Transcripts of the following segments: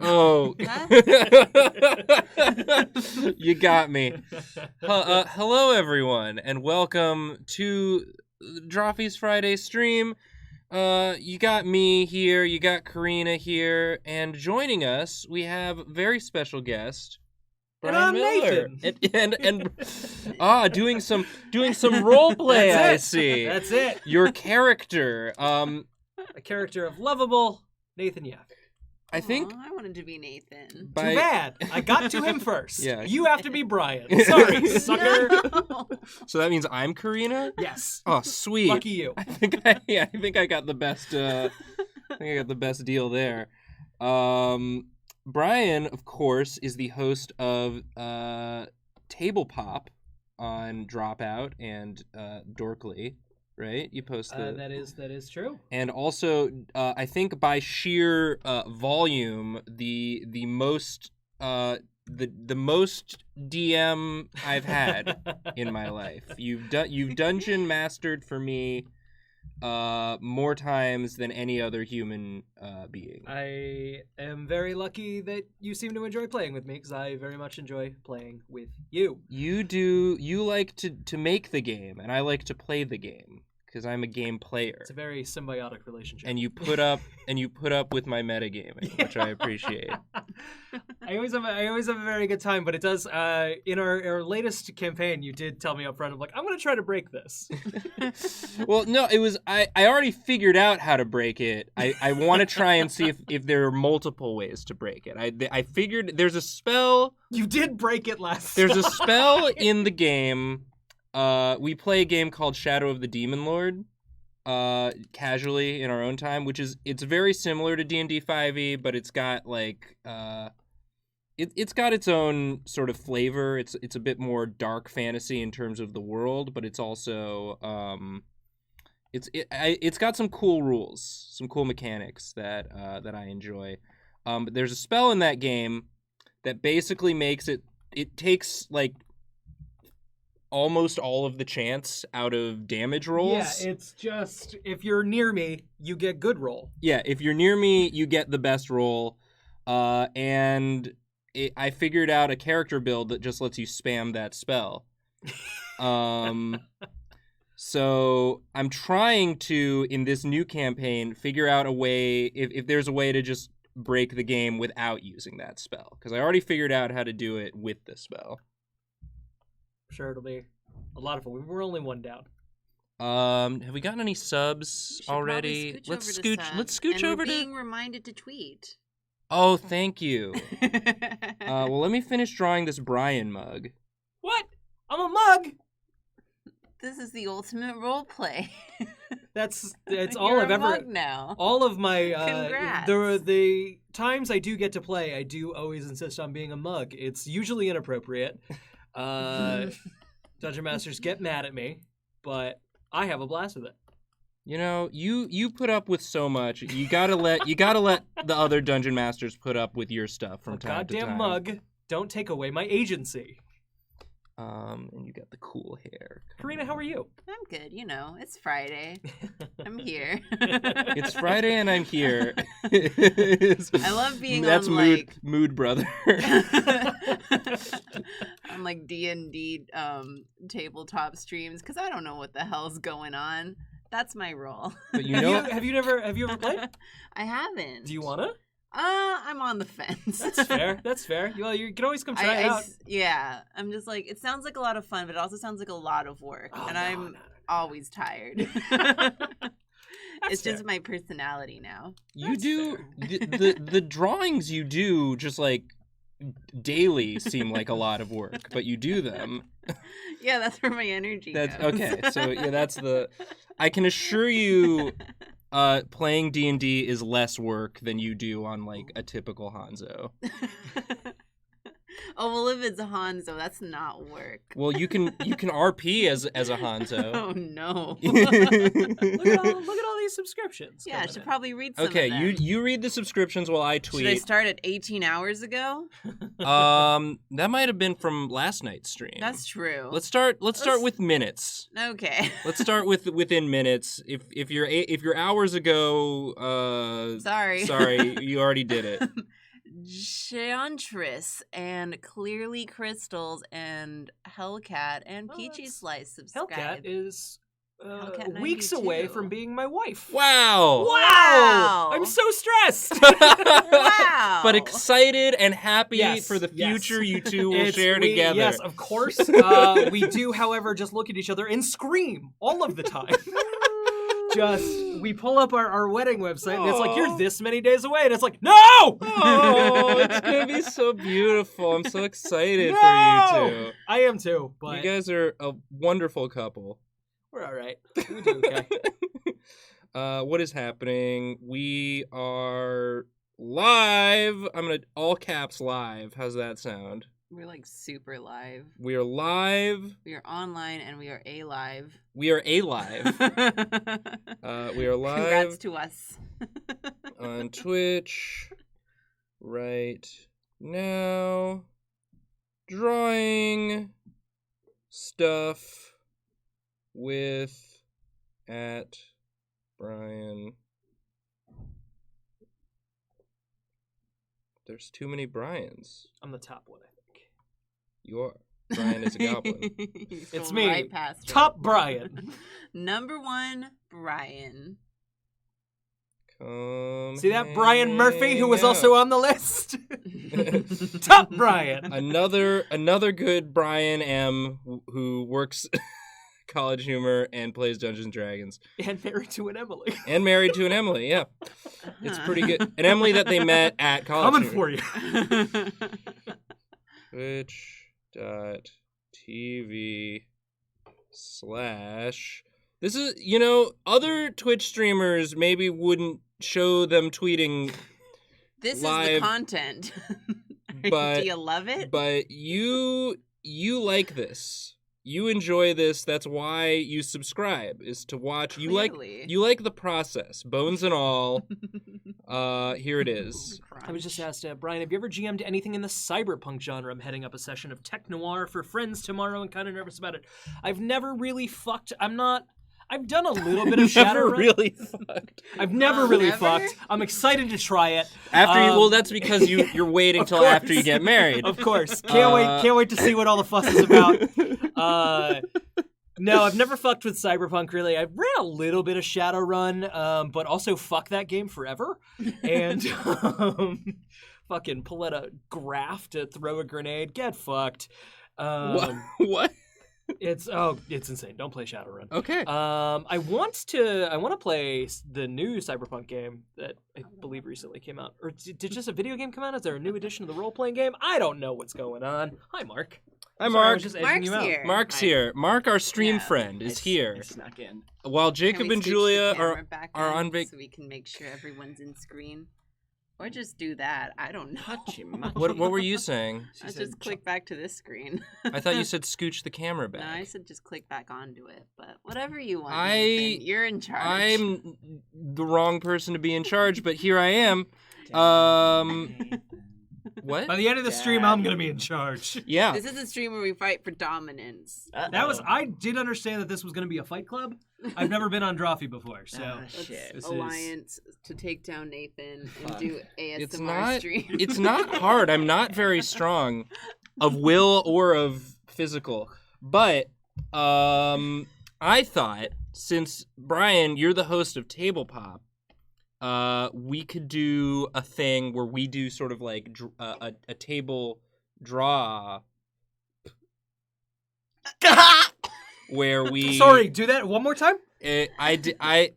Oh. You got me. Hello, everyone, and welcome to Drawfee's Friday stream. You got me here, you got Karina here, and joining us, we have a very special guest, Brian Miller. Nathan. And doing some role play. I see. That's it. Your character. A character of lovable Nathan Yaffe. I think I wanted to be Nathan. Too bad. I got to him first. Yeah. You have to be Brian. Sorry, sucker. No. So that means I'm Karina? Yes. Oh, sweet. Lucky you. I think I got the best deal there. Brian, of course, is the host of Table Pop on Dropout and Dorkly, right? You post that is true. And also, I think by sheer volume, the most the most DM I've had in my life. You've dungeon mastered for me more times than any other human being. I am very lucky that you seem to enjoy playing with me, because I very much enjoy playing with you. You like to make the game, and I like to play the game, because I'm a game player. It's a very symbiotic relationship. And you put up with my metagaming, which I appreciate. I always have a very good time, but it does. In our latest campaign, you did tell me up front, I'm like, I'm going to try to break this. Well, no, it was I already figured out how to break it. I want to try and see if there are multiple ways to break it. I figured there's a spell. You did break it last There's time. a spell in the game. We play a game called Shadow of the Demon Lord, casually in our own time, it's very similar to D&D 5e, but it's got like it's got its own sort of flavor. It's a bit more dark fantasy in terms of the world, but it's also it's got some cool rules, some cool mechanics that I enjoy. But there's a spell in that game that basically makes it takes like almost all of the chance out of damage rolls. Yeah, it's just, if you're near me, you get good roll. Yeah, if you're near me, you get the best roll. And I figured out a character build that just lets you spam that spell. So I'm trying to, in this new campaign, figure out a way, if there's a way to just break the game without using that spell. Because I already figured out how to do it with the spell. Sure, it'll be a lot of fun. We're only one down. Have we gotten any subs already? Let's scooch over to. Being reminded to tweet. Oh, thank you. Well, let me finish drawing this Brian mug. What? I'm a mug. This is the ultimate role play. It's You're all I've a ever. mug now. All of my Congrats. the times I do get to play, I do always insist on being a mug. It's usually inappropriate. Dungeon Masters get mad at me, but I have a blast with it. You know, you put up with so much. You gotta let the other Dungeon Masters put up with your stuff from time to time. Goddamn mug! Don't take away my agency. And you got the cool hair. Karina, how are you? I'm good. You know, it's Friday. I'm here. It's Friday and I'm here. I love being That's on mood brother. on like D&D tabletop streams, because I don't know what the hell's going on. That's my role. But you know, have you ever played? I haven't. Do you wanna? I'm on the fence. That's fair. That's fair. Well, you can always come try it out. Yeah, I'm just like, it sounds like a lot of fun, but it also sounds like a lot of work, I'm always tired. It's just my personality now. You do the drawings you do just like daily seem like a lot of work, but you do them. Yeah, that's where my energy goes. Okay. So yeah, that's the. I can assure you, playing D&D is less work than you do on like a typical Hanzo. Oh, well, if it's a Hanzo, that's not work. Well, you can RP as a Hanzo. Oh no! Look at all these subscriptions. Yeah, I should probably read some. Okay, of them. you read the subscriptions while I tweet. Should I start at 18 hours ago? That might have been from last night's stream. That's true. Let's start with minutes. Okay. Let's start within minutes. If you're hours ago, sorry, you already did it. Enchantress and Clearly Crystals and Hellcat and Peachy Slice subscribe. Hellcat is Hellcat weeks 92. away from being my wife. Wow. Wow. I'm so stressed. Wow. But excited and happy Yes, for the yes. future you two will share together. Yes, of course. We do, however, just look at each other and scream all of the time. We pull up our wedding website and it's like, you're this many days away. And it's like, no! Oh, it's going to be so beautiful. I'm so excited No! for you two. I am too, but You guys are a wonderful couple. we're all right. We do okay. What is happening? We are live. I'm going to all caps live. How's that sound? We're like super live. We are live. We are online and we are alive. We are alive. We are live. Congrats to us. On Twitch right now. Drawing stuff with @Brian. There's too many Brians. I'm the top one, I think. You are. Brian is a goblin. It's me. Right past her. Top Brian. Number 1, Brian. Come See that Brian Murphy, who was hang also out. on the list? Top Brian. Another good Brian M, who works College Humor and plays Dungeons and Dragons. And married to an Emily. And married to an Emily, yeah. It's pretty good. An Emily that they met at College Coming Humor. for you. Twitch.tv/ This is, other Twitch streamers maybe wouldn't show them tweeting This live, is the content. but- Do you love it? but you like this. You enjoy this. That's why you subscribe, is to watch. You like the process, bones and all. Here it is. I was just asked, Brian, have you ever GM'd anything in the cyberpunk genre? I'm heading up a session of tech noir for friends tomorrow and kind of nervous about it. I've never really fucked. I've done a little bit of Never Shadowrun. really fucked. I've never really Never? fucked. I'm excited to try it. Well, that's because you're waiting till after you get married. Of course. Can't wait to see what all the fuss is about. No, I've never fucked with Cyberpunk, really. I ran a little bit of Shadowrun, but also fuck that game forever. And fucking pull out a graph to throw a grenade. Get fucked. What? It's insane. Don't play Shadowrun. Okay. I want to play the new Cyberpunk game that I believe recently came out. Or did just a video game come out? Is there a new edition of the role-playing game? I don't know what's going on. Hi, Mark. Hi, Sorry, I Mark. was just edging Mark's you out. here. Mark's Hi. here. Mark, our stream Yeah. friend, is here. I snuck in. While Can Jacob we and scooch the Julia camera back are in on vac. so we can make sure everyone's in screen. Or just do that. I don't know. What were you saying? I just click back to this screen. I thought you said scooch the camera back. No, I said just click back onto it. But whatever you want, I- Nathan, you're in charge. I'm the wrong person to be in charge, but here I am. What? By the end of the stream, I'm going to be in charge. Yeah. This is a stream where we fight for dominance. I did understand that this was going to be a fight club. I've never been on Drawfee before, so. Let's Shit. This is- alliance to take down Nathan and Fuck. do ASMR It's not. stream. It's not hard. I'm not very strong, of will or of physical. But I thought, since Brian, you're the host of Table Pop, we could do a thing where we do sort of like a table draw, where we. Sorry, do that one more time? I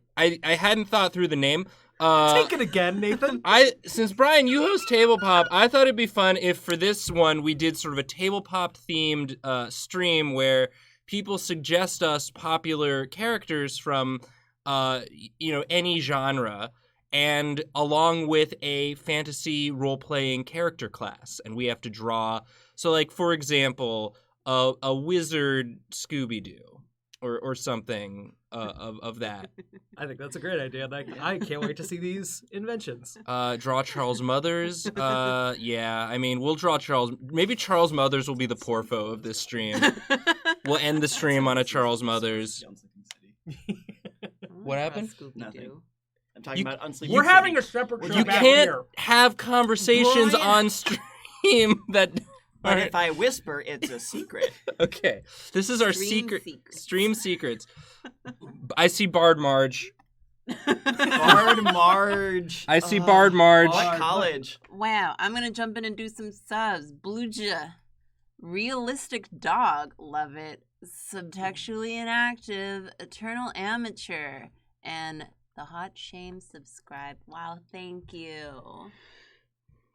hadn't thought through the name. Take it again, Nathan. Since Brian, you host Table Pop, I thought it'd be fun if for this one we did sort of a Table Pop themed stream where people suggest us popular characters from any genre, and along with a fantasy role-playing character class, and we have to draw. So, like, for example, a wizard Scooby-Doo or something of that. I think that's a great idea. And I can't wait to see these inventions. Draw Charles Mothers. Yeah, I mean, we'll draw Charles. Maybe Charles Mothers will be the porfo of this stream. We'll end the stream on a Charles Mothers. What happened? Nothing. I'm talking about Unsleeping We're City. having a separate show You back can't here. have conversations Brian. on stream that. But if I whisper, it's a secret. Okay, this is our Stream secret secrets. stream secrets. I see Bard Marge. Bard Marge. I see Bard Marge. What college? Wow, I'm gonna jump in and do some subs. Bluja. Realistic dog. Love it. Subtextually inactive. Eternal amateur. And the hot shame subscribe. Wow, thank you.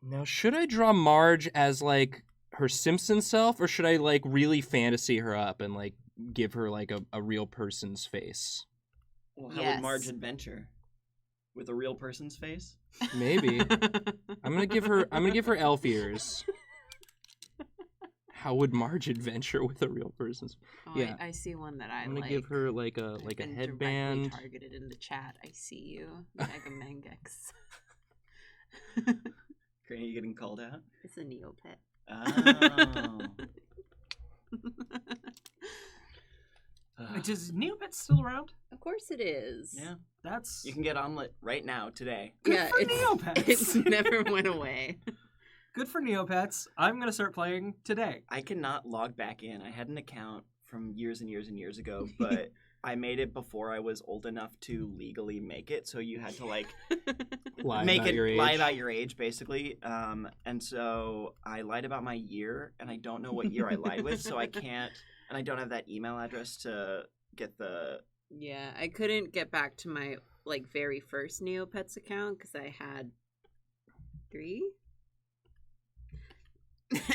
Now, should I draw Marge as like her Simpson self, or should I like really fantasy her up and like give her like a real person's face? Well, how Yes. would Marge adventure? With a real person's face? Maybe. I'm gonna give her elf ears. How would Marge adventure with a real person's? Oh, Yeah. I see one that I'm gonna give her like a been headband. directly targeted in the chat. I see you, Megamangex. Are you getting called out? It's a Neopet. Oh. Is Neopet still around? Of course it is. Yeah. That's You can get Omelet right now, today. good Yeah, for it's- Neopets. It's never went away. Good for Neopets. I'm gonna start playing today. I cannot log back in. I had an account from years and years and years ago, but I made it before I was old enough to legally make it. So you had to like Lie make about it your age. lie about your age, basically. And so I lied about my year, and I don't know what year I lied with, so I can't. And I don't have that email address to get the. Yeah, I couldn't get back to my like very first Neopets account because I had 3.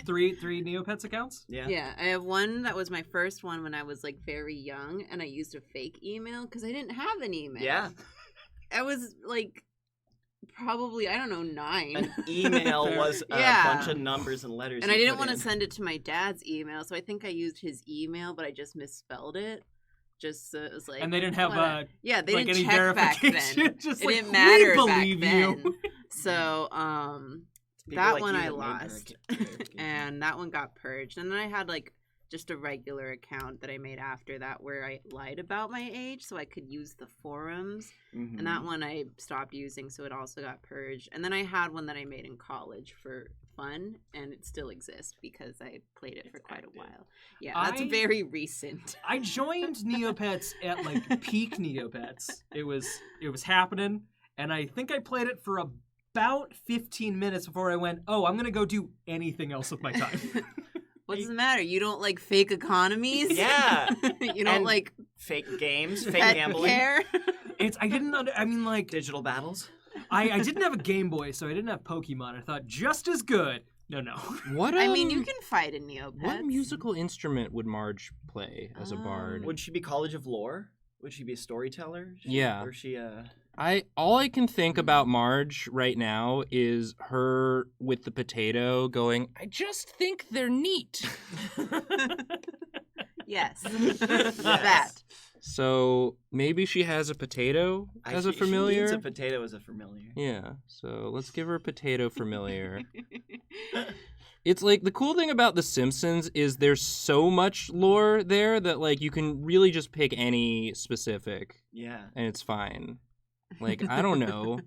Three Neopets accounts? Yeah. Yeah, I have one that was my first one when I was like very young, and I used a fake email because I didn't have an email. Yeah. I was like probably, I don't know, 9. An email was a Yeah. bunch of numbers and letters. And I you didn't put want to in. send it to my dad's email, so I think I used his email, but I just misspelled it. Just so it was like, And they didn't have what yeah, they like didn't any check back verification. then. Just It like, didn't matter we back believe then. you. So People that like one you I that made lost, verification. and that one got purged. And then I had like just a regular account that I made after that where I lied about my age so I could use the forums. Mhm. And that one I stopped using, so it also got purged. And then I had one that I made in college for fun, and it still exists because I played it for quite active. a while. Yeah, that's very recent. I joined Neopets at like peak Neopets. It was happening, and I think I played it for about 15 minutes before I went, oh, I'm gonna go do anything else with my time. What does it matter? You don't like fake economies? Yeah. You don't And like Fake games, fake pet gambling, care? I didn't. I mean, like digital battles. I didn't have a Game Boy, so I didn't have Pokemon. I thought just as good. No. What? I mean, you can fight in Neopets. What musical instrument would Marge play as a bard? Would she be College of Lore? Would she be a storyteller? Yeah. Or is she a... All I can think about Marge right now is her with the potato going, I just think they're neat. Yes. That. So maybe she has a potato as a She familiar. needs a potato as a familiar. Yeah, so let's give her a potato familiar. It's like the cool thing about The Simpsons is there's so much lore there that like you can really just pick any specific Yeah. and it's fine. Like I don't know.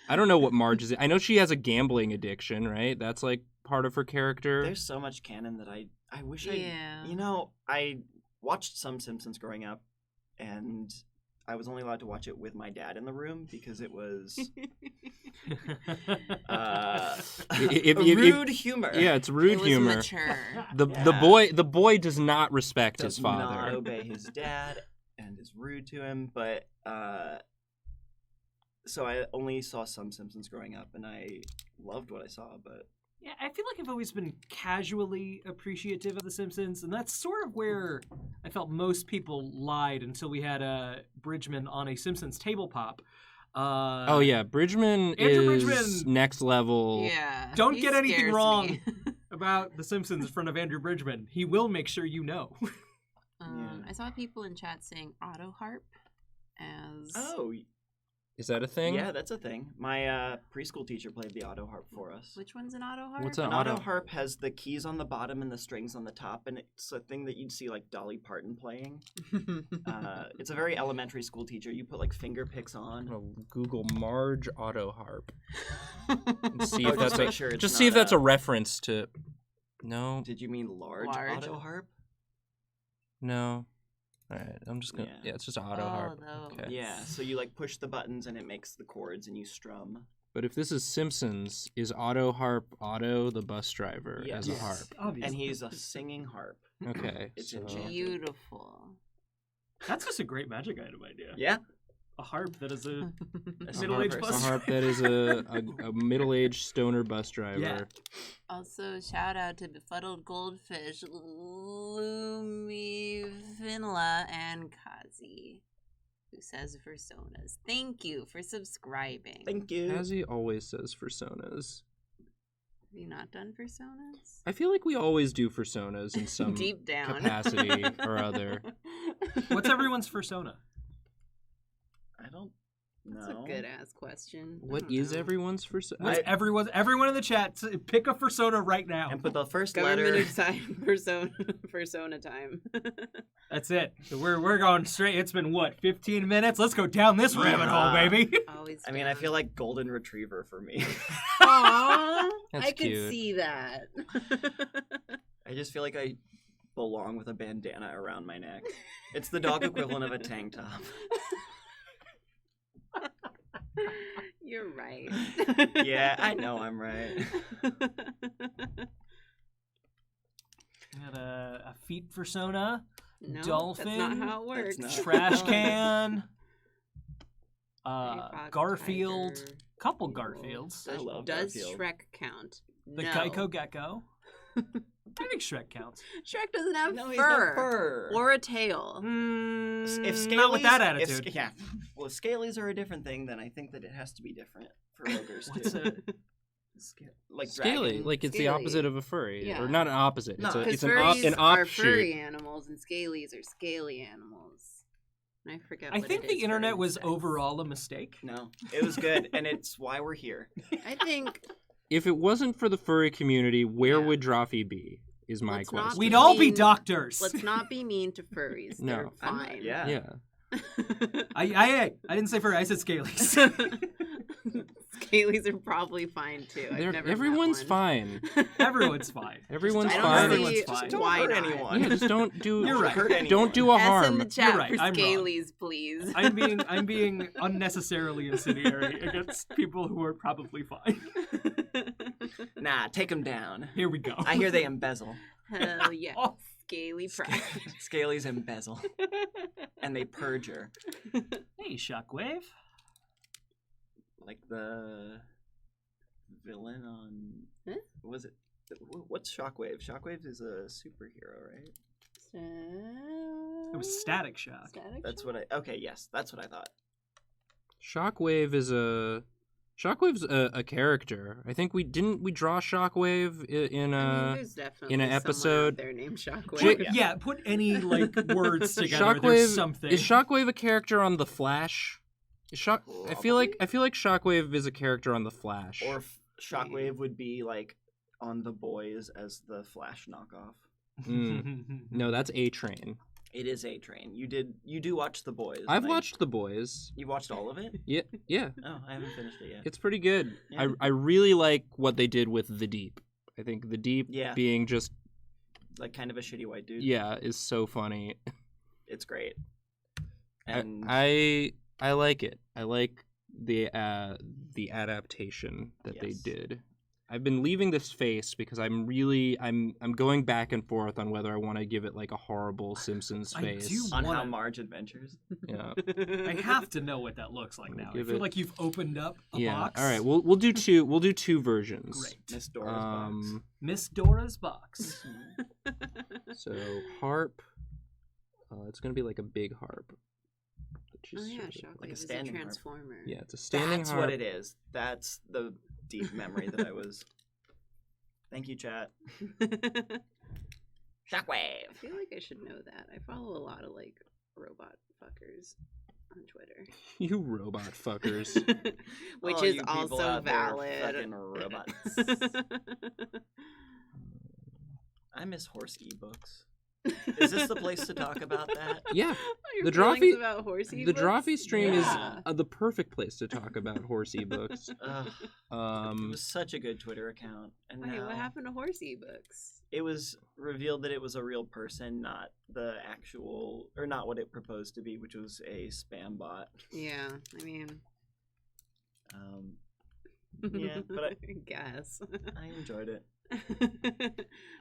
I don't know what Marge is. I know she has a gambling addiction, right? That's like part of her character. There's so much canon that I wish Yeah. I watched some Simpsons growing up, and I was only allowed to watch it with my dad in the room because it was rude humor. Yeah, it's rude It was humor. mature. The boy does not respect Does his not father. obey his dad and is rude to him, but so I only saw some Simpsons growing up, and I loved what I saw, but Yeah, I feel like I've always been casually appreciative of The Simpsons, and that's sort of where I felt most people lied until we had Bridgman on a Simpsons table pop. Oh yeah, Bridgman Andrew is Bridgman. next level. Yeah. Don't he get anything scares wrong me. about The Simpsons in front of Andrew Bridgman. He will make sure you know. I saw people in chat saying auto harp as Is that a thing? Yeah, that's a thing. My preschool teacher played the auto harp for us. Which one's an auto harp? What's An an auto harp has the keys on the bottom and the strings on the top, and it's a thing that you'd see like Dolly Parton playing. It's a very elementary school teacher. You put like finger picks on. I'm gonna Google Marge auto harp. And see Oh, if that's just make sure it's just see not if that's a- a reference to. No, Did you mean large Large. auto harp? no. All right, I'm just gonna. Yeah. Yeah, it's just auto harp. those. Okay. Yeah, so you like push the buttons and it makes the chords and you strum. But if this is Simpsons, is auto harp Otto the bus driver as a Yes. harp? Obviously. And he's a singing harp. Okay. It's so- enchanted. Beautiful. That's just a great magic item idea. Yeah. A harp that is a A middle-aged harp. bus A harp that is a middle-aged stoner bus driver. Yeah. Also, shout out to Befuddled Goldfish, Lumi Vinla, and Kazi, who says personas. Thank you for subscribing. Thank you. As he always says personas. Have you not done personas? I feel like we always do personas in some Deep down. capacity or other. What's everyone's persona? I don't That's know. a good ass question. What is everyone's persona? What's everyone in the chat? Pick a persona right now. And put the first Government letter. excited persona time. That's it. So we're going straight. It's been what, 15 minutes? Let's go down this rabbit hole, baby. Always. I mean, I feel like golden retriever for me. Aww, That's I could cute. see that. I just feel like I belong with a bandana around my neck. It's the dog equivalent of a tank top. You're right. Yeah, I know I'm right. Got a feet persona, No, dolphin, that's not how it works. That's not. trash can, Gray fox, Garfield, tiger, couple eagle. Garfields. I love Does Garfield. Shrek count? The no. Geico Gecko. I think Shrek counts. Shrek doesn't have No, he's fur, not fur. or a tail. If Scalies, not with that if attitude. yeah. Well, if Scalies are a different thing, then I think that it has to be different for ogres What's too. Like Scaly, dragon. like it's the Scaly. opposite of a furry, Yeah. or not an opposite. No, It's, a, Because it's an, furries an are offshoot. furry animals and scalies are scaly animals. And I forget. I what think it the is for internet was insects. overall a mistake. No, it was good, and it's why we're here. I think If it wasn't for the furry community, where Yeah. would Drawfee be? Is my Let's not question. We'd all be mean- doctors. let's not be mean to furries. No. They're I'm not- fine. yeah. Yeah. I didn't say furry. I said scalies. Scalies are probably fine too. I've They're- never met everyone's one. fine. Everyone's fine. Everyone's I don't fine. Everyone's see fine. Don't why hurt not. anyone. Yeah, just don't do. You're right. Hurt anyone. Don't do a S in harm. the chat right, for I'm wrong. scalies, please. I'm being unnecessarily incendiary against people who are probably fine. Nah, take them down. Here we go. I hear they embezzle. Hell yeah. Oh. Scaly pride. Scalies embezzle, and they perjure. Hey, Shockwave. Like the villain on. Huh? What was it? What's Shockwave? Shockwave is a superhero, right? It was Static Shock. Static That's Shock? what I. Okay, yes, that's what I thought. Shockwave is a. Shockwave's a character. I think we draw Shockwave in I mean, a. there's definitely in an someone out episode- there named Shockwave. J- Put, yeah, put any like words together. There's something. Is Shockwave a character on The Flash? Is I feel like Shockwave is a character on The Flash. Or Shockwave would be like on The Boys as the Flash knockoff. No, that's A-Train. It is A-Train. You do watch The Boys. I've right? watched The Boys. You watched all of it? Yeah. Oh, I haven't finished it yet. It's pretty good. Yeah. I really like what they did with The Deep. I think The Deep Yeah. being just Like kind of a shitty white dude. is so funny. It's great. And I like it. I like the adaptation that they Yes. did. I've been leaving this face because I'm going back and forth on whether I want to give it like a horrible Simpsons I face. do on wanna- How Marge Adventures. Yeah. I have to know what that looks like now. I Give feel it- like you've opened up a Yeah. box. All right. We'll do two. We'll do two versions. Great. Miss Dora's box. Miss Dora's box. So harp. It's gonna be like a big harp. Which Oh is yeah, sort of- Shockwave like a is a standing harp. transformer. Yeah, it's a standing That's harp. what it is. That's the deep memory that I was. Thank you, chat. I Shockwave. feel like I should know that. I follow a lot of like robot fuckers on Twitter. You robot fuckers. Which Oh, is you people also out there are valid. fucking robots. I miss horse ebooks. Is this the place to talk about that? Yeah. Your The feelings Drawfee- about horse The ebooks? Drawfee stream Yeah. is the perfect place to talk about horse ebooks. Ugh, it was such a good Twitter account, and Wait, now what happened to horse ebooks? it was revealed that it was a real person, not the actual, or not what it proposed to be, which was a spam bot. Yeah, I mean, Yeah, but I guess. I enjoyed it.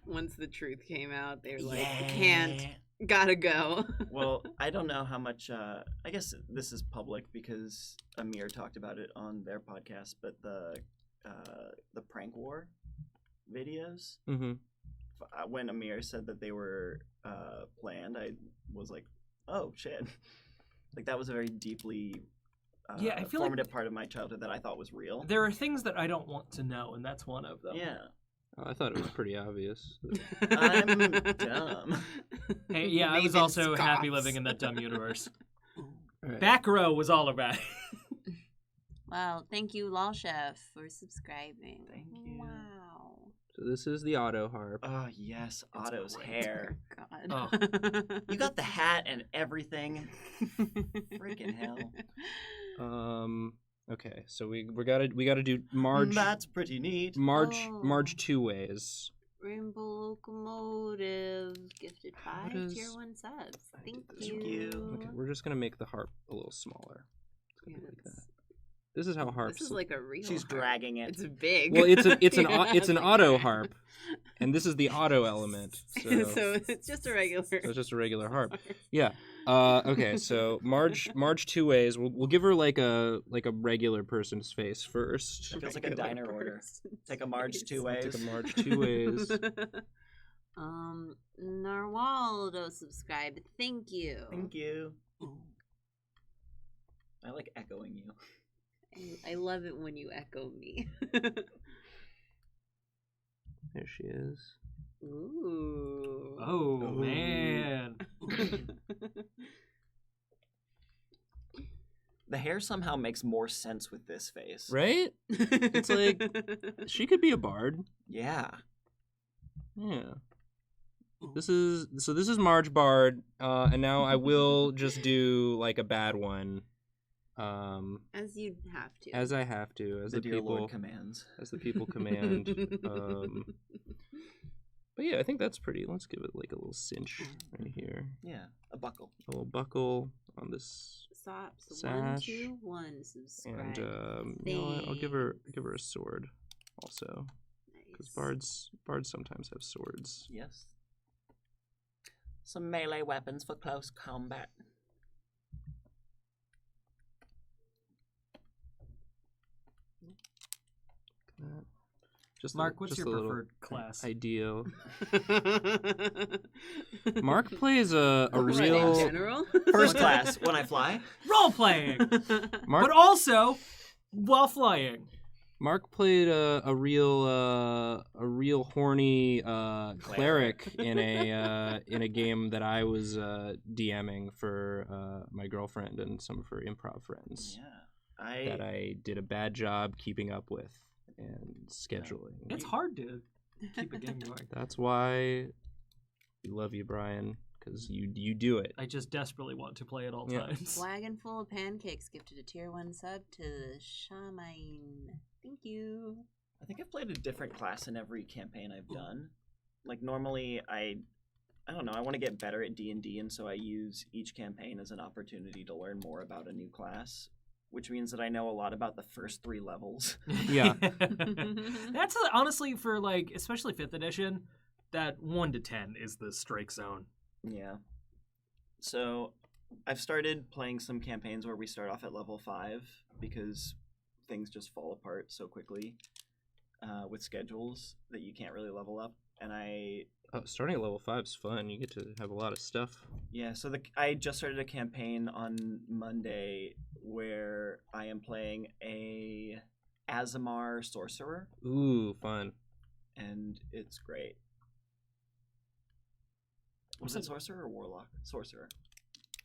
Once the truth came out, they were like, can't, gotta go. Well, I don't know how much. I guess this is public because Amir talked about it on their podcast. But the prank war videos. Mm-hmm. When Amir said that they were planned, I was like, "Oh shit!" Like that was a very deeply Yeah, I feel like formative part of my childhood that I thought was real. there are things that I don't want to know, and that's one of them. Yeah, I thought it was pretty obvious. I'm dumb. Hey, yeah, I was Maven also happy scoffs. living in that dumb universe. Alright. Back row was all about it. Wow, thank you, Lol Chef, for subscribing. Thank you. Wow. So this is the auto harp. Oh yes, That's Otto's great. hair. God. You got the hat and everything. Freaking hell. Okay, so we gotta do Marge. That's pretty neat. Marge Oh. Marge 2 ways. Rainbow Locomotive gifted How 5 does- tier 1 subs. Thank this you. Okay, we're just gonna make the harp a little smaller. It's gonna be like Yes. that. This is how harps. This is like a real She's harp. dragging it. It's big. Well, it's an Yeah, it's an like auto that. harp, and this is the auto element. So it's just a regular. So it's just a regular harp. Yeah. Okay. So Marge 2 ways. We'll give her like a regular person's face first. It feels like a diner order. Take a Marge 2 ways. Take a Marge 2 ways. Narwaldo subscribed. Thank you. Thank you. I like echoing you. I love it when you echo me. There she is. Ooh. Oh, Ooh. man. The hair somehow makes more sense with this face. Right? It's like she could be a bard. Yeah. Yeah. This is Marge Bard, and now I will just do like a bad one. As you have to. As I have to, as The the dear people Lord commands. as the people command. But yeah, I think that's pretty. Let's give it like a little cinch right here. Yeah. A buckle. A little buckle on this, Stops. Sash. 1, 2, 1. Subscribe. and you know what? I'll give her a sword, also, because bards sometimes have swords. Yes. Some melee weapons for close combat. Just Mark, what's just your a little preferred class? Ideal. Mark plays a What, in real general? First class, when I fly. Role playing, Mark. but also while flying. Mark played a real horny cleric in a game that I was DMing for my girlfriend and some of her improv friends Yeah. that I did a bad job keeping up with and scheduling. It's hard to keep a game going. That's why we love you, Brian, because you do it. I just desperately want to play at all Yeah. times. Wagon full of pancakes gifted a tier 1 sub to Shaman. Thank you. I think I've played a different class in every campaign I've done. Like normally I don't know, I want to get better at D&D, and so I use each campaign as an opportunity to learn more about a new class, which means that I know a lot about the first 3 levels. Yeah. That's honestly for like, especially 5th edition, that 1 to 10 is the strike zone. Yeah. So I've started playing some campaigns where we start off at level 5 because things just fall apart so quickly with schedules that you can't really level up. And Starting at level 5 is fun. You get to have a lot of stuff. yeah, so I just started a campaign on Monday where I am playing a Azamar sorcerer, Ooh, fun. and it's great. Was it sorcerer or warlock? Sorcerer.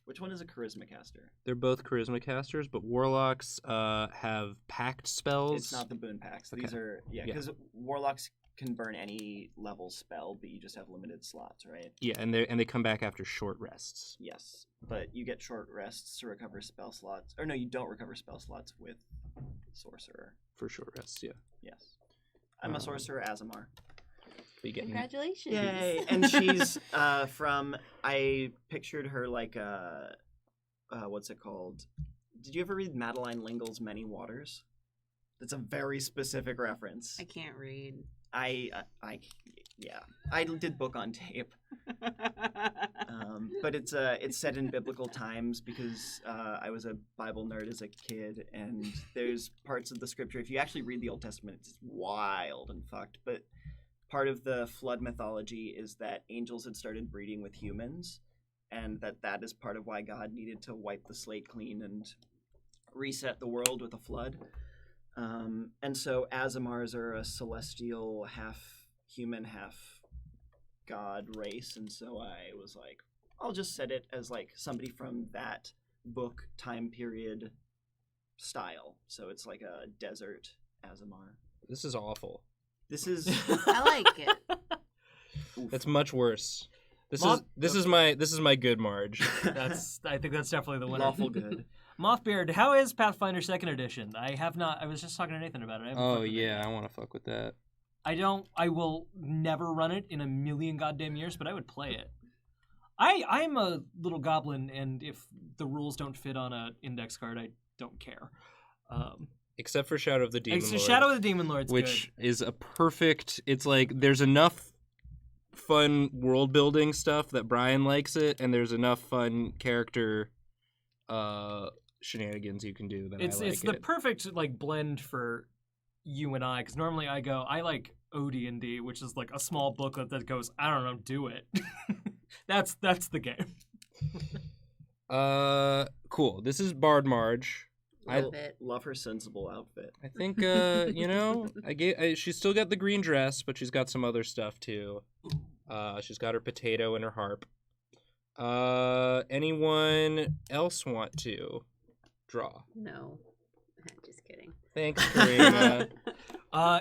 Which one is a charisma caster? They're both charisma casters, but warlocks have pact spells. It's not the boon packs. Okay. These are Yeah. because warlocks can burn any level spell, but you just have limited slots, right? Yeah, and they come back after short rests. Yes, but you get short rests to recover spell slots. Or no, you don't recover spell slots with sorcerer. For short rests, yeah. Yes, I'm a sorcerer, Azamar. But you get Congratulations. Yay! And she's from. I pictured her like what's it called? Did you ever read Madeline L'Engle's Many Waters? That's a very specific reference. I can't read. I did book on tape. But it's set in biblical times because I was a Bible nerd as a kid, and there's parts of the scripture. If you actually read the Old Testament, it's wild and fucked. But part of the flood mythology is that angels had started breeding with humans, and that is part of why God needed to wipe the slate clean and reset the world with a flood. And so Azamars are a celestial, half human, half god race, and so I was like, I'll just set it as like somebody from that book time period style. So it's like a desert Azamar. This is awful. This is I like it. That's much worse. This Moth- is my good Marge. I think that's definitely the winner. lawful good. Mothbeard, how is Pathfinder 2nd Edition? I was just talking to Nathan about it. I haven't Oh fucked with it yeah, yet. I want to fuck with that. I will never run it in a million goddamn years, but I would play it. I'm a little goblin, and if the rules don't fit on an index card, I don't care. Except for Shadow of the Demon Lord, Shadow of the Demon Lord's which good. is a perfect. It's like there's enough fun world building stuff that Brian likes it, and there's enough fun character shenanigans you can do that It's I like it's the it. perfect like blend for you and I, because normally I like OD&D, which is like a small booklet that goes, I don't know, do it. That's the game. Cool. This is Bard Marge. Love it. Love her sensible outfit. I think she's still got the green dress, but she's got some other stuff too. She's got her potato and her harp. Anyone else want to draw? No. Just kidding. Thanks, Karina.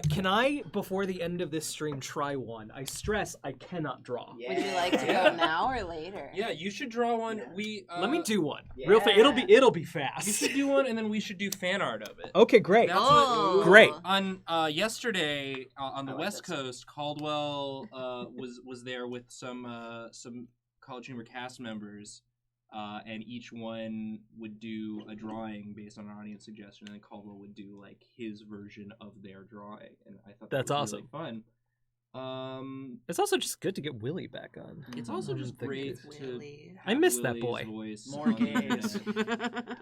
Can I, before the end of this stream, try one? I stress I cannot draw. Would you like to go now or later? Yeah, you should draw one. Yeah. We Let me do one. Yeah. Real fast. It'll be You fast. should do one, and then we should do fan art of it. Okay, great. That's Oh. what, Great. On yesterday on the I like West that Coast, Caldwell was there with some College Humor cast members, and each one would do a drawing based on an audience suggestion, and then Caldwell would do like his version of their drawing, and I thought That's that was awesome. really fun. It's also just good to get Willie back on. It's also I just think great it's- to Willie. I miss that Willie's boy. voice More on the gays. internet.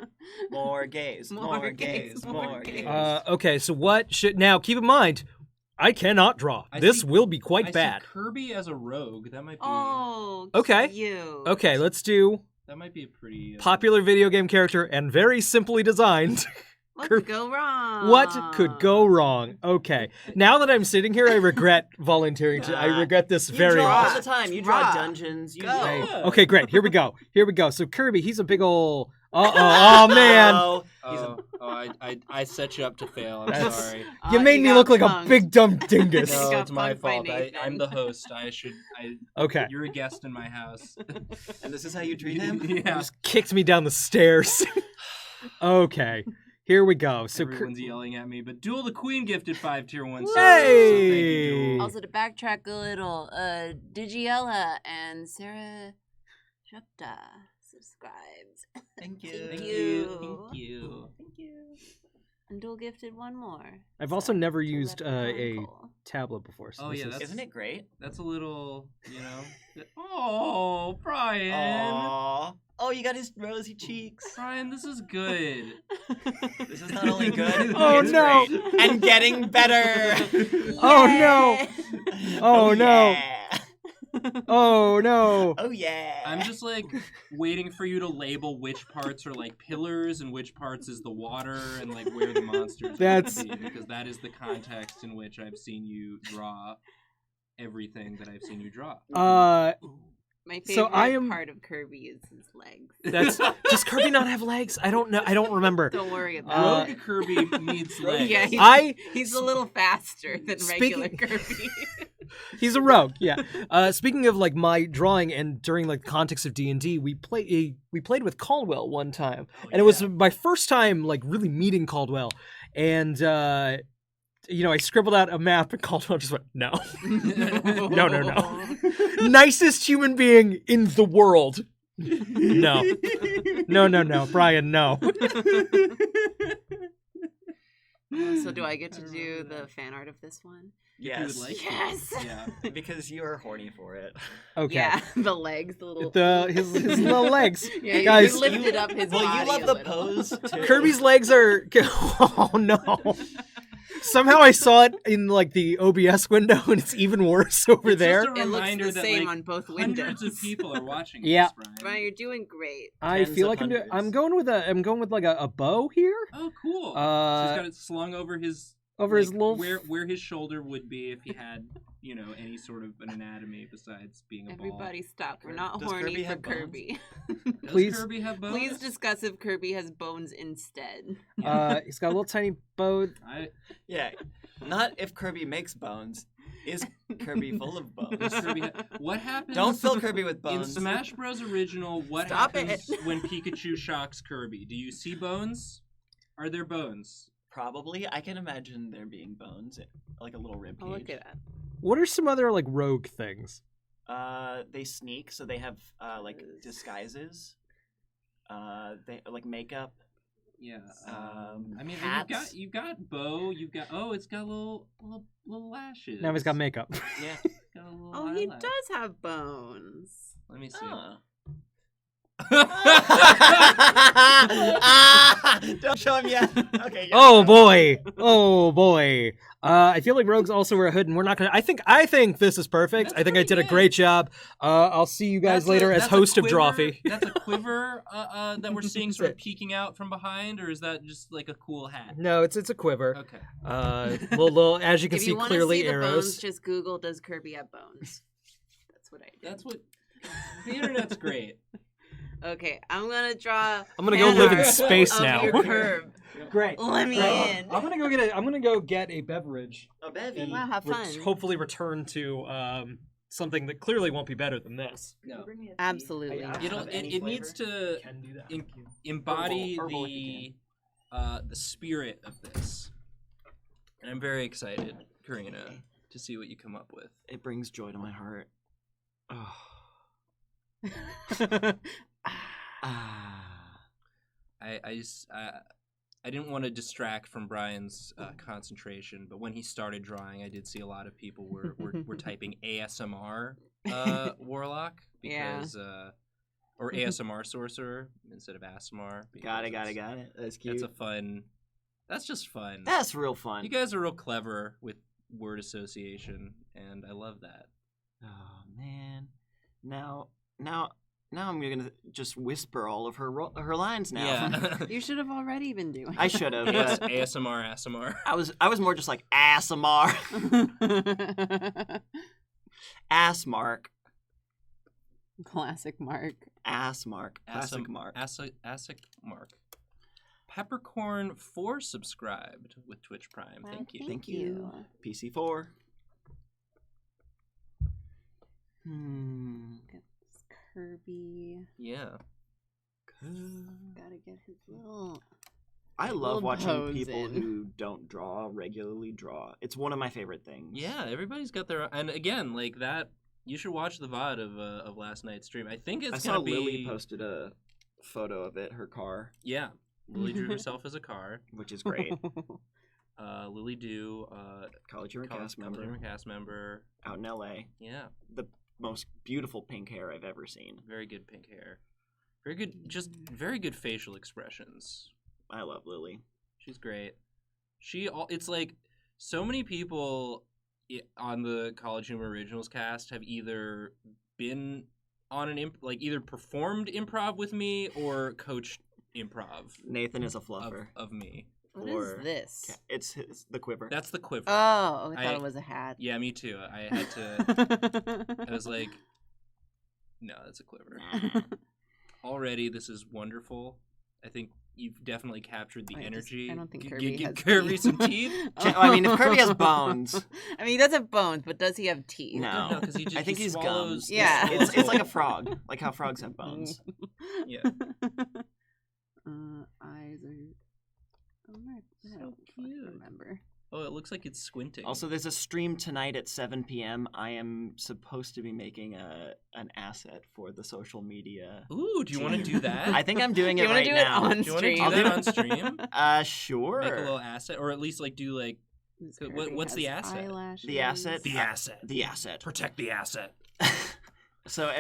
More gays. More gays, more gays. Okay, so what should now? Keep in mind, I cannot draw. I This see- will be I quite see bad. Kirby as a rogue. That might be Oh, Okay. cute. Okay, let's do that might be a pretty popular video game character and very simply designed. What could go wrong? What could go wrong? Okay, now that I'm sitting here, I regret volunteering to. I regret this You very draw all much. the time. You draw Draw. dungeons. You Go. draw. Yeah. Okay, great. Here we go. Here we go. So Kirby, he's a big ol'. Oh man, Oh, he's a I set you up to fail. I'm That's- sorry. you made me got look like a punked. big dumb dingus. You No, got it's my punked by fault. Nathan. I'm the host. Okay, You're a guest in my house. and this is how you treat him? Yeah. just kicked me down the stairs. Okay, here we go. So Everyone's yelling at me, but Duel the Queen gifted 5 tier 1 subs. Hey! So thank you, Duel. Also, to backtrack a little, Digiella and Sarah Shupta subscribed. Thank you. Thank Thank you. you. Thank you. Thank you. And Dual gifted one more. I've also never to used let a the uncle. tablet before. So Oh, this yeah, is- that's- Isn't it great? That's a little, Oh, Brian. Aww. Oh, you got his rosy cheeks. Brian, this is good. This is not only good, Oh, it's no. great. And getting better. Oh, no. Yay! Oh, no. Yeah. Oh no. Oh yeah. I'm just like waiting for you to label which parts are like pillars and which parts is the water and like where the monsters That's- would be, because that is the context in which I've seen you draw everything that I've seen you draw. My favorite So I am- part of Kirby is his legs. Does Kirby not have legs? I don't know. I don't remember. Don't worry about Rogue Kirby needs legs. Yeah, he's a little faster than regular Speaking- Kirby. He's a rogue, yeah. Speaking of like my drawing, and during like the context of D&D, we played with Caldwell one time, and it was my first time like really meeting Caldwell, and I scribbled out a map, and Caldwell just went, no, no. Nicest human being in the world. No, Brian, no. So do I get to do the fan art of this one? Yes. You would like Yes. it. Yeah. Because you are horny for it. Okay. Yeah, the legs, the little. His little legs. Yeah, Guys, you lifted up his Well, body you love a the little. pose too. Kirby's legs are. Oh no. Somehow I saw it in like the OBS window, and it's even worse over It's there. just a It looks reminder the that same like, on both hundreds windows. of people are watching Yeah. this, Brian. Brian, you're doing great. I Tens feel of like I'm hundreds. going with like a bow here Oh, cool. Uh, so he's got it slung over his his little. where his shoulder would be if he had any sort of an anatomy besides being a ball. Everybody stop. We're not Does horny Kirby for have bones? Kirby. Does Please- Kirby have bones? Please discuss if Kirby has bones instead. He's got a little tiny bow. Yeah. Not if Kirby makes bones. Is Kirby full of Does bones? Kirby what happens? Don't fill Kirby with In bones. Smash Bros. Original, what Stop happens it. when Pikachu shocks Kirby? Do you see bones? Are there bones? Probably. I can imagine there being bones, like a little rib Oh, cage. look at that. What are some other like rogue things? They sneak, so they have like disguises. They like makeup. Yeah. Um, I mean, hats. you've got bow. You've got it's got little lashes. Now he's got makeup. Yeah. Got a little Oh, he eyelash. does have bones. Let me see. Don't show him yet. Okay. Yeah. Oh boy. I feel like rogues also wear a hood, and we're not gonna. I think this is perfect. That's I think I pretty did a good. great job. I'll see you guys later as host of Drawfee. That's a quiver that we're seeing sort of peeking out from behind, or is that just like a cool hat? No, it's a quiver. Okay. Little, as you can If see you want clearly to see the arrows. bones, just Google "Does Kirby have bones?" That's what I did. That's what the internet's great. Okay, I'm gonna draw. I'm gonna go fan live in art space of now. Your curb. Great. Let me in. I'm gonna go get a beverage. A bevy. and Wow, have fun. hopefully return to something that clearly won't be better than this. No. Absolutely. I- It'll, have it, any it needs to Can do that. embody Herbal if you the spirit of this, and I'm very excited, Karina, to see what you come up with. It brings joy to my heart. Oh. I didn't want to distract from Brian's concentration, but when he started drawing, I did see a lot of people were typing ASMR warlock because or ASMR sorcerer instead of ASMR. Got it. That's cute. That's just fun. That's real fun. You guys are real clever with word association, and I love that. Oh man. Now I'm gonna just whisper all of her lines now. Yeah. You should have already been doing. I should have. Yes, But ASMR. I was more just like ASMR. Ass mark. Classic Mark. Ass mark. Classic mark. Asic Mark. Peppercorn 4 subscribed with Twitch Prime. Thank you. Thank you. PC4. It's Kirby. Yeah. Gotta get his little. I love Little watching pose people in. who don't regularly draw. It's one of my favorite things. Yeah, everybody's got their and again, like that you should watch the VOD of last night's stream. I think it's I saw gonna be Lily posted a photo of it, her car, Yeah. Lily drew herself as a car. which is great. Lily Dew, College Humor cast member cast member. out in LA. Yeah. The most beautiful pink hair I've ever seen. Very good pink hair. Very good just very good facial expressions. I love Lily. She's great. It's like so many people on the College Humor Originals cast have either been on an either performed improv with me or coached improv Nathan is a fluffer. of me. What Or- is this? It's the quiver. That's the quiver. Oh, I thought I- it was a hat. Yeah, me too. I had to. I was like, No, that's a quiver. Already, this is wonderful. I think you've definitely captured the energy. I don't think Kirby has Kirby teeth. some teeth. I mean, if Kirby has bones. I mean, he does have bones, but does he have teeth? No, because he just I think he he's swallows. gums. Yeah. It's like a frog, like how frogs have bones. Yeah. Eyes are. Oh my, I don't cute. remember. Oh, it looks like it's squinting. Also, there's a stream tonight at 7 p.m. I am supposed to be making an asset for the social media. Ooh, do you want to do that? I think I'm doing it You wanna right do it now. on do you want to do stream? that on stream? Sure. Make a little asset, or at least like do like. This What- Kirby what's the has asset? eyelashes. The asset. The asset. The asset. Protect the asset. So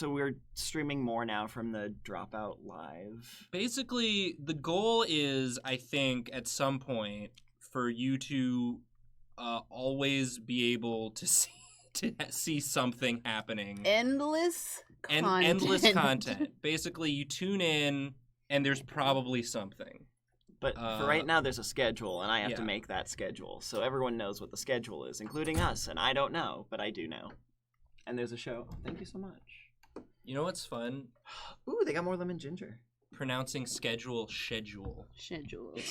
we're streaming more now from the Dropout Live. Basically, the goal is, I think, at some point, for you to always be able to see something happening. Endless And content. endless content. Basically, you tune in, and there's probably something. But for right now, there's a schedule, and I have to yeah. make that schedule. So everyone knows what the schedule is, including us. And I don't know, but I do know. And there's a show. Thank you so much. You know what's fun? Ooh, they got more lemon ginger. Pronouncing schedule. Schedule. It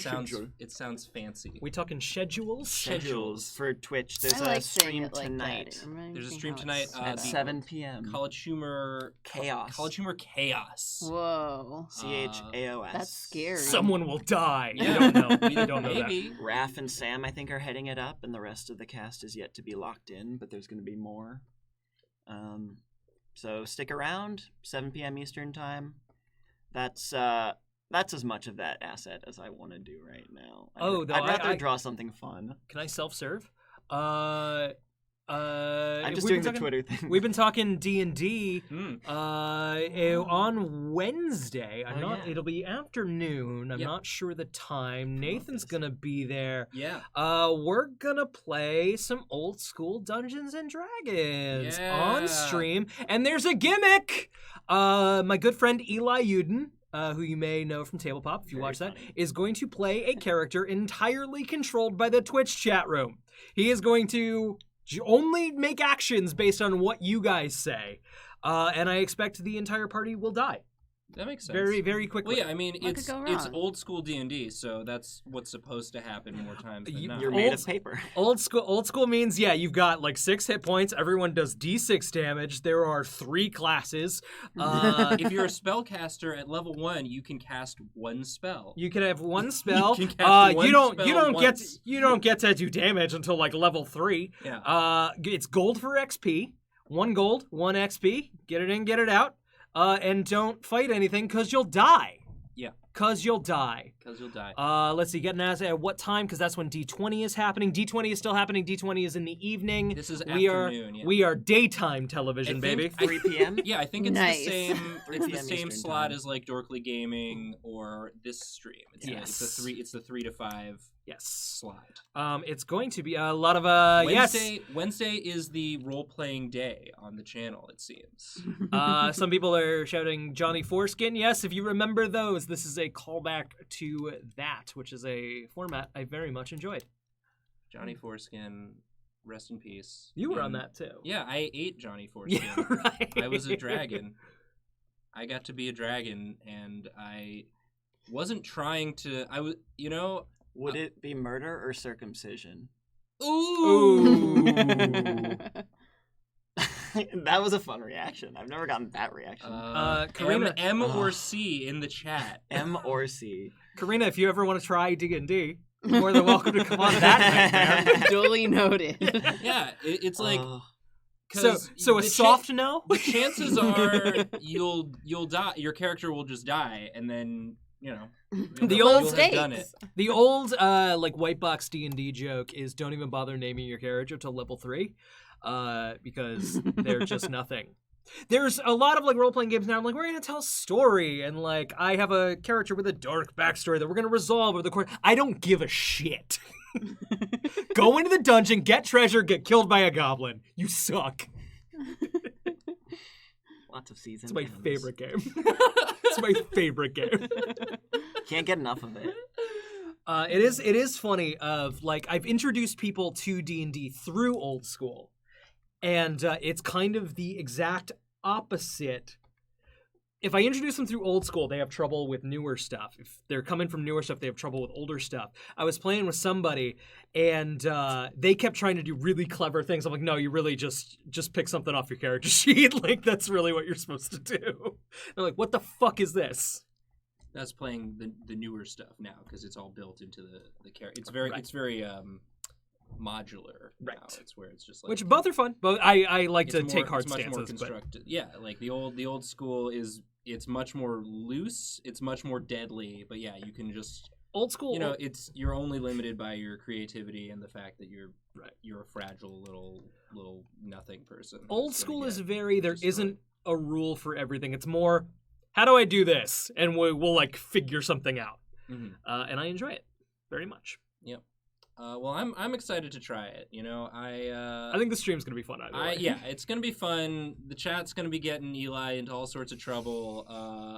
sounds fancy. We talking schedules? Schedules. For Twitch. There's I like a saying stream it like tonight. that. There's a stream tonight At the 7 p.m. College Humor Chaos. College Humor Chaos. Whoa. CHAOS. That's scary. Someone will die. Yeah. We don't know. We don't know that. Maybe. Raph and Sam, I think, are heading it up, and the rest of the cast is yet to be locked in, but there's going to be more. So stick around, 7 p.m. Eastern time. That's as much of that asset as I want to do right now. I'd rather draw something fun. Can I self-serve? I'm just doing the Twitter thing. We've been talking D&D Mm. on Wednesday. yeah. It'll be afternoon. I'm Yep. not sure the time. Nathan's gonna be there. Yeah. We're gonna play some old school Dungeons and Dragons Yeah. on stream, and there's a gimmick. My good friend Eli Uden, who you may know from Table Pop if you Very watch that, funny. is going to play a character entirely controlled by the Twitch chat room. He is going to only make actions based on what you guys say, and I expect the entire party will die That makes sense. very, very quickly. Well, yeah, I mean, What it's could go it's wrong? old school D&D, so that's what's supposed to happen more times than not. You're made of paper. Old school means, yeah, you've got like 6 hit points. Everyone does D6 damage. There are 3 classes. If you're a spellcaster at level 1, you can cast one spell. You can have one spell. You can cast one you don't spell once. get to do damage until like level 3. Yeah. It's gold for XP. 1 gold, 1 XP. Get it in, get it out. And don't fight anything because you'll die. Yeah. Because you'll die. Because you'll die. Let's see. Get an asset at what time? Because that's when D20 is happening. D20 is still happening. D20 is in the evening. This is we afternoon. Yeah. We are daytime television, I baby. think- 3 p.m. Yeah, I think it's Nice. the same. It's the 3 p.m. same Eastern slot time. as like Dorkly Gaming or this stream. It's Yes. It's the 3 to 5 Yes. slot. It's going to be a lot of Wednesday is the role playing day on the channel. It seems. yes. Some people are shouting Johnny Foreskin. Yes, if you remember those, this is a callback to that, which is a format I very much enjoyed. Johnny Foreskin, rest in peace. You were on And- that too. Yeah, I ate Johnny Foreskin. Yeah, right. I was a dragon. I got to be a dragon, and I wasn't trying to. I was, Would it be murder or circumcision? Ooh. That was a fun reaction. I've never gotten that reaction. Karina- M or C in the chat. M or C. Karina, if you ever want to try D&D, you're more than welcome to come on that night, man. Duly noted. Yeah, it's like So 'cause a the soft no? The chances are you'll die. Your character will just die, and then The you'll old have done it. The old like white box D&D joke is don't even bother naming your character till level 3, because they're just nothing. There's a lot of like role-playing games now. I'm like, we're gonna tell a story, and like I have a character with a dark backstory that we're gonna resolve over the course. I don't give a shit. Go into the dungeon, get treasure, get killed by a goblin. You suck. Lots of seasons. It's my favorite game. It's my favorite game. Can't get enough of it. It is funny of like I've introduced people to D&D through old school, and it's kind of the exact opposite. If I introduce them through old school, they have trouble with newer stuff. If they're coming from newer stuff, they have trouble with older stuff. I was playing with somebody, and they kept trying to do really clever things. I'm like, no, you really just pick something off your character sheet. Like, that's really what you're supposed to do. They're like, what the fuck is this? That's playing the newer stuff now because it's all built into the character. It's very modular. Right. Now. It's where it's just like Which both are fun. Both I like to more, take hard it's much stances. More constructed. Yeah, like the old school is. It's much more loose. It's much more deadly. But yeah, you can just old school. You know, you're only limited by your creativity and the fact that you're a fragile little nothing person. Old school is very. There isn't a rule for everything. It's more, how do I do this? And we'll like figure something out. Mm-hmm. And I enjoy it very much. Yep. Well, I'm excited to try it. You know, I think the stream's gonna be fun. Either way. Yeah, it's gonna be fun. The chat's gonna be getting Eli into all sorts of trouble.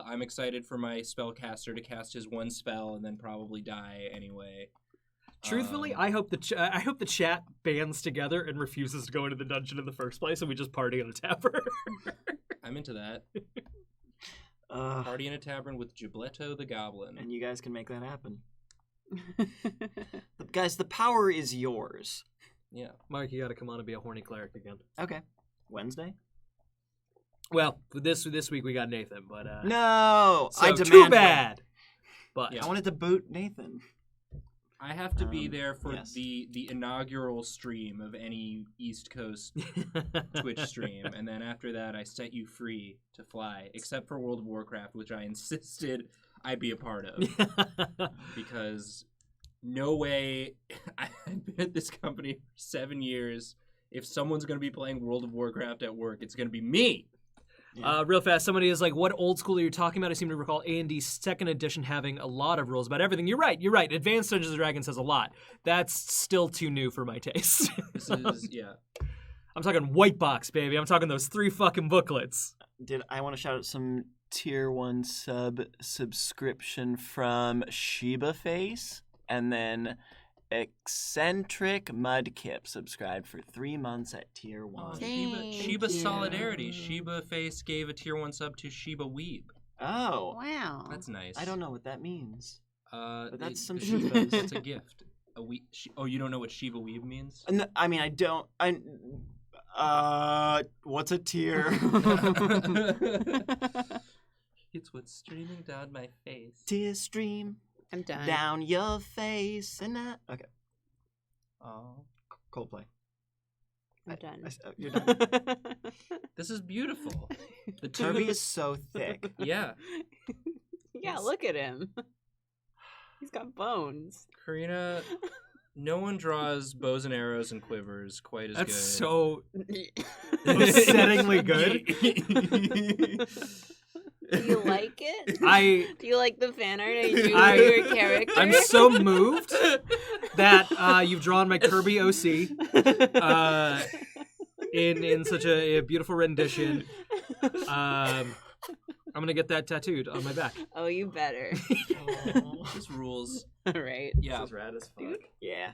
I'm excited for my spellcaster to cast his one spell and then probably die anyway. Truthfully, I hope the chat bands together and refuses to go into the dungeon in the first place, and we just party in a tavern. I'm into that. Party in a tavern with Gibletto the Goblin, and you guys can make that happen. Guys, the power is yours. Yeah. Mark, you gotta come on and be a horny cleric again. Okay. Wednesday? Well, this week we got Nathan, but no! So I demand too bad. But yeah. I wanted to boot Nathan. I have to be there for the inaugural stream of any East Coast Twitch stream, and then after that I set you free to fly, except for World of Warcraft, which I insisted I be a part of. Because no way, I've been at this company for 7 years. If someone's going to be playing World of Warcraft at work, it's going to be me. Yeah. Real fast, somebody is like, what old school are you talking about? I seem to recall A&D's second edition having a lot of rules about everything. You're right. Advanced Dungeons & Dragons has a lot. That's still too new for my taste. This is, yeah. I'm talking white box, baby. I'm talking those 3 fucking booklets. I want to shout out some tier 1 subscription from Sheba Face, and then Eccentric Mudkip subscribed for 3 months at tier 1. Sheba Solidarity. Sheba Face gave a tier 1 sub to Sheba Weeb. Oh. Wow. That's nice. I don't know what that means. But that's some Shebas. That's a gift. You don't know what Sheba Weeb means? No, I mean, I don't. What's a tier? It's what's streaming down my face. Tear stream. I'm done. Down your face and I... Okay. Coldplay. I'm done. You're done. This is beautiful. The Kirby is so thick. Yeah. Yeah, look at him. He's got bones. Karina, no one draws bows and arrows and quivers quite as good. That's so upsettingly good. Do you like it? Do you like the fan art I drew of your character? I'm so moved that you've drawn my Kirby OC in such a beautiful rendition. I'm gonna get that tattooed on my back. Oh, you better. This rules. Right. Yeah. This is rad as fuck. Dude. Yeah.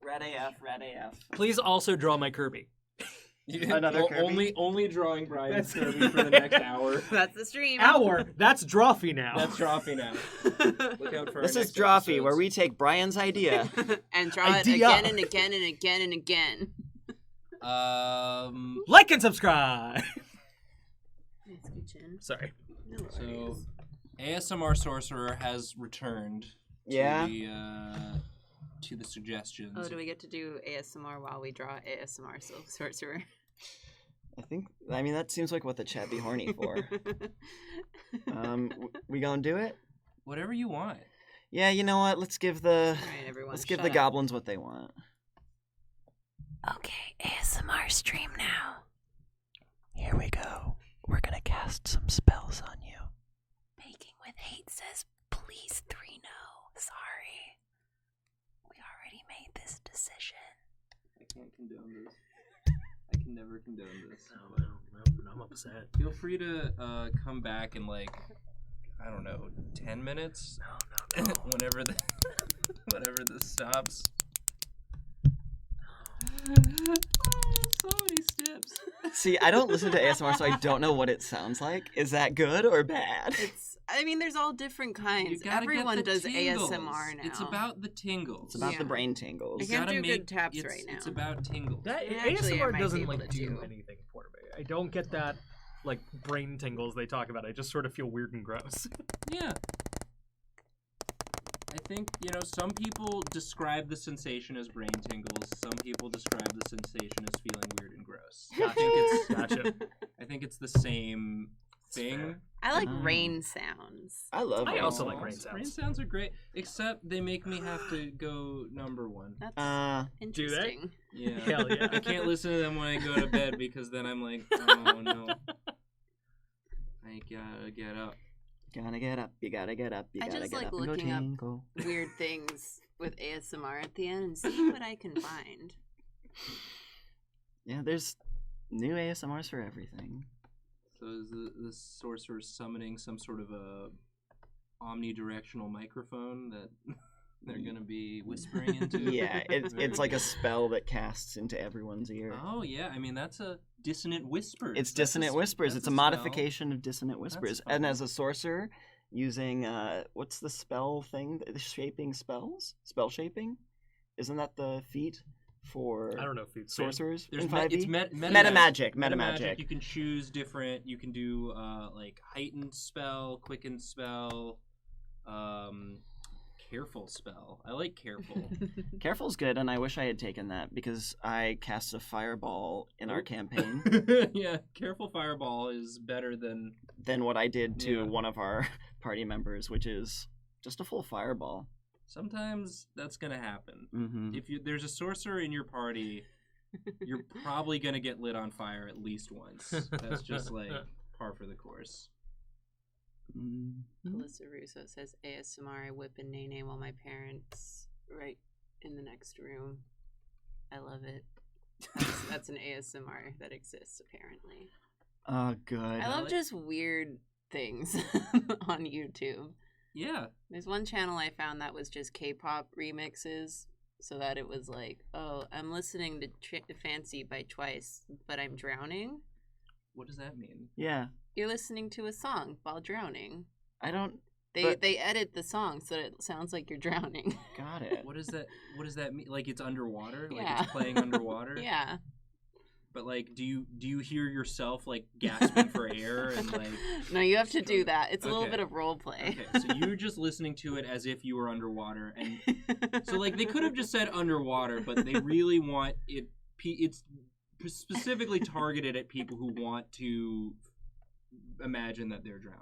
Rad AF. Please also draw my Kirby. Another Kirby? Only drawing Brian's Kirby for the next hour. That's the stream. Hour? That's Drawfee now. That's Drawfee now. Look out for this is Drawfee, where we take Brian's idea and draw it again and again and again and again. Like and subscribe. Sorry. No so, ASMR Sorcerer has returned. Yeah. To the suggestions. Oh, do we get to do ASMR while we draw ASMR Sorcerer? I mean, that seems like what the chat be horny for. We gonna do it? Whatever you want. Yeah, you know what? Let's give the the goblins what they want. Okay, ASMR stream now. Here we go. We're gonna cast some spells on you. Baking with Hate says, please 3 no. Sorry. We already made this decision. I can't condone this. I can never condone this. I'm upset. Feel free to come back in like, I don't know, 10 minutes? No. whenever this stops. So many steps. See, I don't listen to ASMR, so I don't know what it sounds like. Is that good or bad? I mean, there's all different You kinds. gotta Everyone get the does tingles. ASMR now. It's about the tingles. It's about Yeah. the brain tingles. I You can't gotta do good taps it's, right now. It's about tingles. That Actually, I ASMR might be doesn't able like to do too. anything for me. I don't get that like brain tingles they talk about. I just sort of feel weird and gross. Yeah. I think, some people describe the sensation as brain tingles. Some people describe the sensation as feeling weird and gross. Gotcha. I think it's the same thing. I like Oh. rain sounds. I love I it. also like rain sounds. Rain sounds are great, except they make me have to go number one. That's do they? interesting. Yeah. Hell yeah. I can't listen to them when I go to bed because then I'm like, oh no. I gotta get up. Gotta get up. You gotta get up. You I gotta just get like up and go looking up tingle. Weird things with ASMR at the end and see what I can find. Yeah, there's new ASMRs for everything. So is the sorcerer summoning some sort of a omnidirectional microphone that they're gonna be whispering into? Yeah, it's like a spell that casts into everyone's ear. Oh yeah, I mean that's a dissonant whispers. It's That's dissonant a- whispers. that's It's a spell. modification of dissonant whispers. fun. And as a sorcerer, using what's the spell thing? The shaping spells? Spell shaping? Isn't that the feat for I don't know if it's sorcerers There's in me- 5e? it's met- Meta magic. You can choose different. You can do like heightened spell, quickened spell, careful spell. I like careful. Careful's good, and I wish I had taken that because I cast a fireball in our Oh. campaign Yeah, careful fireball is better than. than what I did to Yeah. one of our party members, which is just a full fireball. Sometimes that's gonna happen. Mm-hmm. If there's a sorcerer in your party, you're probably gonna get lit on fire at least once. That's just like par for the course. Mm-hmm. Alyssa Russo says ASMR, I whip and nay while my parents right in the next room. I love it. That's an ASMR that exists apparently. Oh, good. I love like- just weird things on YouTube. Yeah. There's one channel I found that was just K-pop remixes, so that it was like, oh, I'm listening to Fancy by Twice, but I'm drowning. What does that mean? Yeah, You're listening to a song while drowning. I don't. They But- they edit the song so that it sounds like you're drowning. Got it. What does that mean? Like it's underwater? Like Yeah. it's playing underwater? Yeah. But like do you hear yourself like gasping for air and like No, you have to do that. It's a little Okay. bit of role play. okay, so you're just listening to it as if you were underwater and so like they could have just said underwater, but they really want it it's specifically targeted at people who want to imagine that they're drowning.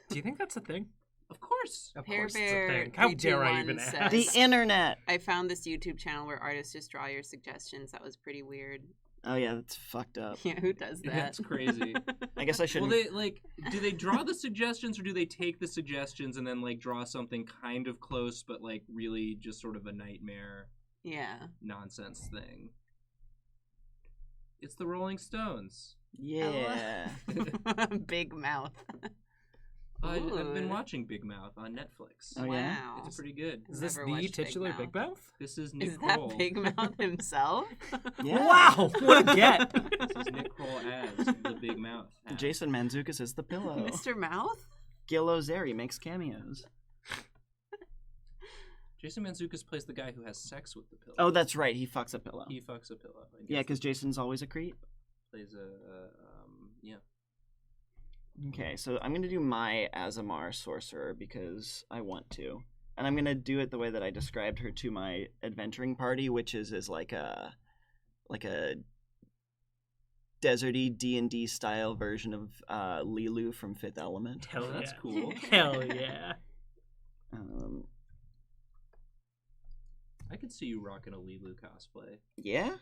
Do you think that's a thing? Of course. Of Pear course it's a Bear thing. How dare I 321 even says- ask? The internet. I found this YouTube channel where artists just draw your suggestions. That was pretty weird. Oh yeah, that's fucked up. Yeah, who does that? That's crazy. I guess I Well, shouldn't. they like. Do they draw the suggestions, or do they take the suggestions and then like draw something kind of close, but like really just sort of a nightmare Yeah. nonsense thing? It's the Rolling Stones. Yeah. Big mouth. I've been Ooh. watching Big Mouth on Netflix. Oh, yeah? Wow. It's pretty good. Is this Never the watched Big titular Mouth. Big Mouth? This is Nick Is that Kroll. Big Mouth himself? Yeah. Wow, what a get! This is Nick Kroll as the Big Mouth. as. Jason Mantzoukas is the pillow. Mr. Mouth? Gil Ozeri makes cameos. Jason Mantzoukas plays the guy who has sex with the pillow. Oh, that's right. He fucks a pillow. He fucks a pillow. and Yeah, gets because Jason's always a creep. plays a yeah. Okay, so I'm gonna do my Azamar sorcerer because I want to, and I'm gonna do it the way that I described her to my adventuring party, which is like a deserty D&D style version of Lilu from Fifth Element. Hell That's yeah. cool. Hell yeah. I could see you rocking a Lilu cosplay. Yeah,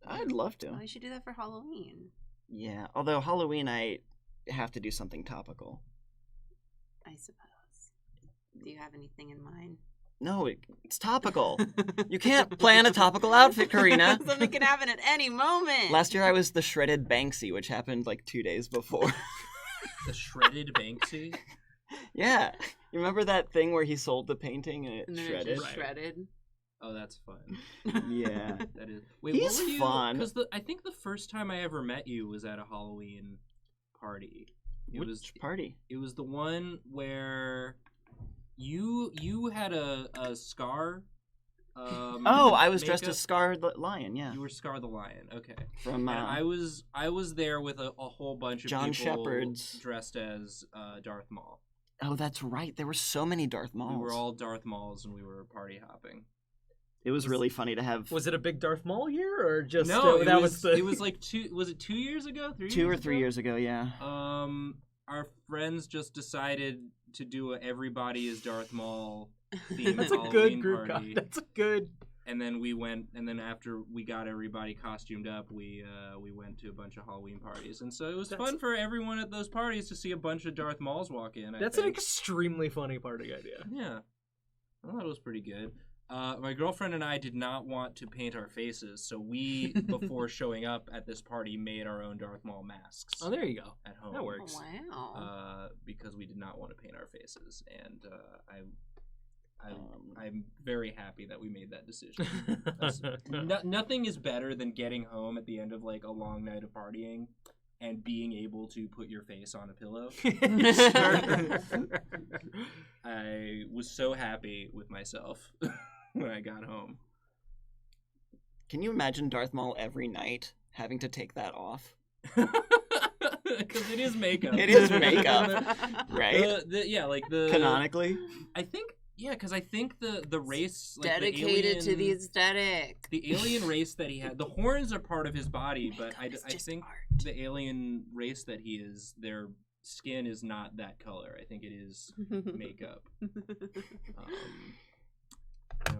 I'd love to. Well, you should do that for Halloween. Yeah, although Halloween I have to do something topical. I suppose. Do you have anything in mind? No, it's topical. You can't plan a topical outfit, Karina. Something can happen at any moment. Last year I was the shredded Banksy, which happened like 2 days before. The shredded Banksy. Yeah. You remember that thing where he sold the painting and it And then shredded? it's just Right. shredded. Oh, that's fun. Yeah. That is. Wait, He's what were you? fun. Because I think the first time I ever met you was at a Halloween party. Which party? It was the one where you had a Scar. Oh, I was dressed makeup. as Scar the Lion. Yeah. You were Scar the Lion. Okay. From And I was there with a whole bunch of John people Shepherd's. dressed as Darth Maul. Oh, that's right. There were so many Darth Mauls. We were all Darth Mauls and we were party hopping. It was really funny to have. Was it a big Darth Maul year, or just No, that was the? it was like 2. Was it 2 years ago? 3 years 2 or ago? 3 years ago, yeah. Our friends just decided to do a everybody is Darth Maul theme That's a Halloween good group. party. That's a good. And then we went, and then after we got everybody costumed up, we went to a bunch of Halloween parties, and so it was fun for everyone at those parties to see a bunch of Darth Mauls walk in. That's an extremely funny party idea. Yeah, I thought it was pretty good. My girlfriend and I did not want to paint our faces, so we, before showing up at this party, made our own Darth Maul masks. Oh, there you go. At home. That works. Oh, wow. Because we did not want to paint our faces, and I'm very happy that we made that decision. Nothing is better than getting home at the end of like a long night of partying and being able to put your face on a pillow. I was so happy with myself when I got home. Can you imagine Darth Maul every night having to take that off? Because it is makeup. It is makeup, right? Canonically. Canonically. I think. Yeah, because I think the race like Dedicated to the aesthetic. The alien race that he had, the horns are part of his body, but I think art. the alien race that he is, their skin is not that color. I think it is makeup.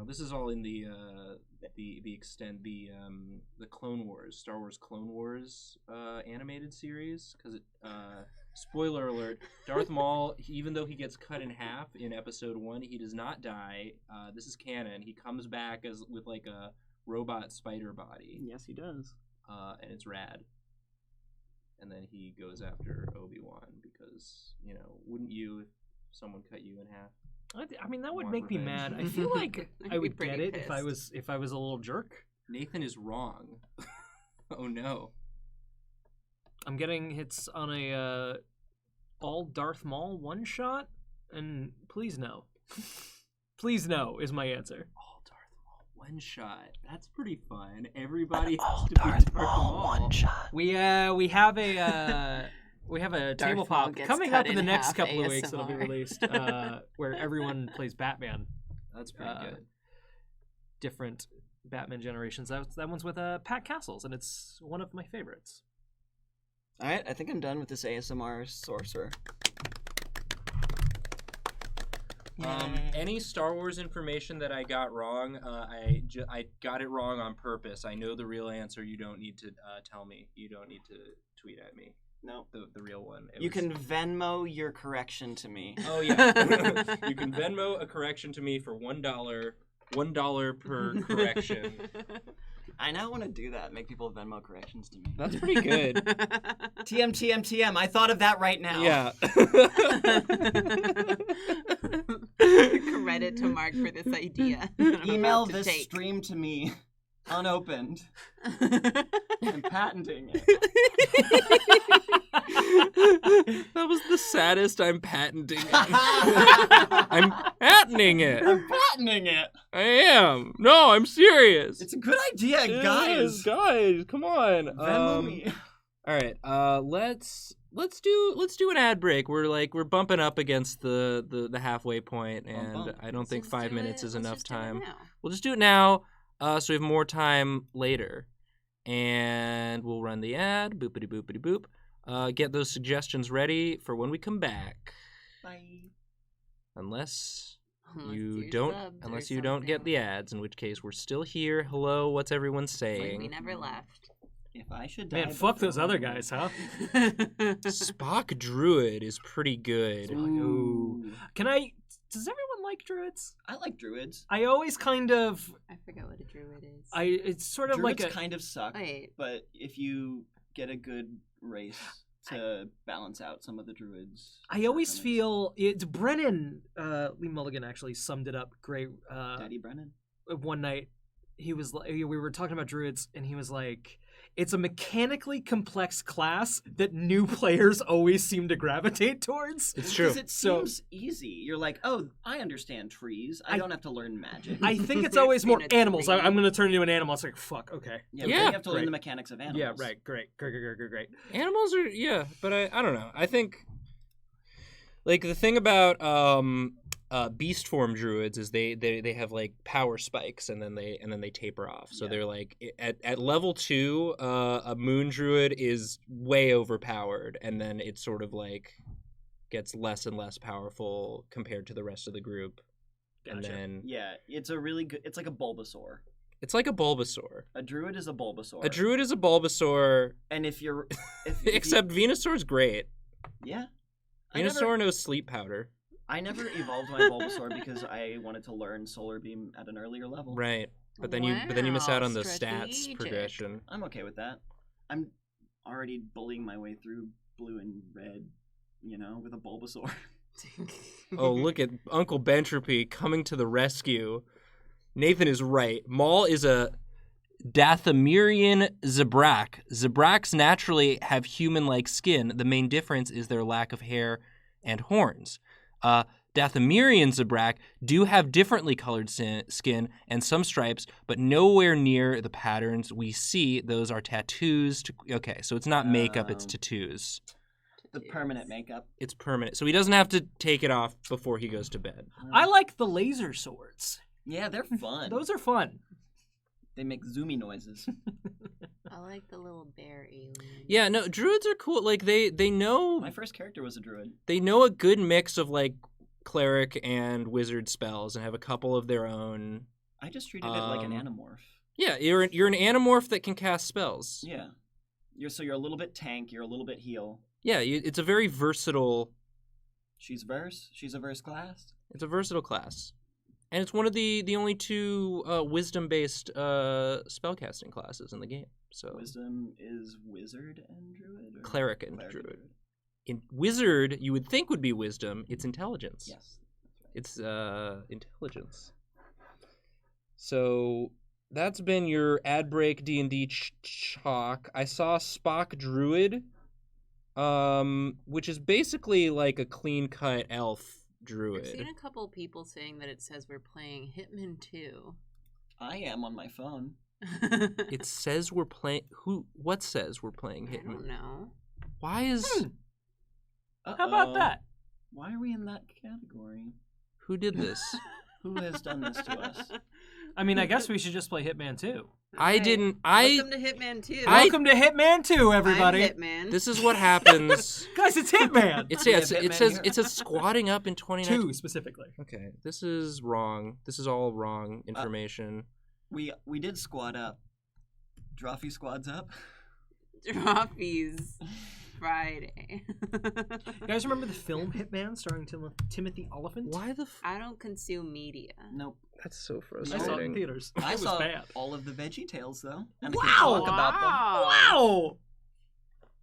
This is all in the Clone Wars, Star Wars Clone Wars animated series. Because spoiler alert: Darth Maul, even though he gets cut in half in Episode 1, he does not die. This is canon. He comes back with like a robot spider body. Yes, he does. And it's rad. And then he goes after Obi-Wan because wouldn't you if someone cut you in half? I mean, that would Want make me revenge. mad. I feel like I'd I be would pretty get it if I pissed. was a little jerk. Nathan is wrong. Oh no. I'm getting hits on a all Darth Maul one shot, and please no. Please no is my answer. All Darth Maul one shot. That's pretty fun. Everybody has All to be Darth Darth Maul Maul. one shot. We have a table Maul pop gets coming cut up in the in next half couple of weeks. That'll be ASMR. released where everyone plays Batman. That's pretty good. Different Batman generations. That one's with Pat Castles, and it's one of my favorites. All right, I think I'm done with this ASMR sorcerer. Any Star Wars information that I got wrong, I got it wrong on purpose. I know the real answer. You don't need to tell me. You don't need to tweet at me. No. The real one. You can Venmo your correction to me. Oh yeah. You can Venmo a correction to me for $1. $1 per correction. I now want to do that. Make people Venmo corrections to me. That's pretty good. TM. I thought of that right now. Yeah. Credit to Mark for this idea. Email this stream to me, unopened. I'm patenting it. That was the saddest. I'm patenting it. I'm patenting it. I'm patenting it. I am. No, I'm serious. It's a good idea, It guys. is, guys, come on. Venmo me. All right. Let's do an ad break. We're bumping up against the halfway point, and I don't think 5 minutes is enough time. We'll just do it now, so we have more time later, and we'll run the ad. Boopity boopity boop. Get those suggestions ready for when we come back. Bye. Unless you don't get the ads, in which case we're still here. Hello, what's everyone Like saying? we never left. If I should die Man, fuck those before- other guys, huh? Spock Druid is pretty good. Ooh. Does everyone like druids? I like druids. I always kind of. I forgot what a druid is. It's sort of Druids like a. kind of suck, Wait. but if you get a good race to balance out some of the druids. I always feel it's Brennan. Lee Mulligan actually summed it up great. Daddy Brennan. one night he was like, we were talking about druids, and he was like, it's a mechanically complex class that new players always seem to gravitate towards. It's true. Because it seems easy. You're like, oh, I understand trees. I don't have to learn magic. I think it's always more Seen a animals. tree. I'm going to turn into an animal. It's like, fuck, okay. yeah, but Yeah. then you have to learn Great. the mechanics of animals. Yeah, right. Great. Animals are, yeah, but I don't know. I think, like, the thing about beast form druids is they have like power spikes and then they taper off. So Yeah. they're like at level 2, a moon druid is way overpowered, and then it sort of like gets less and less powerful compared to the rest of the group. And Gotcha. then Yeah, it's a really good. It's like a Bulbasaur. it's like a Bulbasaur. A druid is a Bulbasaur. A druid is a Bulbasaur, And if you're, except Venusaur's great. yeah, Venusaur knows sleep powder. I never evolved my Bulbasaur because I wanted to learn Solar Beam at an earlier level. Right. But then you miss out on the stats Strategic. progression. I'm okay with that. I'm already bullying my way through blue and red, with a Bulbasaur. Oh, look at Uncle Bentropy coming to the rescue. Nathan is right. Maul is a Dathomirian Zabrak. Zabraks naturally have human-like skin. The main difference is their lack of hair and horns. Dathomirian Zabrak do have differently colored skin and some stripes, but nowhere near the patterns we see. Those are tattoos. Okay, so it's not makeup, it's Oh. tattoos. The permanent makeup. It's permanent. So he doesn't have to take it off before he goes to bed. I like the laser swords. Yeah, they're fun. Those are fun. They make zoomy noises. I like the little bear alien. Yeah, no, druids are cool. Like they know My first character was a druid. they know a good mix of like cleric and wizard spells and have a couple of their own. I just treated it like an animorph. Yeah, you're an animorph that can cast spells. Yeah. You're a little bit tank, you're a little bit heal. Yeah, it's a very versatile. She's a verse class. It's a versatile class, and it's one of the only 2 wisdom-based spellcasting classes in the game. So Wisdom is wizard and druid? Or Cleric and cleric druid. In wizard, you would think would be wisdom. It's intelligence. Yes. It's intelligence. So that's been your ad break D&D chalk. I saw Spock Druid, which is basically like a clean cut elf I've druid. seen a couple people saying that it says we're playing Hitman 2. I am on my phone. It says we're playing. What says we're playing I don't Hitman? know. Why is How about that? Why are we in that category? who did this? Who has done this to us? I mean, I guess we should just play Hitman 2. I Okay. didn't. Welcome to Hitman 2. Welcome to Hitman 2, everybody. I'm Hitman. This is what happens. Guys, it's Hitman. It Yeah, says Hitman it says squatting up in 29. 2 specifically. Okay, this is wrong. This is all wrong information. We did squad up. Drawfee squads up. Drawfee's Friday. You guys remember the film Hitman starring Timothy Oliphant? Why the? I don't consume media. Nope. That's so I saw it in frustrating. theaters. I It was saw bad. all of the Veggie Tales though, and I Wow! can talk about them. Wow!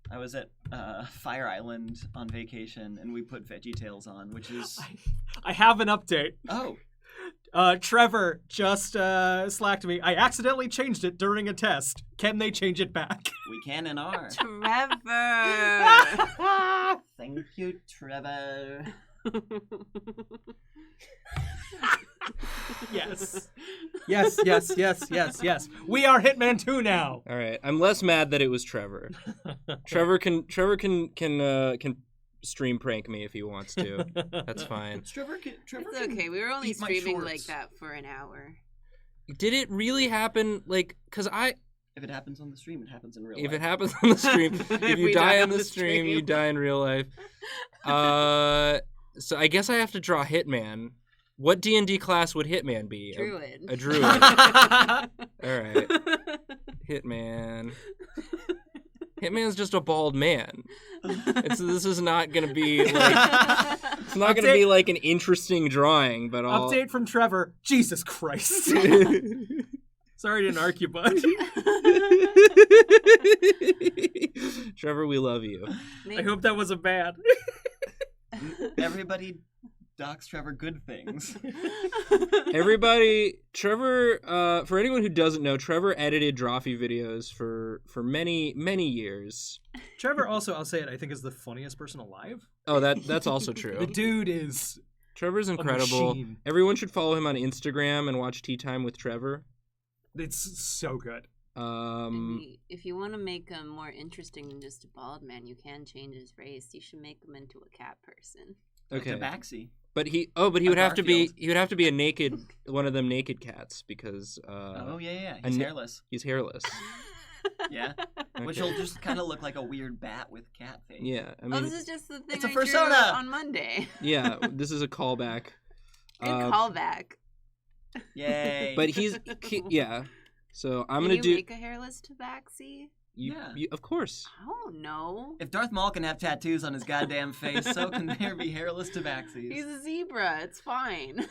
I was at Fire Island on vacation, and we put Veggie Tales on, which is I have an update. oh, Trevor just slacked me. I accidentally changed it during a test. Can they change it back? we can and are. Trevor. Thank you, Trevor. Yes. Yes. We are Hitman 2 now. All right, I'm less mad that it was Trevor. Trevor can stream prank me if he wants to. That's fine. Trevor It's okay. We were only eat my streaming shorts. like that for an hour. Did it really happen? Like, cause If it happens on the stream, it happens in real if life. it happens on the stream, if you we die on the stream, you die in real life. So I guess I have to draw Hitman. What D&D class would Hitman be? Druid. A druid. All right. Hitman. Hitman's just a bald man. This is not gonna be like it's not gonna be like an interesting drawing, but I'll Update from Trevor. Jesus Christ. Sorry to narc you, bud. Trevor, we love you. I hope that wasn't bad. Everybody dox Trevor good things. Everybody, Trevor, for anyone who doesn't know, Trevor edited Drawfee videos for many, many years. Trevor also, I'll say it, I think is the funniest person alive. Oh, that's also The true. dude is Trevor's a incredible. machine. Everyone should follow him on Instagram and watch Tea Time with Trevor. It's so good. If you want to make him more interesting than just a bald man, you can change his race. You should make him into a cat person. Okay. Tabaxi. But he would have to be Garfield. he would have to be a naked one of them naked cats because Oh yeah. He's hairless. He's hairless. Yeah. Which will just kind of look like a weird bat with cat face. Yeah, I Oh, mean, this is just the thing It's a I drew persona! on Monday. yeah, this is a callback. Good callback. Yay. But yeah. So I'm Can gonna you do. make a hairless tabaxi? Yeah. Of course. I don't know. If Darth Maul can have tattoos on his goddamn face, so can there be hairless tabaxis. He's a zebra. It's fine.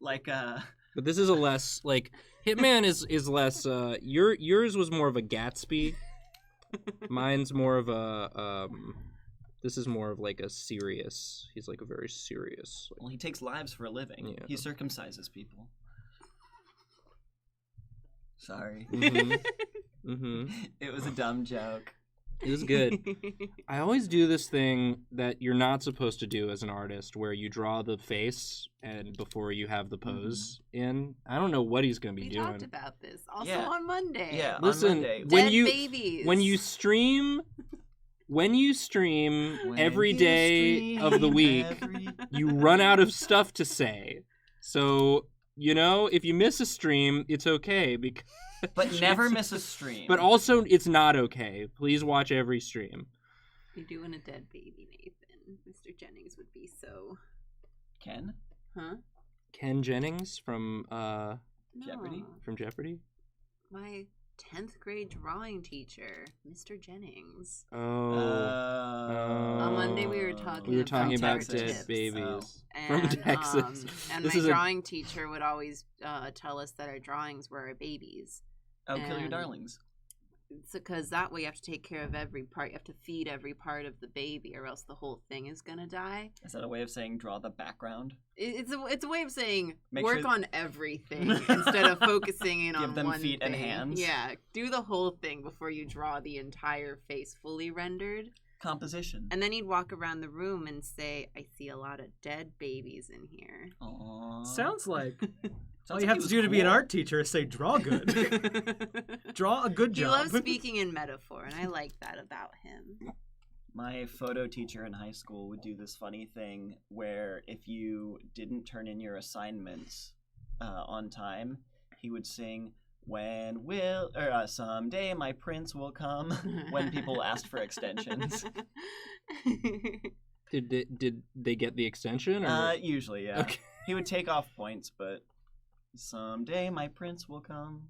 Like, But this is a less like Hitman is less. Yours was more of a Gatsby. Mine's more of a. This is more of like a serious. He's like a very serious. Like, well, he takes lives for a living. Yeah. He circumcises people. Sorry. mm-hmm. It was a dumb joke. It was good. I always do this thing that you're not supposed to do as an artist, where you draw the face and before you have the pose in. I don't know what he's gonna be We doing. talked about this also Yeah. on Monday. Yeah, Listen, on Monday. Dead babies. when you stream When every you day stream of the week, every- you run out of stuff to say. So, if you miss a stream, it's okay because But never miss a stream. But also it's not okay. Please watch every stream. You're doing a dead baby, Nathan. Mr. Jennings would be so. Ken? Huh? Ken Jennings from Jeopardy? No. Jeopardy? My 10th grade drawing teacher, Mr. Jennings. Oh. On Monday we were talking about Texas. dead Tips. babies And, from Texas. And This my is a- drawing teacher would always tell us that our drawings were our babies. Oh, kill your And- darlings. It's because that way you have to take care of every part. You have to feed every part of the baby, or else the whole thing is gonna die. Is that a way of saying draw the background? It's a way of saying Make work sure- on everything instead of focusing in Give on them one feet and thing. hands. Yeah, do the whole thing before you draw the entire face fully rendered. Composition. And then you'd walk around the room and say, "I see a lot of dead babies in here." Aww. Sounds like all Sounds you like have he to was do to be an cool. art teacher is say draw good. Draw a good He job. loves speaking in metaphor, and I like that about him. My photo teacher in high school would do this funny thing where if you didn't turn in your assignments on time, he would sing someday my prince will come when people asked for extensions. Did they get the extension? Or... Usually, yeah. Okay. He would take off points, but someday my prince will come.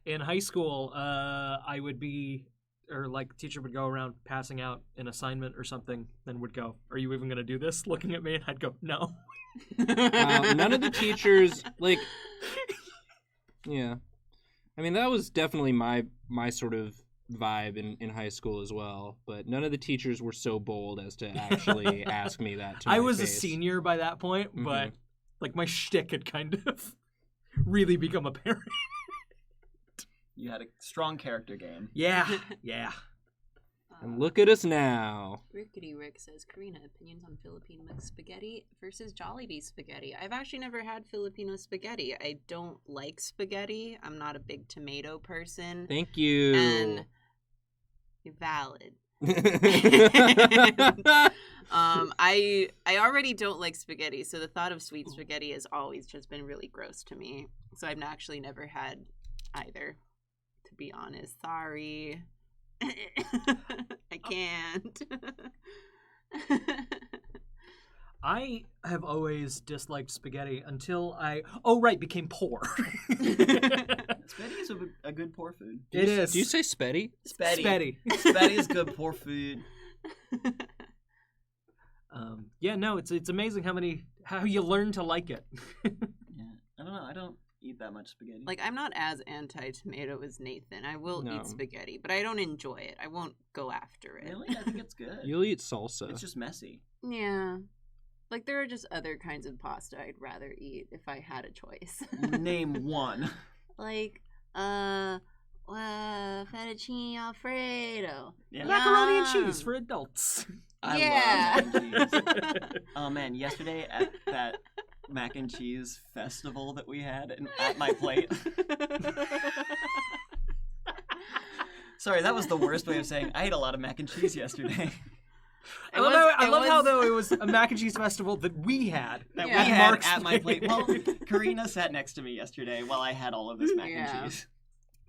In high school, I would be, or like, teacher would go around passing out an assignment or something, then would go, "Are you even going to do this?" Looking at me, and I'd go, "No." None of the teachers yeah. I mean, that was definitely my sort of vibe in high school as well, but none of the teachers were so bold as to actually ask me that to I my was a face. senior by that point, but like my shtick had kind of really become apparent. You had a strong character game. Yeah. And look at us now. Rickety Rick says, Karina, opinions on Filipino mixed spaghetti versus Jollibee spaghetti. I've actually never had Filipino spaghetti. I don't like spaghetti. I'm not a big tomato person. Thank you. And you're valid. I already don't like spaghetti, so the thought of sweet spaghetti has always just been really gross to me. So I've actually never had either, to be honest. Sorry. I can't. I have always disliked spaghetti until I, became poor. Spaghetti is a good poor food. It is. Do you say spetty? Spaghetti. Spaghetti is good poor food. Yeah, no, it's amazing how you learn to like it. Yeah, I don't know. I don't eat that much spaghetti. Like, I'm not as anti-tomato as Nathan. I will No. eat spaghetti, but I don't enjoy it. I won't go after it. Really? I think it's good. You'll eat salsa. It's just messy. Yeah. Like, there are just other kinds of pasta I'd rather eat if I had a choice. Name one. Like, fettuccine alfredo. Yeah. Macaroni and Yum. cheese for adults. I Yeah. love mac and cheese. Oh man, yesterday at that mac and cheese festival that we had at my plate. Sorry, that was the worst way of saying I ate a lot of mac and cheese yesterday. I love how though it was a mac and cheese festival that we had. That Yeah. we had Mark's at my plate. plate. Well, Karina sat next to me yesterday while I had all of this mac Yeah. and cheese.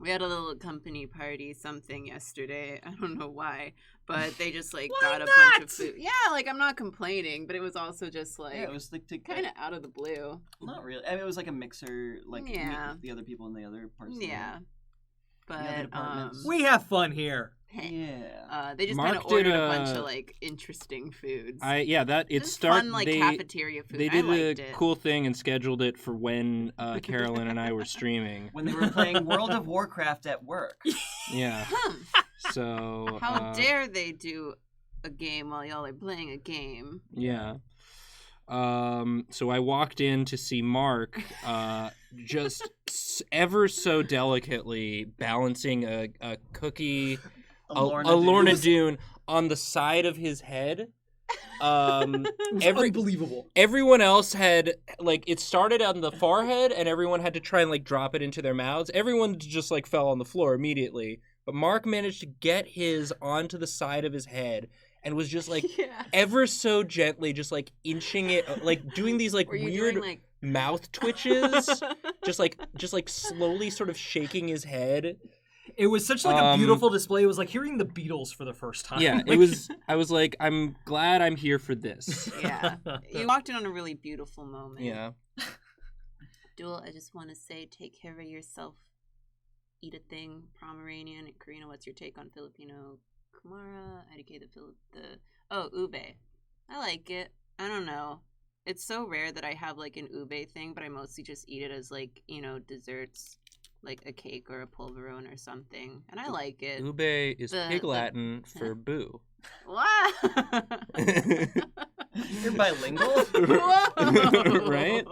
We had a little company party something yesterday. I don't know why, but they just like Why got a not? bunch of food. Yeah, like I'm not complaining, but it was also just like Yeah, it was like to kind of out of the blue. not really. I mean, it was like a mixer, like meet Yeah. with the other people in the other parts. Of Yeah, the other but departments. We have fun here. Yeah. they just Mark kind of did ordered a a- bunch of like interesting foods. It Just started. fun like they cafeteria food. they I did a liked it. cool thing and scheduled it for when Carolyn and I were streaming. When they were playing World of Warcraft at work. Yeah. Hmm. So. How dare they do a game while y'all are playing a game? Yeah. So I walked in to see Mark, just ever so delicately balancing a cookie, a Lorna Doone on the side of his head. It was unbelievable. Everyone else had, like, it started on the forehead, and everyone had to try and, like, drop it into their mouths. Everyone just, like, fell on the floor immediately. But Mark managed to get his onto the side of his head and was just, like, Yeah. ever so gently just, like, inching it, like, doing these, like, Were you weird doing like mouth twitches. just, like, slowly sort of shaking his head. It was such like a beautiful display. It was like hearing the Beatles for the first time. Yeah, it was, I was like, I'm glad I'm here for this. Yeah. You walked in on a really beautiful moment. Yeah. Duel, I just want to say, take care of yourself. Eat a thing, Pomeranian. Karina, what's your take on Filipino Kumara? IDK ube. I like it. I don't know. It's so rare that I have like an ube thing, but I mostly just eat it as like, desserts, like a cake or a polverone or something. And I like it. Ube is The- Pig the- Latin for boo. Wow. You're bilingual? Whoa. Right?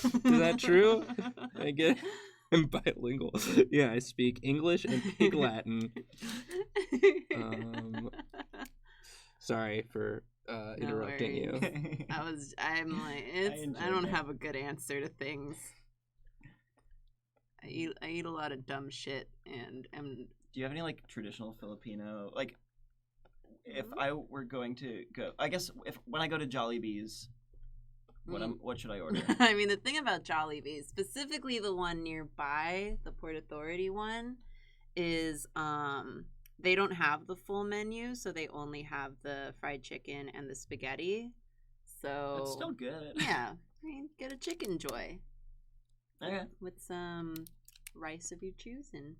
Is that true? I get I'm bilingual. Yeah, I speak English and Pig Latin. Sorry for interrupting you. I'm like, I don't have a good answer to things. I eat a lot of dumb shit, and Do you have any like traditional Filipino, like if I were going to go, I guess when I go to Jollibee's, what should I order? I mean, the thing about Jollibee's, specifically the one nearby, the Port Authority one, is they don't have the full menu, so they only have the fried chicken and the spaghetti. So That's still good. yeah, I mean, get a chicken joy. Okay. With some rice of your choosing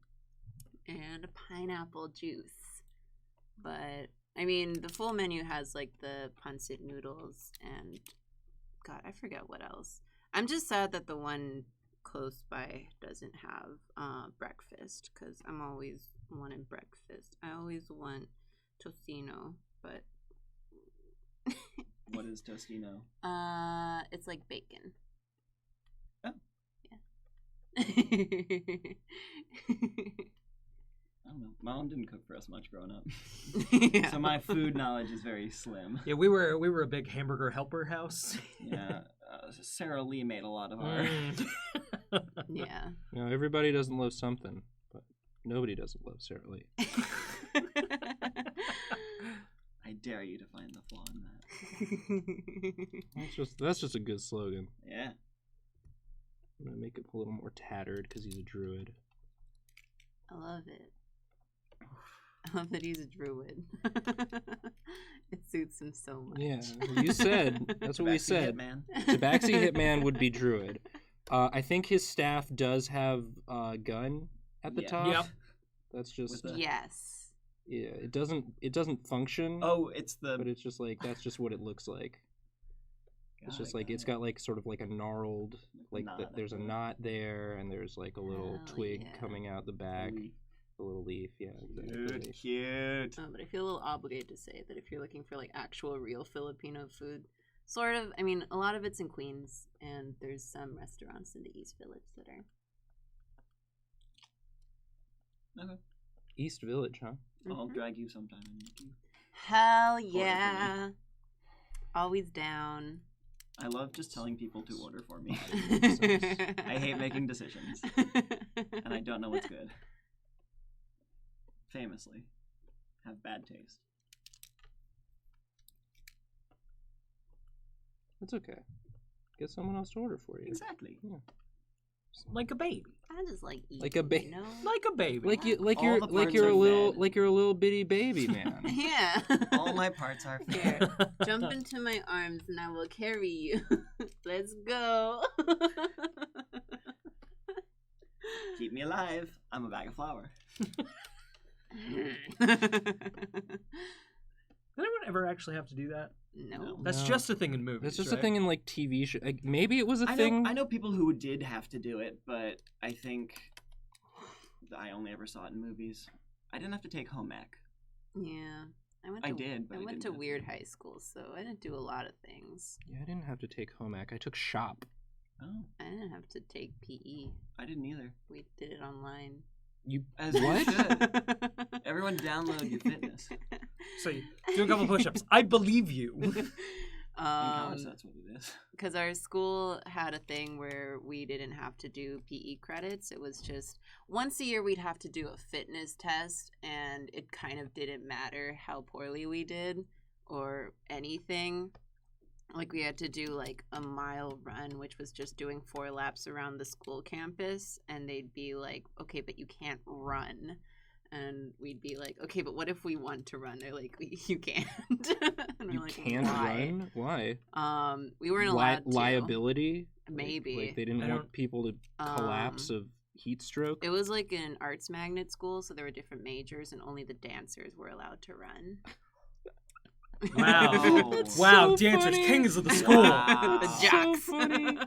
and a pineapple juice. But I mean, the full menu has like the pancit noodles and God, I forget what else. I'm just sad that the one close by doesn't have breakfast, because I'm always wanting breakfast. I always want tocino, but What is tostino? it's like bacon. Oh. Yeah. I don't know. My mom didn't cook for us much growing up, Yeah. so my food knowledge is very slim. Yeah, we were a big hamburger helper house. Yeah, Sarah Lee made a lot of our. Yeah. You know, everybody doesn't love something, but nobody doesn't love Sarah Lee. I dare you to find the flaw in that. That's just a good slogan. Yeah. I'm gonna make it a little more tattered because he's a druid. I love it. I love that he's a druid. It suits him so much. Yeah, you said. That's what we Tabaxi said. Hitman. Tabaxi Hitman would be druid. I think his staff does have a gun at the Yeah. top. Yep. That's just With the- Yes. yeah. It doesn't function. Oh, it's the. But it's just like that's just what it looks like. It's just like it's got got like sort of like a gnarled like Knot there's a at the- knot there and there's like a little Hell twig yeah. coming out the back, a little leaf. Yeah, Cute, exactly. cute. But I feel a little obligated to say that if you're looking for like actual real Filipino food, sort of. I mean, a lot of it's in Queens, and there's some restaurants in the East Village that are. Okay. East Village, huh? I'll drag you sometime and make you. Hell for me. yeah! Always down. I love just telling people to order for me. I hate making decisions, and I don't know what's good. Famously, have bad taste. That's okay. Get someone else to order for you. Exactly. Yeah. Like a baby. I just like eating. Like a ba- you know? Like a baby. Like you, like All you're, the like parts you're are a little, fed. like you're a little bitty baby man. Yeah. All my parts are fair. Here, jump into my arms and I will carry you. Let's go. Keep me alive. I'm a bag of flour. Did anyone ever actually have to do that? No. That's No. just a thing in movies. That's just right? a thing in like TV show. Like, maybe it was a thing. I know people who did have to do it, but I think I only ever saw it in movies. I didn't have to take home ec. Yeah. I did, but I I went didn't to have weird to. high school, so I didn't do a lot of things. Yeah, I didn't have to take home ec. I took shop. Oh, I didn't have to take PE. I didn't either. We did it online. You As you what? should. Everyone download your fitness. So you do a couple push-ups. I believe you. In college, that's what it is. Because our school had a thing where we didn't have to do PE credits. It was just once a year we'd have to do a fitness test, and it kind of didn't matter how poorly we did or anything. Like we had to do like a mile run, which was just doing 4 laps around the school campus, and they'd be like, okay, but you can't run. And we'd be like, okay, but what if we want to run? They're like, you can't. And we're You like, can't "Why?" run? Why? We weren't allowed to. Liability? Maybe. Like they didn't I want don't- people to collapse of heat stroke? It was like an arts magnet school, so there were different majors, and only the dancers were allowed to run. Wow. Oh. Wow, So dancers, funny. kings of the school. Wow. The So jocks. funny.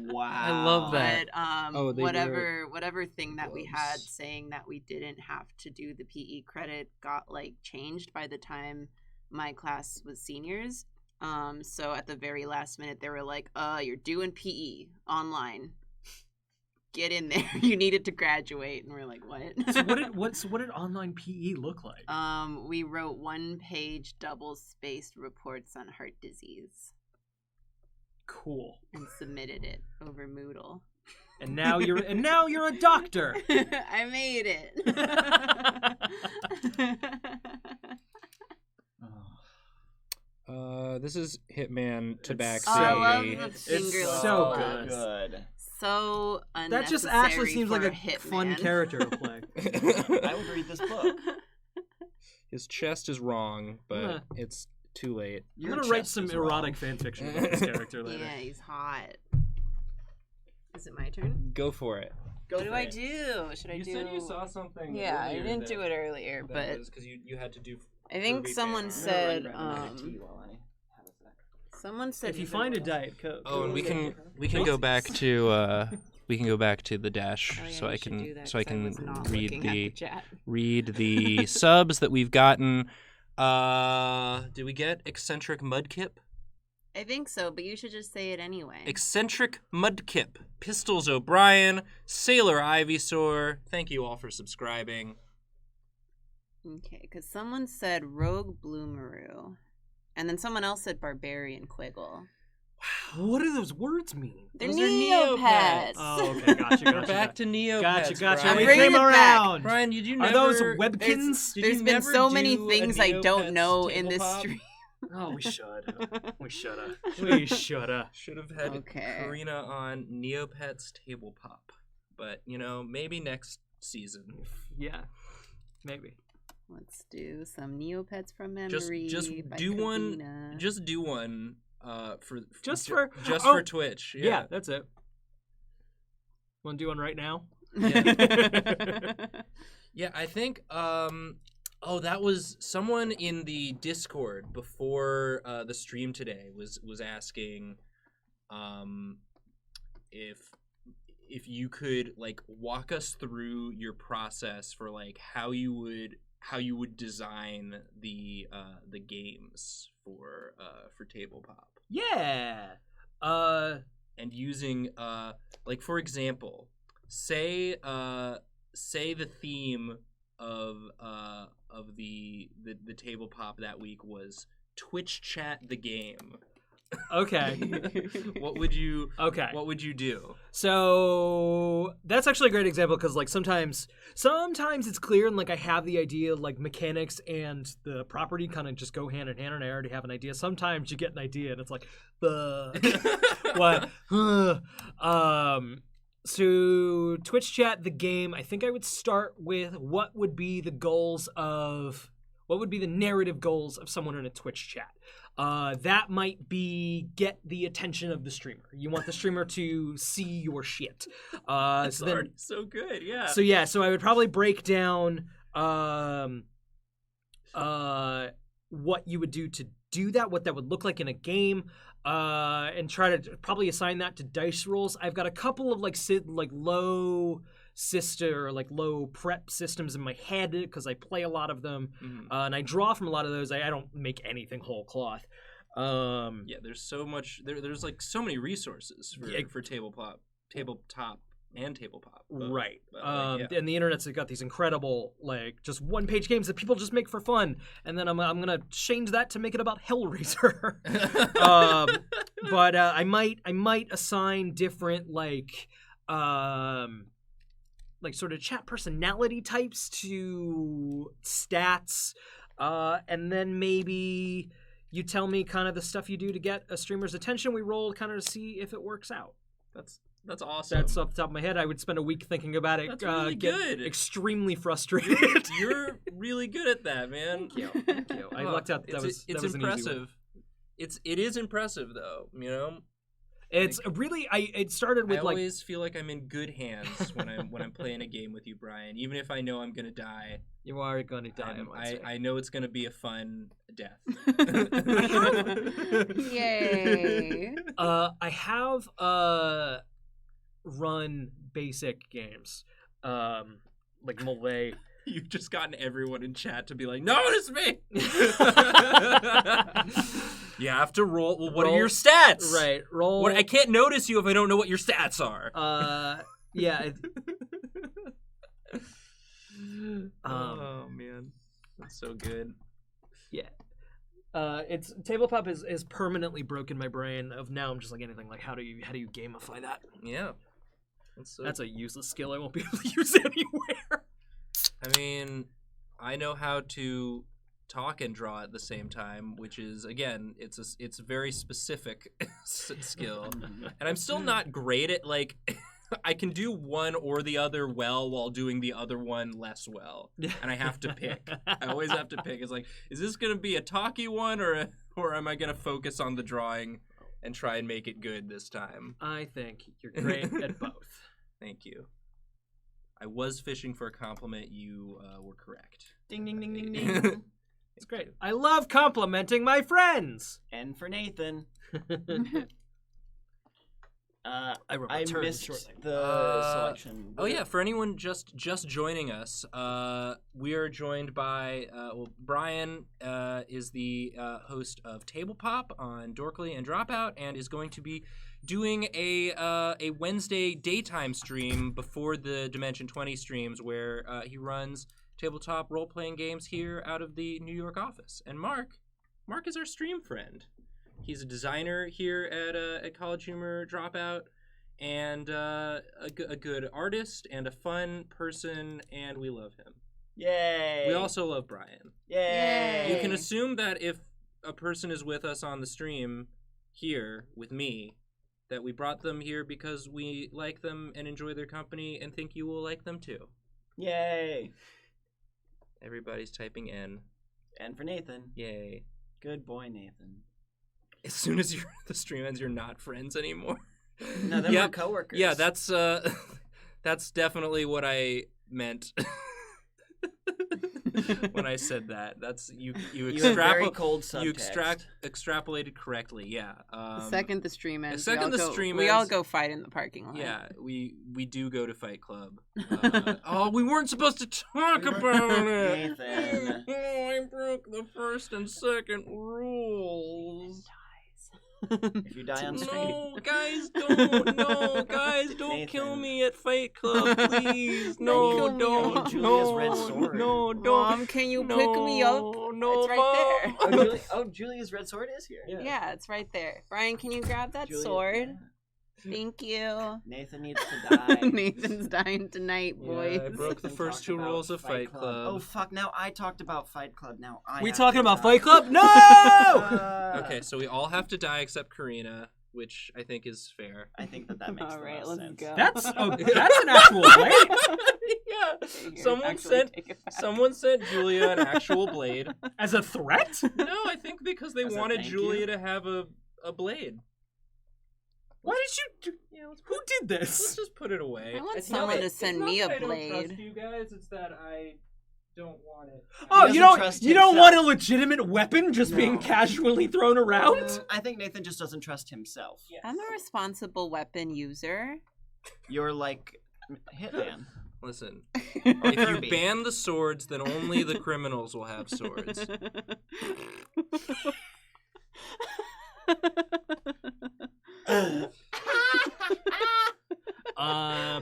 Wow. I love that. But Oh, they whatever thing that we had gloves. saying that we didn't have to do the PE credit got like changed by the time my class was seniors. So at the very last minute they were like, you're doing PE online. Get in there. You needed to graduate. And we're like, what? So what did online PE look like? We wrote 1-page double-spaced reports on heart disease Cool. and submitted it over Moodle. And now you're a doctor. I made it. This is Hitman Tabaxi. Oh, I love the It's fingerless so gloves. good. So unnecessary. That just actually seems like for a fun Hitman. character to play. I would read this book. His chest is wrong, but Yeah. it's too late. I'm Your gonna write chest some is erotic wrong. fan fiction about this character later. Yeah, he's hot. Is it my turn? Go for it. What do I do? Should I You do? said you saw something. Yeah, I earlier didn't that- do it earlier, that but was because you had to do. I think Kirby someone fan art. said. I'm gonna run grab a tea while I have a sec. Someone said. If you find a Diet Coke. Oh, and we can go back to the dash Oh, yeah, so you I should do can that, so I 'cause was can not read looking at the chat. read the subs that we've gotten. Did we get eccentric mudkip? I think so, but you should just say it anyway. Eccentric Mudkip, Pistols O'Brien, Sailor Ivysaur. Thank you all for subscribing. Okay, because someone said Rogue Bloomaroo, and then someone else said Barbarian Quiggle. What do those words mean? They're Those are Neopets. Oh, okay, gotcha. We're back to Neopets. Gotcha. I'm We Brian. bringing came it back. around. Brian, did you Are never... those Webkins? Did There's you been never so many do a things I don't Neopets know in this tabletop? stream. Oh, we should. We shoulda. We shoulda. Should have had Okay. Karina on Neopets Table Pop. But, maybe next season. Yeah, maybe. Let's do some Neopets from memory. Just by do one. Karina. Just do one. Just ju- for- just oh, for Twitch. Yeah, that's it. Want to do one right now? Yeah, I think. That was someone in the Discord before the stream today was asking, if if you could like walk us through your process for like how you would design the games for Table Pop. Yeah. And using like for example, say the theme of the Table Pop that week was Twitch chat the game. Okay. What would you do? So that's actually a great example because like sometimes it's clear and like I have the idea, like mechanics and the property kind of just go hand in hand and I already have an idea. Sometimes you get an idea and it's like what? So Twitch chat the game, I think I would start with what would be the narrative goals of someone in a Twitch chat. That might be get the attention of the streamer. You want the streamer to see your shit. That's already so good, yeah. So I would probably break down what you would do to do that, what that would look like in a game, and try to probably assign that to dice rolls. I've got a couple of low prep systems in my head because I play a lot of them, and I draw from a lot of those. I don't make anything whole cloth. There's so much. There's like so many resources for tabletop and Table Pop. Right. But, and the internet's got these incredible like just one-page games that people just make for fun, and then I'm gonna change that to make it about Hellraiser. But I might assign different like sort of chat personality types to stats, and then maybe you tell me kind of the stuff you do to get a streamer's attention. We roll kind of to see if it works out. That's awesome. That's off the top of my head. I would spend a week thinking about it. That's really get good. Extremely frustrated. You're really good at that, man. Thank you. I lucked out. That was impressive. It is impressive though. You know. It's really it started with I always feel like I'm in good hands when I'm playing a game with you, Brian. Even if I know I'm gonna die. You are gonna die. I know it's gonna be a fun death. Yay! I have run basic games, like Maul. You've just gotten everyone in chat to be like, "No, it's me." You have to roll. Well, what are your stats? Right, roll. I can't notice you if I don't know what your stats are. Yeah. Oh man, that's so good. Yeah. It's Table Pop is permanently broken my brain. Of now, I'm just like anything. Like how do you gamify that? Yeah. That's a useless skill I won't be able to use anywhere. I mean, I know how to talk and draw at the same time, which is again, it's a very specific skill, and I'm still not great at like. I can do one or the other well while doing the other one less well, and I have to pick. I always have to pick. It's like, is this gonna be a talky one or am I gonna focus on the drawing and try and make it good this time? I think you're great at both. Thank you. I was fishing for a compliment. You were correct. Ding, ding, ding, ding, ding. It's great. I love complimenting my friends. And for Nathan. I missed the selection. Oh yeah, for anyone just joining us, we are joined by Brian is the host of Table Pop on Dorkly and Dropout, and is going to be doing a Wednesday daytime stream before the Dimension 20 streams, where he runs tabletop role-playing games here out of the New York office. And Mark is our stream friend. He's a designer here at College Humor Dropout, and a good artist and a fun person, and we love him. Yay! We also love Brian. Yay! You can assume that if a person is with us on the stream here with me, that we brought them here because we like them and enjoy their company and think you will like them too. Yay! Everybody's typing N. And for Nathan. Yay. Good boy, Nathan. As soon as the stream ends, you're not friends anymore. No, then we're coworkers. Yeah, that's definitely what I meant. when I said that. That's you You had very cold you subtext. extrapolated correctly. Yeah. The second the stream ends, second we all the go, stream we all ends- go fight in the parking lot. Yeah, we do go to Fight Club. Oh, we weren't supposed to talk about it. Nathan. Oh, I broke the first and second rules. If you die on stream. No, guys, don't. No, guys, don't kill Nathan. me at Fight Club, please. Kill No, me don't. off. Julia's red sword. No, don't. Mom, can you pick me up? No, It's right Mom. there. Julia's red sword is here. Yeah, it's right there. Brian, can you grab that Julia- sword? Thank you. Nathan needs to die. Nathan's dying tonight, boys. Yeah, I broke the Nathan first talked 2 about rules of Fight Club. Oh fuck! Now I talked about Fight Club. Now I. We have talking to about die. Fight Club? No! Okay, so we all have to die except Karina, which I think is fair. I think that makes All the right, most let's sense. go. That's an actual blade. Yeah. Here, Someone actually sent take it back. someone sent Julia an actual blade. As a threat? No, I think because they As a wanted thank Julia you? to have a blade. Why did you do? Yeah, Who did let's this? just put it away. I want It's someone not- to it's send not me that a I don't trust blade. you guys, it's that I don't want it. Oh, doesn't you don't trust you don't himself. want a legitimate weapon just being No. casually thrown around? I think Nathan just doesn't trust himself. I'm a responsible weapon user. You're like Hitman. Listen, Or if you Kirby. ban the swords, then only the criminals will have swords.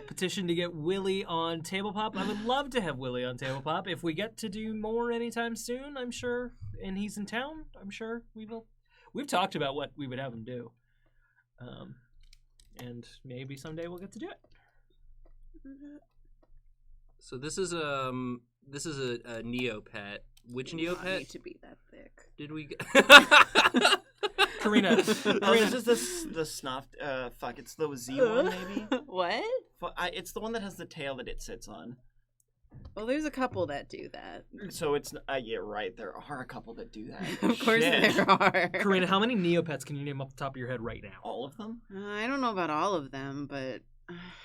Petition to get Willie on Tablepop. I would love to have Willie on Tablepop. If we get to do more anytime soon, I'm sure, and he's in town, I'm sure we will. We've talked about what we would have him do. And maybe someday we'll get to do it. So this is a Neopet. Which I don't Neopet need to be that thick. did we get? Karina. Oh, this is the snuff. Fuck, it's the Z one maybe. What? It's the one that has the tail that it sits on. Well, there's a couple that do that. So it's yeah, right. There are a couple that do that. Of course Shit. there are. Karina, how many Neopets can you name off the top of your head right now? All of them? I don't know about all of them, but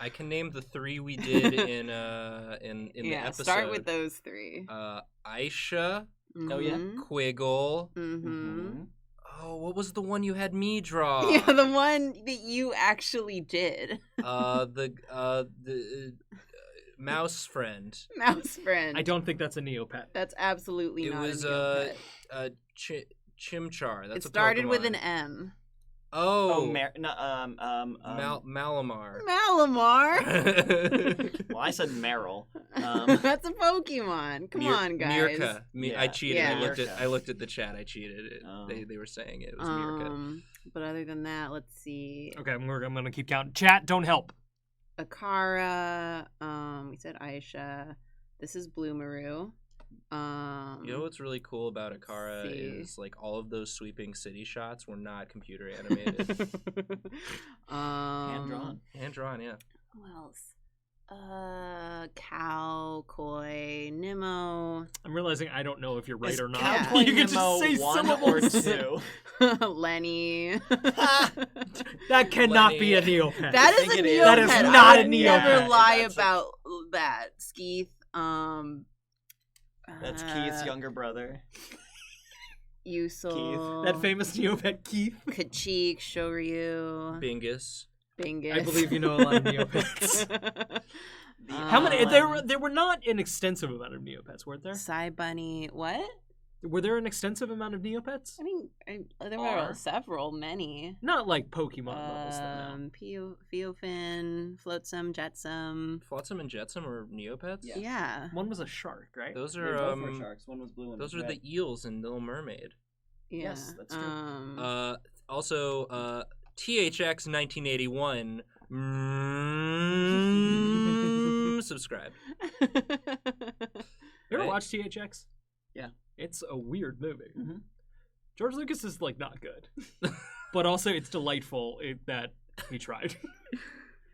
I can name the 3 we did in the yeah, episode. start with those 3. Aisha, Oh, yeah? Quiggle. Mm-hmm. Oh, what was the one you had me draw? Yeah, the one that you actually did. The mouse friend. Mouse friend. I don't think that's a Neopet. That's absolutely It not was a Chimchar. That's It a started with an Pokemon. M. Oh, Malamar. Malamar. Well, I said Meryl. That's a Pokemon. Come on, guys. Mirka. I Yeah. cheated. Yeah. I looked at the chat. I cheated. Oh. They were saying it was Mirka. But other than that, let's see. Okay, I'm gonna keep counting. Chat, don't help. Akara. We said Aisha. This is Bloomaroo. You know what's really cool about Akara see. is like all of those sweeping city shots were not computer animated. Hand drawn. Hand drawn, yeah. Who else? Cow, Koi, Nimmo, I'm realizing I don't know if you're right Is or not. Cowboy You can Nimmo just say 1 syllables. or 2? Lenny. That cannot Lenny. be a Neopet. That is think a it Neopet. is. That is I not a would never Neopet. lie That's about that. Skeeth. That's Keith's younger brother. Yusel. That famous Neopet Keith. Kachik, Shoryu, Bingus. Bingus. I believe you know a lot of Neopets. How many? There were not an extensive amount of Neopets, weren't there? Psy Bunny. What? Were there an extensive amount of Neopets? I mean, there were Are. several, many. Not like Pokemon levels, though. No. Feofin, Flotsam, Jetsam. Flotsam and Jetsam are Neopets? Yeah. Yeah. One was a shark, right? Those They are both were sharks. One was blue and those one are was the eels in Little Mermaid. Yeah. Yes, that's true. Also, THX 1981. Subscribe. You ever Right? watch THX? Yeah. It's a weird movie. Mhm. George Lucas is like not good, but also it's delightful that he tried.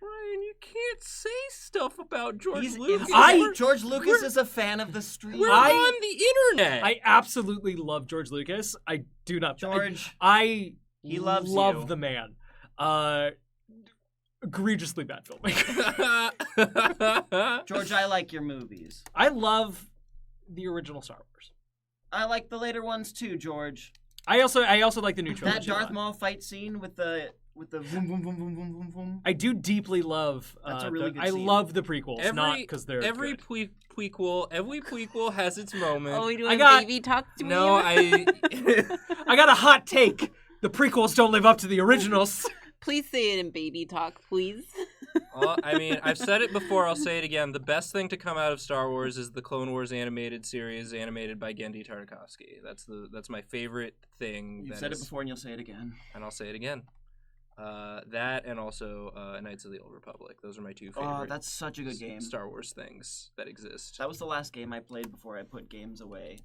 Ryan, you can't say stuff about George He's Lucas. George Lucas is a fan of the street. We're I- on the internet. I absolutely love George Lucas. I do not. George, I he loves love you. the man. Egregiously bad filmmaker. George, I like your movies. I love the original Star Wars. I like the later ones too, George. I also like the new trilogy. That Darth Maul fight scene with the boom boom boom boom boom boom boom. I do deeply love. That's a really good I scene. love the prequels, not because they're every good. prequel has its moment. Oh, we doing got- baby talk to me? No, I I got a hot take. The prequels don't live up to the originals. Please say it in baby talk, please. well, I mean, I've said it before, I'll say it again. The best thing to come out of Star Wars is the Clone Wars animated series animated by Genndy Tartakovsky. That's my favorite thing. You've said it before and you'll say it again. And I'll say it again. That and also Knights of the Old Republic. Those are my two favorite. Oh, that's such a good game. Star Wars things that exist. That was the last game I played before I put games away.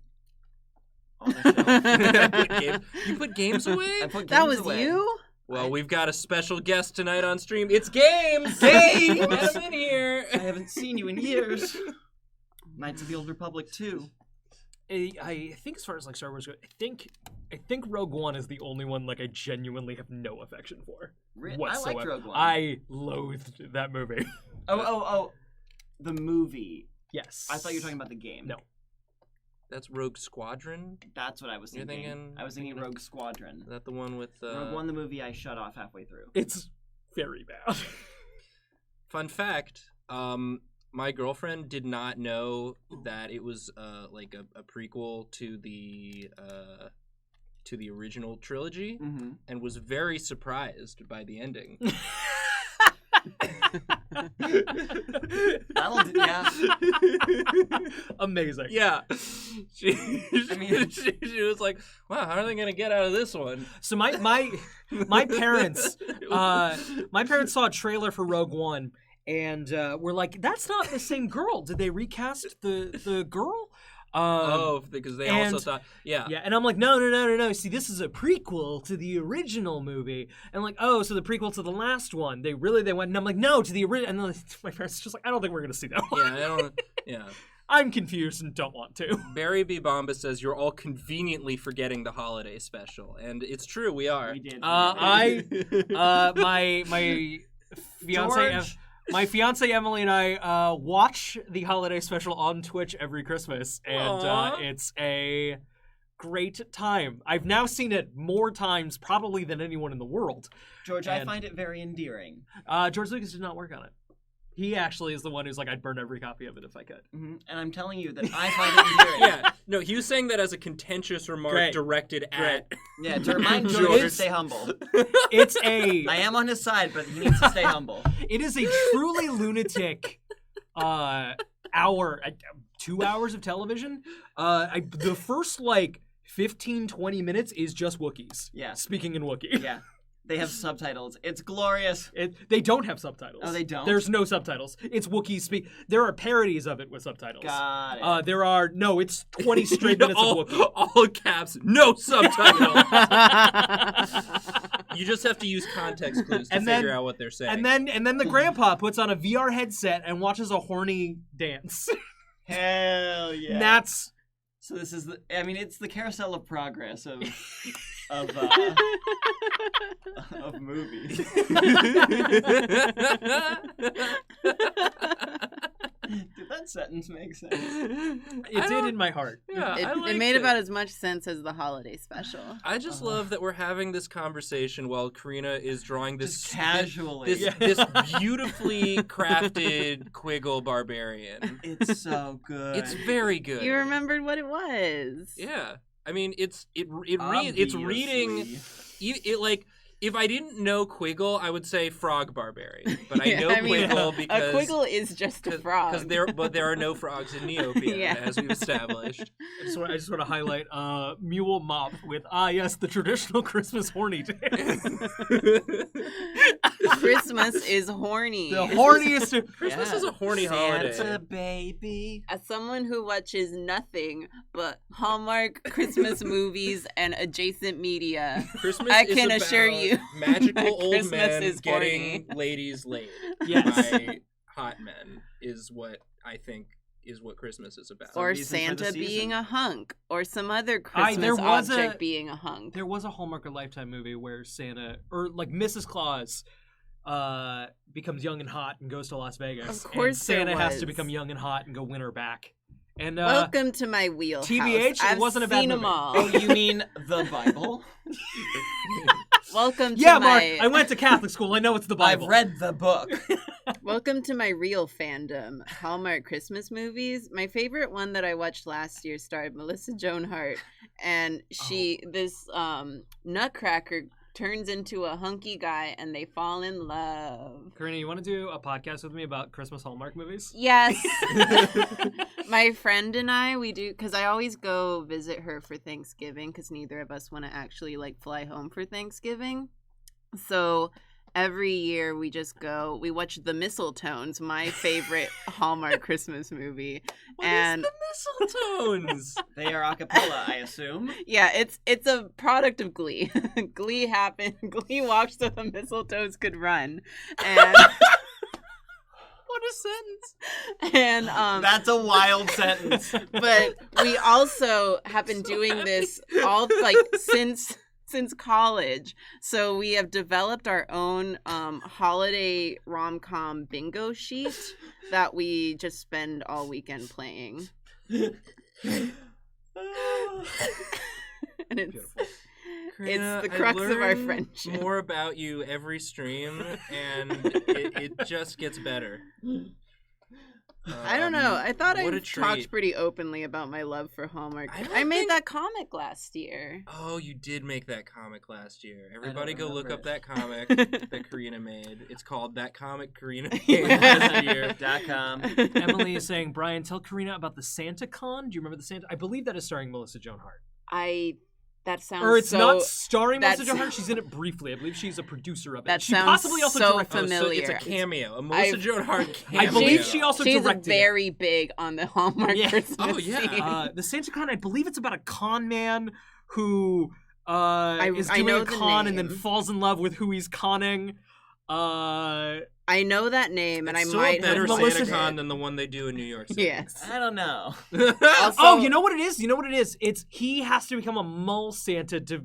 On the shelf. You put games away? I put games That was away. you? Well, we've got a special guest tonight on stream. It's Games! Games! Get him in here! I haven't seen you in years. Knights of the Old Republic 2. I think as far as like Star Wars goes, I think Rogue One is the only one like I genuinely have no affection for. I Whatsoever. liked Rogue One. I loathed that movie. Oh. The movie. Yes. I thought you were talking about the game. No. That's Rogue Squadron? That's what I was You're thinking. thinking- I was thinking Rogue Squadron. Is that the one with... Rogue One, the movie I shut off halfway through. It's very bad. Fun fact, my girlfriend did not know that it was like a prequel to the original trilogy, Mm-hmm. and was very surprised by the ending. Yeah. Amazing. Yeah, she was like, "Wow, how are they gonna get out of this one?" So my parents saw a trailer for Rogue One and were like, "That's not the same girl. Did they recast the girl?" Because they also thought, yeah, and I'm like, no. See, this is a prequel to the original movie, and I'm like, oh, so the prequel to the last one. They went, and I'm like, no, to the original. And then my parents are just like, I don't think we're gonna see that one. yeah. I'm confused and don't want to. Barry B. Bomba says you're all conveniently forgetting the holiday special, and it's true, we are. We did. My fiance. George. My fiance Emily and I watch the holiday special on Twitch every Christmas, and it's a great time. I've now seen it more times probably than anyone in the world. George, I find it very endearing. George Lucas did not work on it. He actually is the one who's like, I'd burn every copy of it if I could. Mm-hmm. And I'm telling you that I find it endearing. Yeah, no, he was saying that as a contentious remark directed at... Yeah, to remind George to stay humble. It's a... I am on his side, but he needs to stay humble. It is a truly lunatic 2 hours of television. The first, 15, 20 minutes is just Wookiees. Yeah. Speaking in Wookiee. Yeah. They have subtitles. It's glorious. They don't have subtitles. Oh, they don't? There's no subtitles. It's Wookiees speak. There are parodies of it with subtitles. Got it. It's 20 straight minutes of Wookiee. All caps, no subtitle. You just have to use context clues to figure out what they're saying. And then the grandpa puts on a VR headset and watches a horny dance. Hell yeah. And that's... So this is it's the carousel of progress of movies. Did that sentence make sense? It did in my heart. Yeah, It made about as much sense as the holiday special. I just love that we're having this conversation while Karina is drawing this Just casually. this beautifully crafted Quiggle barbarian. It's so good. It's very good. You remembered what it was. Yeah, I mean it's reading. Obviously. If I didn't know Quiggle, I would say frog barbarian. But I know I mean, Quiggle because a Quiggle is just a frog. Because there are no frogs in Neopia, Yeah. as we've established. I just want to highlight Mule Mop with yes, the traditional Christmas horny dance. Christmas is horny. The horniest. Christmas is a horny holiday. Santa baby. As someone who watches nothing but Hallmark Christmas movies and adjacent media, Christmas I is can about assure you magical old Christmas men is getting horny. ladies laid Yes. by hot men is what I think is what Christmas is about. or reason for the Santa season. being a hunk, or some other there Christmas was object a- being a hunk. There was a Hallmark or Lifetime movie where Santa, or Mrs. Claus, becomes young and hot and goes to Las Vegas. Of course and Santa there has to was. become young and hot and go win her back. And Welcome to my wheelhouse. TBH, it I've wasn't a bad seen them movie. all. Oh, you mean the Bible? Welcome to yeah, my... Mark, I went to Catholic school. I know it's the Bible. I've read the book. Welcome to my real fandom, Hallmark Christmas movies. My favorite one that I watched last year starred Melissa Joan Hart, and this nutcracker turns into a hunky guy, and they fall in love. Karina, you want to do a podcast with me about Christmas Hallmark movies? Yes. My friend and I, we do, because I always go visit her for Thanksgiving, because neither of us want to actually, like, fly home for Thanksgiving. So every year we just go, we watch The Mistletones, my favorite Hallmark Christmas movie. What and is the Mistletones? They are a cappella, I assume. yeah, it's a product of Glee. Glee happened. Glee walked so the Mistletones could run. And What a sentence. and That's a wild sentence. but we also have been doing this all like since college. So we have developed our own holiday rom-com bingo sheet that we just spend all weekend playing. And Karina, it's the crux I of our learn friendship. more about you every stream, and it just gets better. I don't know. I thought I what a talked treat. pretty openly about my love for Hallmark. I don't I made think- that comic last year. Oh, you did make that comic last year. Everybody go look remember up it. that comic that Karina made. It's called That Comic Karina Made Last Year. .com. Emily is saying, Brian, tell Karina about the Santa Con. Do you remember the Santa? I believe that is starring Melissa Joan Hart. That sounds Or it's so, not starring Melissa that's- Joan Hart. She's in it briefly. I believe she's a producer of it. That she sounds possibly also so directed it. familiar. So it's a cameo. A Melissa I've- Joan Hart cameo. I believe she also She's directed it. very big on the Hallmark Yeah. Christmas Oh, yeah. scene. The Santa Con, I believe it's about a con man who is I doing know a the con and then name. falls in love with who he's conning. I know that name, and It's I still might a better have Melissa- Santa watched Con it. than the one they do in New York City. Yes. I don't know. Also, Oh, you know what it is? You know what it is? It's he has to become a mole Santa to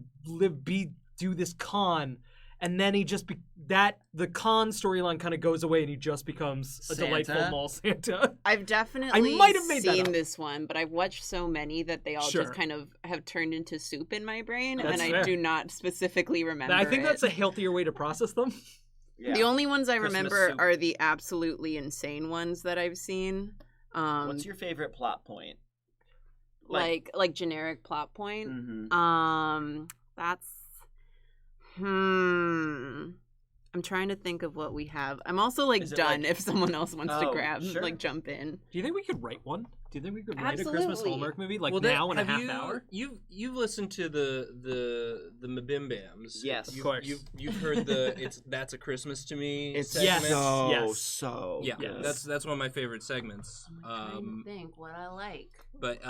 do this con, and then he just the con storyline kind of goes away, and he just becomes a Santa? delightful mole Santa. I've definitely might have made that seen up. this one, but I've watched so many that they all Sure. just kind of have turned into soup in my brain, That's and I fair. do not specifically remember I think it. that's a healthier way to process them. Yeah. The only ones I Christmas remember soup. are the absolutely insane ones that I've seen. What's your favorite plot point? like generic plot point? Mhm. That's I'm trying to think of what we have. I'm also like Is it, done like- if someone else wants to Oh, grab sure. like jump in. Do you think we could write one? Do you think we could write a Christmas Absolutely. Hallmark movie like Well, now in a have half you, hour? You've listened to the Mabimbams. Yes. Of course. You've heard That's a Christmas to Me. Yes. segment. So, Yes. so Yeah, good. that's one of my favorite segments. I'm trying to think what I like. But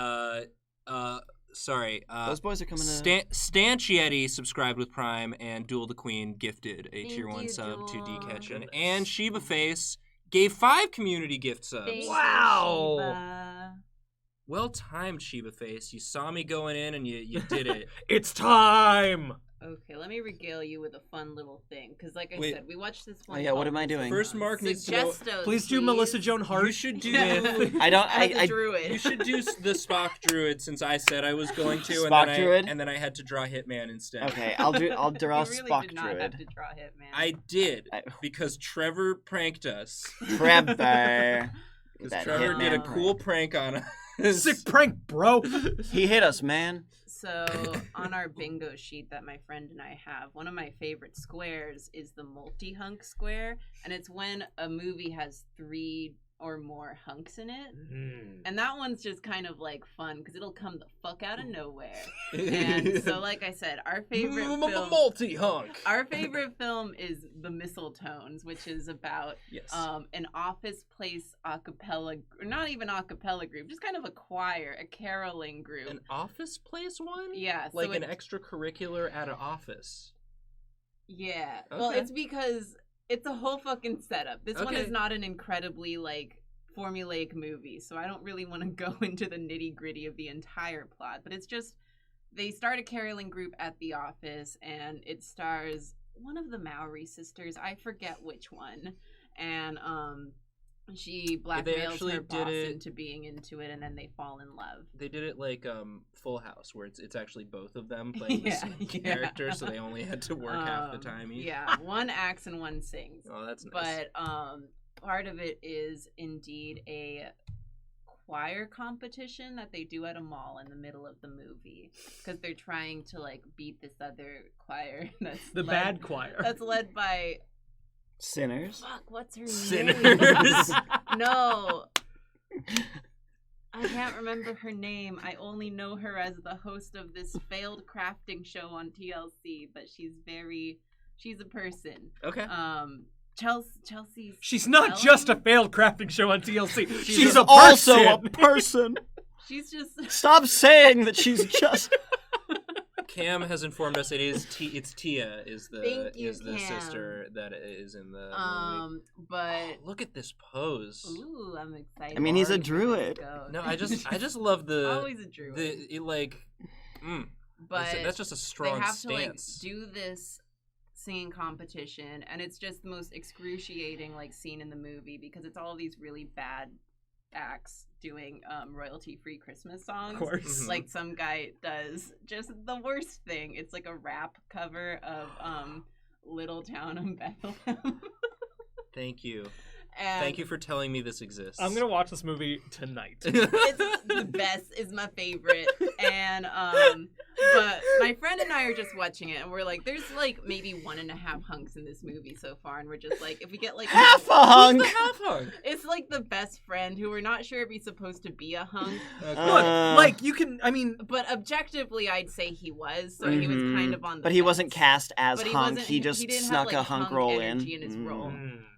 sorry. Those boys are coming to... Stanchietti subscribed with Prime, and Duel the Queen gifted a Thank tier 1 you, sub to D Duel. Ketchen, and Sheba Face gave 5 community gift subs. Thank you, Wow. Sheba. Well timed, Sheba Face. You saw me going in, and you did it. It's time. Okay, let me regale you with a fun little thing, because like I Wait. said, we watched this Oh one. yeah, what called am I doing? First, Mark needs to know. Suggestos, Please do Melissa Joan Hart. You should do. I don't... As a I druid. You should do the Spock Druid, since I said I was going to, Spock Druid? and then I had to draw Hitman instead. Okay, I'll draw You really Spock did not have Druid. to draw Hitman. I did I- because Trevor pranked us. Trevor. Because That Trevor did a Hitman cool prank on us. Sick prank, bro. He hit us, man. So on our bingo sheet that my friend and I have, one of my favorite squares is the multi-hunk square, and it's when a movie has 3 or more hunks in it. And that one's just kind of like fun because it'll come the fuck out of nowhere. And so like I said, our favorite film multi-hunk. our favorite film is The Mistletones, which is about Yes. an office place a cappella, or not even a cappella group, just kind of a choir, a caroling group. An office place one? Yeah, so Like an it- extracurricular at an office. Yeah. Well, Okay. it's because it's a whole fucking setup. This one Okay. is not an incredibly like formulaic movie, so I don't really want to go into the nitty-gritty of the entire plot, but it's just they start a caroling group at the office, and it stars one of the Maori sisters. I forget which one. And She They blackmails actually her did boss it- into being into it, and then they fall in love. They did it like Full House, where it's actually both of them playing the same character, so they only had to work half the time each. Yeah, one acts and one sings. Oh, that's nice. But part of it is indeed a choir competition that they do at a mall in the middle of the movie because they're trying to like beat this other choir that's The bad choir. that's led by Sinners. fuck, what's her name? Sinners. No. I can't remember her name. I only know her as the host of this failed crafting show on TLC, but she's a person. Okay. Chelsea's She's not just a failed crafting show on TLC. She's a also person. a person. She's just Stop saying that she's just. Cam has informed us it's Tia is the Thank you, is the Cam. sister that is in the movie. but Look at this pose. ooh, I'm excited. I mean, he's a for this druid. go. No, I just love the always a druid. But that's just a strong they have stance. to like do this singing competition, and it's just the most excruciating like scene in the movie because it's all these really bad acts doing royalty-free Christmas songs. Of course. Mhm. Like some guy does just the worst thing. It's like a rap cover of Little Town of Bethlehem. Thank you. And Thank you for telling me this exists. I'm gonna watch this movie tonight. It's the best, is my favorite. And but my friend and I are just watching it and we're like, there's like maybe 1.5 hunks in this movie so far, and we're just like, if we get like Half a hunk. half hunk. it's like the best friend who we're not sure if he's supposed to be a hunk, Look, like you can. I mean, but objectively I'd say he was, so he was kind of on the But he wasn't fence. cast as But he hunk. wasn't- He just didn't have, snuck like, a hunk roll in. energy in his role.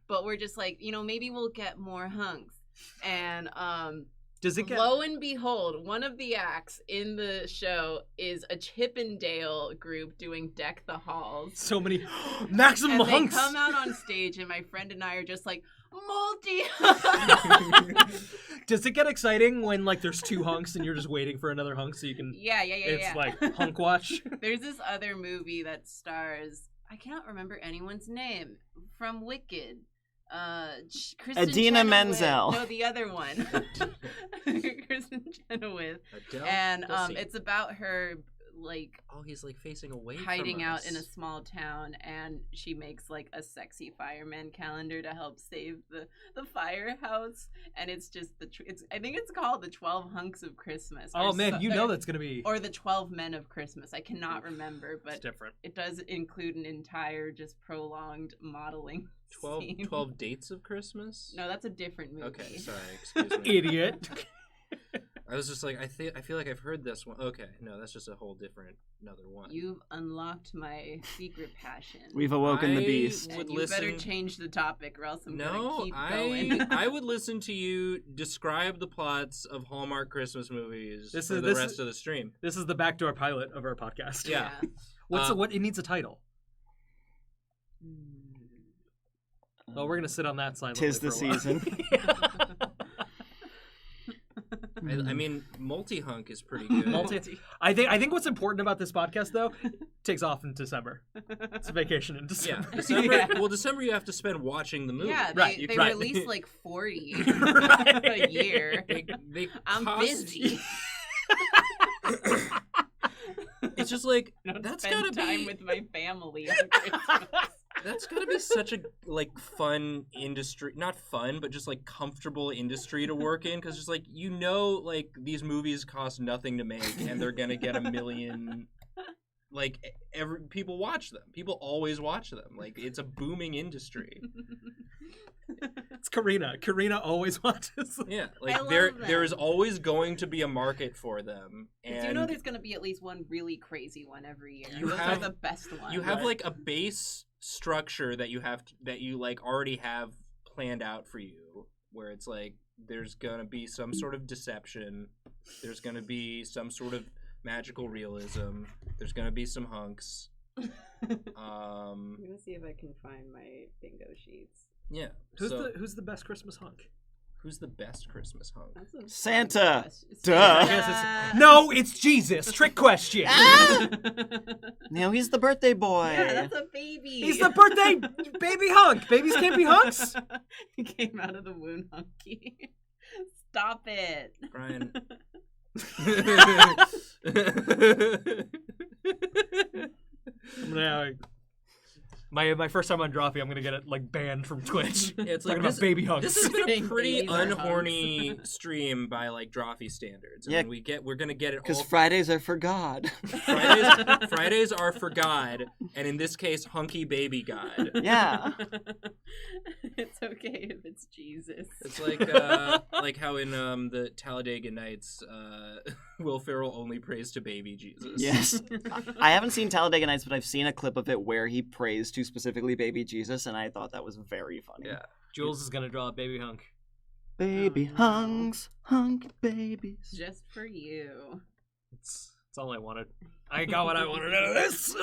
But we're just like, maybe we'll get more hunks. And does it get? lo and behold, one of the acts in the show is a Chippendale group doing Deck the Halls. So many maximum And they hunks. come out on stage, and my friend and I are just like, multi. Does it get exciting when like there's 2 hunks and you're just waiting for another hunk so you can? Yeah. It's like hunk watch. There's this other movie that stars, I can't remember anyone's name, from Wicked. Kristen Idina Chenoweth. Menzel. No, the other one. Kristen Chenoweth. Adele And Dazeem. it's about her like Oh, he's like facing away hiding from out us. in a small town, and she makes like a sexy fireman calendar to help save the firehouse, and it's just I think it's called the 12 Hunks of Christmas. Oh or man, so- you know that's gonna be. or the 12 Men of Christmas. I cannot remember, It's but different. it does include an entire just prolonged modeling 12, scene. 12 Dates of Christmas? No, that's a different movie. Okay, sorry, excuse me. Idiot. I was just like, I feel like I've heard this one. Okay, no, that's just a whole another one. You've unlocked my secret passion. We've awoken the I beast. and would you better listen- change the topic, or else I'm No, gonna keep going. I would listen to you describe the plots of Hallmark Christmas movies This for is- the this rest is- of the stream. This is the backdoor pilot of our podcast. Yeah. What? It needs a title. Hmm. Oh, we're gonna sit on that silently. Tis the for a while. season. I mean, multi-hunk is pretty good. I think what's important about this podcast though takes off in December. It's a vacation in Yeah, December. December. Yeah. Well, December you have to spend watching the movie. Yeah, Right, they right. release like 40 Right. a year. They I'm cost- busy. It's just like Don't that's spend gotta time be with my family on Christmas. that's gotta be such a like fun industry, not fun, but just like comfortable industry to work in, because just like like these movies cost nothing to make and they're gonna get 1 million. Like people watch them. People always watch them. Like it's a booming industry. It's Karina. Karina always watches. Yeah, I like love there is them. always going to be a market for them. Because And there's going to be at least one really crazy one every year. You Those have- are the best ones. you have like a base structure that that you like already have planned out for you, where it's like there's gonna be some sort of deception, there's gonna be some sort of magical realism, there's gonna be some hunks. I'm going to see if I can find my bingo sheets. Yeah. Who's so the best Christmas hunk? Who's the best Christmas hunk? That's a fun Santa. question. Duh. I guess it's... No, it's Jesus. Trick question. No, he's the birthday boy. Yeah, that's a baby. He's the birthday baby hunk. Babies can't be hunks. He came out of the womb hunky. Stop it. Brian. Now, my first time on Drawfee, I'm gonna get it like banned from Twitch. Yeah, it's Talking like about baby hunks. This has been a Saying pretty babies are unhorny stream by like Drawfee standards. Yeah. And we're gonna get it all. Because Fridays are for God. Fridays are for God, and in this case, hunky baby God. Yeah. It's okay if it's Jesus. It's like how in the Talladega Nights, Will Ferrell only prays to baby Jesus. Yes. I haven't seen Talladega Nights, but I've seen a clip of it where he prays to specifically baby Jesus, and I thought that was very funny. Yeah. Jules is gonna draw a baby hunk. Baby hunks, hunk babies. Just for you. It's all I wanted. I got what I wanted out of this. All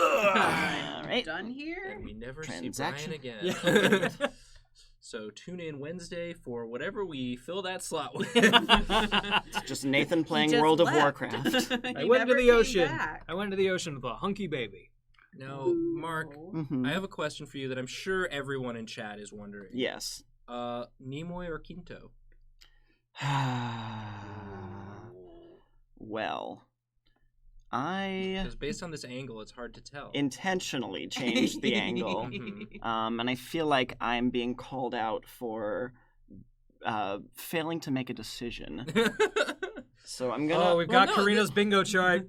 right. Done here? And we never see Transaction. Brian again. Yeah. So tune in Wednesday for whatever we fill that slot with. It's just Nathan playing World of Warcraft. I went to the ocean. I went to the ocean with a hunky baby. Now, Mark, Mhm. I have a question for you that I'm sure everyone in chat is wondering. Yes. Nimoy or Quinto? Well, I Because based on this angle, it's hard to tell. intentionally changed the angle. Mhm. And I feel like I'm being called out for failing to make a decision. So I'm gonna. Oh, we've got no, Karina's bingo chart.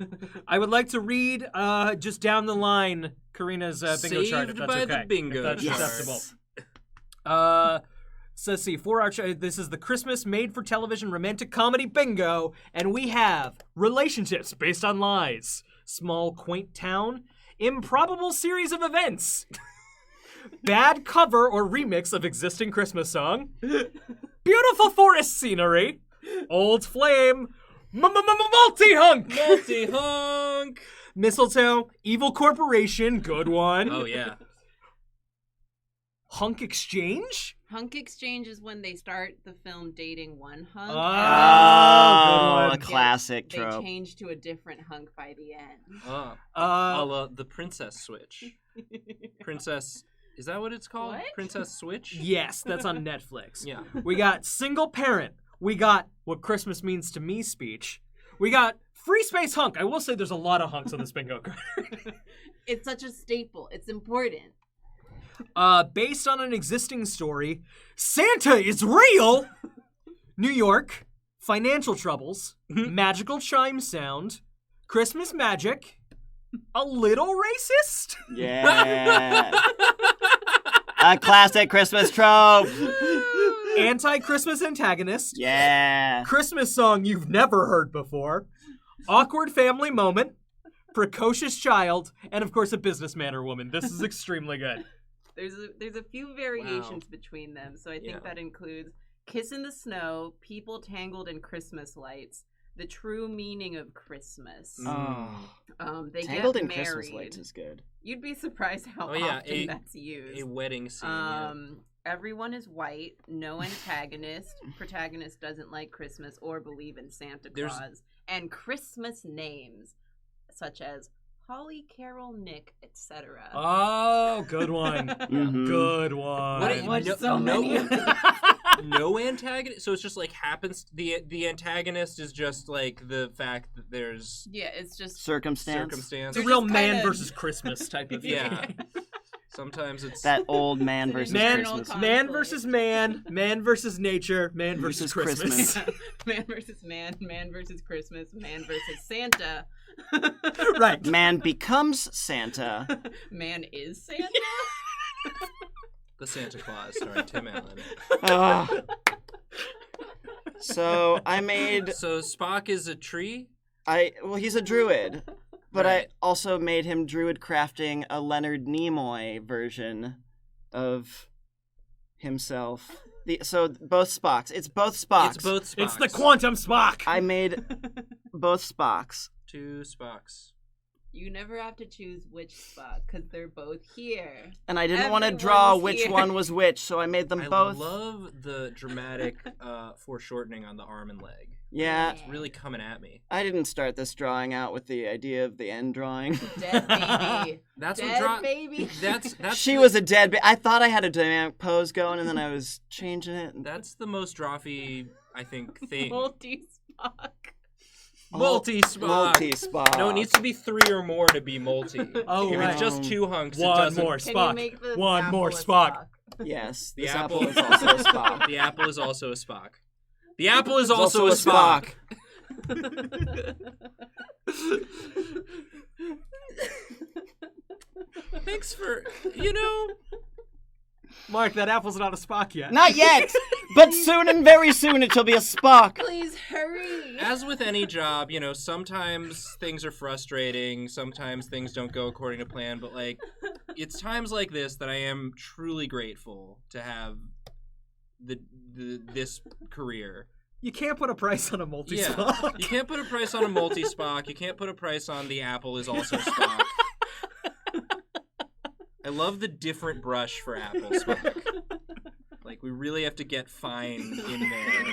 I would like to read just down the line Karina's bingo chart, if Saved that's by okay. the bingo if that's chart. acceptable. So let's see, for our this is the Christmas made-for-television romantic comedy bingo, and we have relationships based on lies, small quaint town, improbable series of events, bad cover or remix of existing Christmas song, beautiful forest scenery, old flame, multi-hunk, Multi-hunk! mistletoe, evil corporation, good one, Oh, yeah. hunk exchange. Hunk exchange is when they start the film dating one hunk. Oh, good a one. classic They trope. change to a different hunk by the end. The princess switch. Princess... Is that what it's called? What? Princess Switch? Yes, that's on Netflix. Yeah. We got single parent. We got what Christmas means to me speech. We got free space hunk. I will say there's a lot of hunks on this bingo card. It's such a staple. It's important. Based on an existing story, Santa is real. New York, financial troubles, magical chime sound, Christmas magic, a little racist. Yeah. A classic Christmas trope. Anti-Christmas antagonist. Yeah. Christmas song you've never heard before. Awkward family moment. Precocious child. And of course a businessman or woman. This is extremely good. There's a few variations between them, so I think that includes Kiss in the Snow, People Tangled in Christmas Lights, The True Meaning of Christmas. Oh. They Tangled get in married. Christmas lights is good. You'd be surprised how Oh, yeah, often that's used. A wedding scene. Yeah. Everyone is white, no antagonist, protagonist doesn't like Christmas or believe in Santa Claus, and Christmas names such as Holly, Carol, Nick, etc. Oh, good one. Mhm. Good one. What watched so many of them. No antagonist? So it's just like happens... The antagonist is just like the fact that there's Yeah, it's just Circumstance. circumstance. It's a They're real just man kinda- versus Christmas type of thing. Yeah. Sometimes it's... That old man versus Man, Christmas. man versus man, man versus nature, man versus Versus Christmas. Christmas. man versus man versus Christmas, man versus Santa. Right. Man becomes Santa. Man is Santa. The Santa Claus, starring Tim Allen. Ugh. So I made So Spock is a tree? well he's a druid, but Right. I also made him druid crafting a Leonard Nimoy version of himself. So both Spocks. It's both Spocks. It's both Spocks. It's the quantum Spock. I made both Spocks. Two Spocks. You never have to choose which spot because they're both here. And I didn't want to draw Everyone's which here. one was which, so I made them I both. love the dramatic foreshortening on the arm and leg. Yeah, It's really coming at me. I didn't start this drawing out with the idea of the end drawing. Dead baby. That's Dead what baby. That's She was a dead I thought I had a dynamic pose going, and then I was changing it. That's the most Drawfee, I think, thing. Multi-Spock. Multi-Spock. Multi-Spock. No, it needs to be 3 or more to be multi. Oh, if right. it's just 2 hunks, it One doesn't. more Can Spock. you make the One apple more a Spock. Yes, The this apple apple is also a Spock. The apple is also a Spock. The apple is It's also a Spock. Thanks for, Mark, that apple's not a Spock yet. Not yet, but soon and very soon it shall be a Spock. Please hurry. as with any job, sometimes things are frustrating, sometimes things don't go according to plan, but it's times like this that I am truly grateful to have this career. You can't put a price on a Yeah, multi-Spock. you can't put a price on a multi-Spock. You can't put a price on the apple is also Spock. I love the different brush for apple Spock. We really have to get fine in there.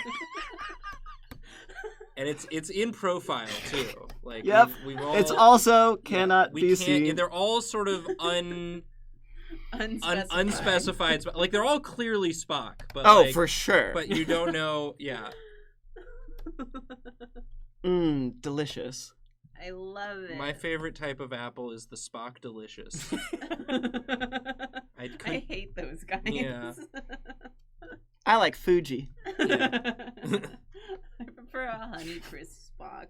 And it's in profile too. Yep. we've all, It's also cannot we be can't. seen. They're all sort of unspecified. They're all clearly Spock, but for sure. but you don't know. Yeah. Delicious. I love it. My favorite type of apple is the Spock Delicious. I hate those guys. Yeah. I like Fuji. Yeah. I prefer a Honeycrisp Spock.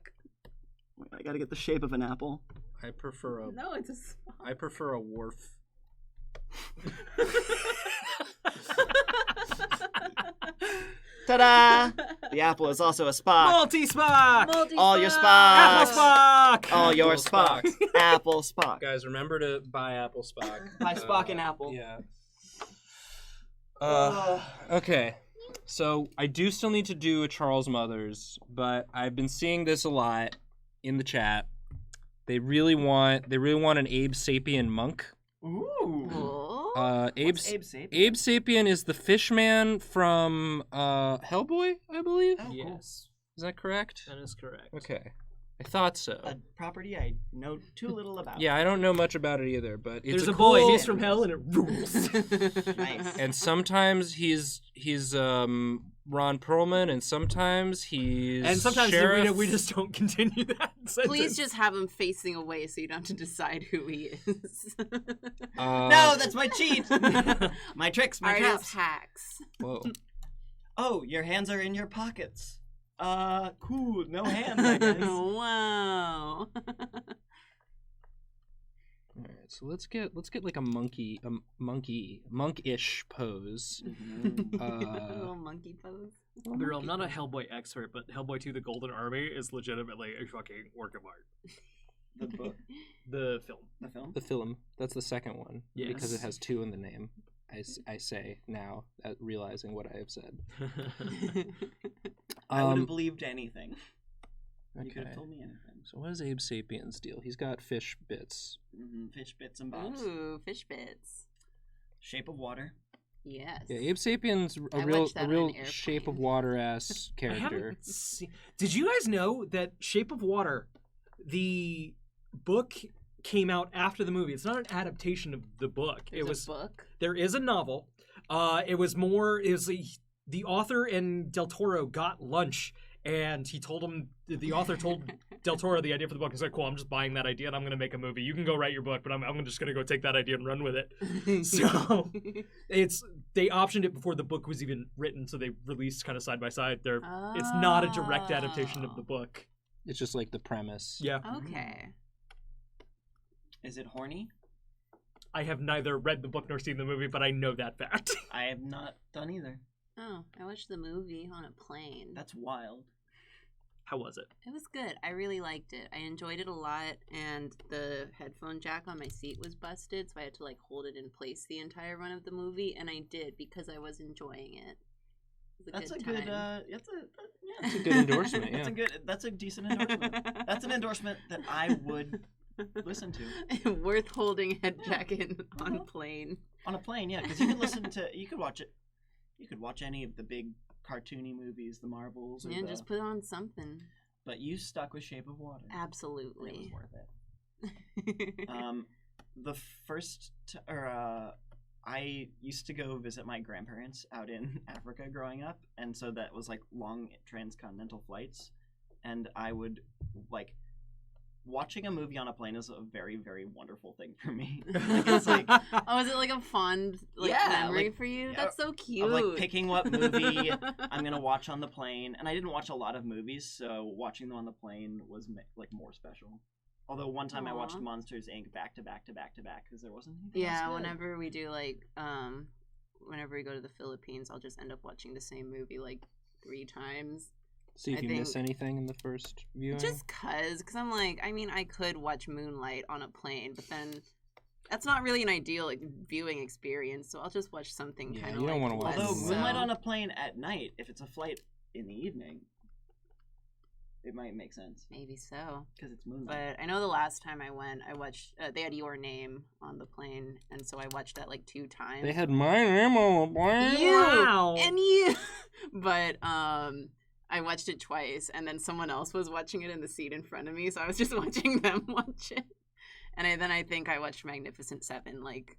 I gotta get the shape of an apple. I prefer a No, it's a Spock. I prefer a Worf. Ta-da! The apple is also a Spock. Multi-Spock! All your Spocks. Apple Spock! All your Apple Spocks. Apple Spock. Guys, remember to buy Apple Spock. Buy Spock and Apple. Yeah. Okay. So I do still need to do a Charles Mothers, but I've been seeing this a lot in the chat. They really want an Abe Sapien monk. Ooh. Oh. Abe Sapien is the fishman from Hellboy, I believe. Oh, cool. Yes, Is that correct? that is correct. Okay. I thought so. A property I know too little about. Yeah, I don't know much about it either, but it's There's a cool... boy, he's from hell, and it rules. Nice. And sometimes he's Ron Perlman, and sometimes he's And sometimes Sheriff. we just don't continue that sentence. Please just have him facing away so you don't have to decide who he is. No, that's my cheat. My tricks, my Artist traps. hacks. Whoa. Oh, your hands are in your pockets. Cool. No hands, I guess. Wow. All right, so let's get like a monk-ish pose. A little monkey pose. Be real, I'm not a Hellboy expert, but Hellboy 2: The Golden Army is legitimately a fucking work of art. The book, The film. the film. The film. That's the second one because it Yes. has 2 in the name. I say now, realizing what I have said. I would have believed anything. You could Okay. have told me anything. So what is Abe Sapien's deal? He's got fish bits. Fish bits and bobs. Ooh, fish bits. Shape of water. Yes. Yeah, Abe Sapien's I a real watched that on an shape of airplane. water ass I character. haven't seen... Did you guys know that Shape of Water, the book came out after the movie? It's not an adaptation of the book. There's a book. There is a novel. The author and Del Toro got lunch, and the author told Del Toro the idea for the book. He's like, cool, I'm just buying that idea and I'm going to make a movie. You can go write your book, but I'm just going to go take that idea and run with it. So they optioned it before the book was even written, so they released kind of side by side. It's not a direct adaptation of the book. It's just like the premise. Yeah. Okay. Is it horny? I have neither read the book nor seen the movie, but I know that fact. I have not done either. Oh, I watched the movie on a plane. That's wild. How was it? It was good. I really liked it. I enjoyed it a lot, and the headphone jack on my seat was busted, so I had to hold it in place the entire run of the movie, and I did because I was enjoying it. It was That's a good good. time. That's a good endorsement. Yeah. That's a decent endorsement. That's an endorsement that I would listen to. Worth holding head jacket on plane. On a plane, yeah, because you could listen to, you could watch it. You could watch any of the big cartoony movies, the Marvels. Or Yeah, just put on something. But you stuck with Shape of Water. Absolutely. It was worth it. The first, I used to go visit my grandparents out in Africa growing up, and so that was like long transcontinental flights, and I would like. Watching a movie on a plane is a very, very wonderful thing for me. Like, it's like, oh, is it like a fond memory like, for you? That's so cute. of like picking what movie I'm gonna watch on the plane, and I didn't watch a lot of movies, so watching them on the plane was like more special. Although one time I watched Monsters Inc. back to back because there wasn't anything else good. Whenever we do whenever we go to the Philippines, I'll just end up watching the same movie like 3 times. See if you miss anything in the first viewing. Just cause I'm like, I mean, I could watch Moonlight on a plane, but then that's not really an ideal viewing experience. So I'll just watch something kind of. You don't want to watch. Although Moonlight on a plane at night, if it's a flight in the evening, it might make sense. Maybe so. Because it's Moonlight. But I know the last time I went, I watched. They had Your Name on the plane, and so I watched that like 2 times. They had my name on the plane. Wow. And you. But I watched it twice, and then someone else was watching it in the seat in front of me, so I was just watching them watch it. And then I think I watched Magnificent Seven, like...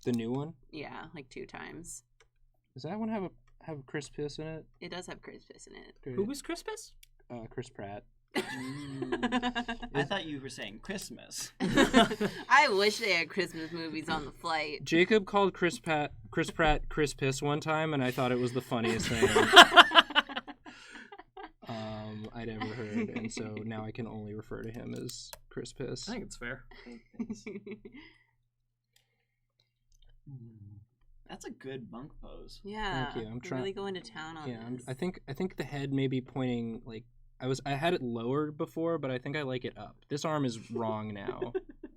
The new one? Yeah, like 2 times. Does that one have Chris Piss in it? It does have Chris Piss in it. Great. Who was Crispus? Chris Pratt. I thought you were saying Christmas. I wish they had Christmas movies on the flight. Jacob called Chris Pratt Chris Piss one time, and I thought it was the funniest thing I'd ever heard, and so now I can only refer to him as Chris Piss. I think it's fair. That's a good monk pose. Yeah, thank you. I'm really going to town on this. I think the head may be pointing like I had it lowered before, but I think I like it up. This arm is wrong now.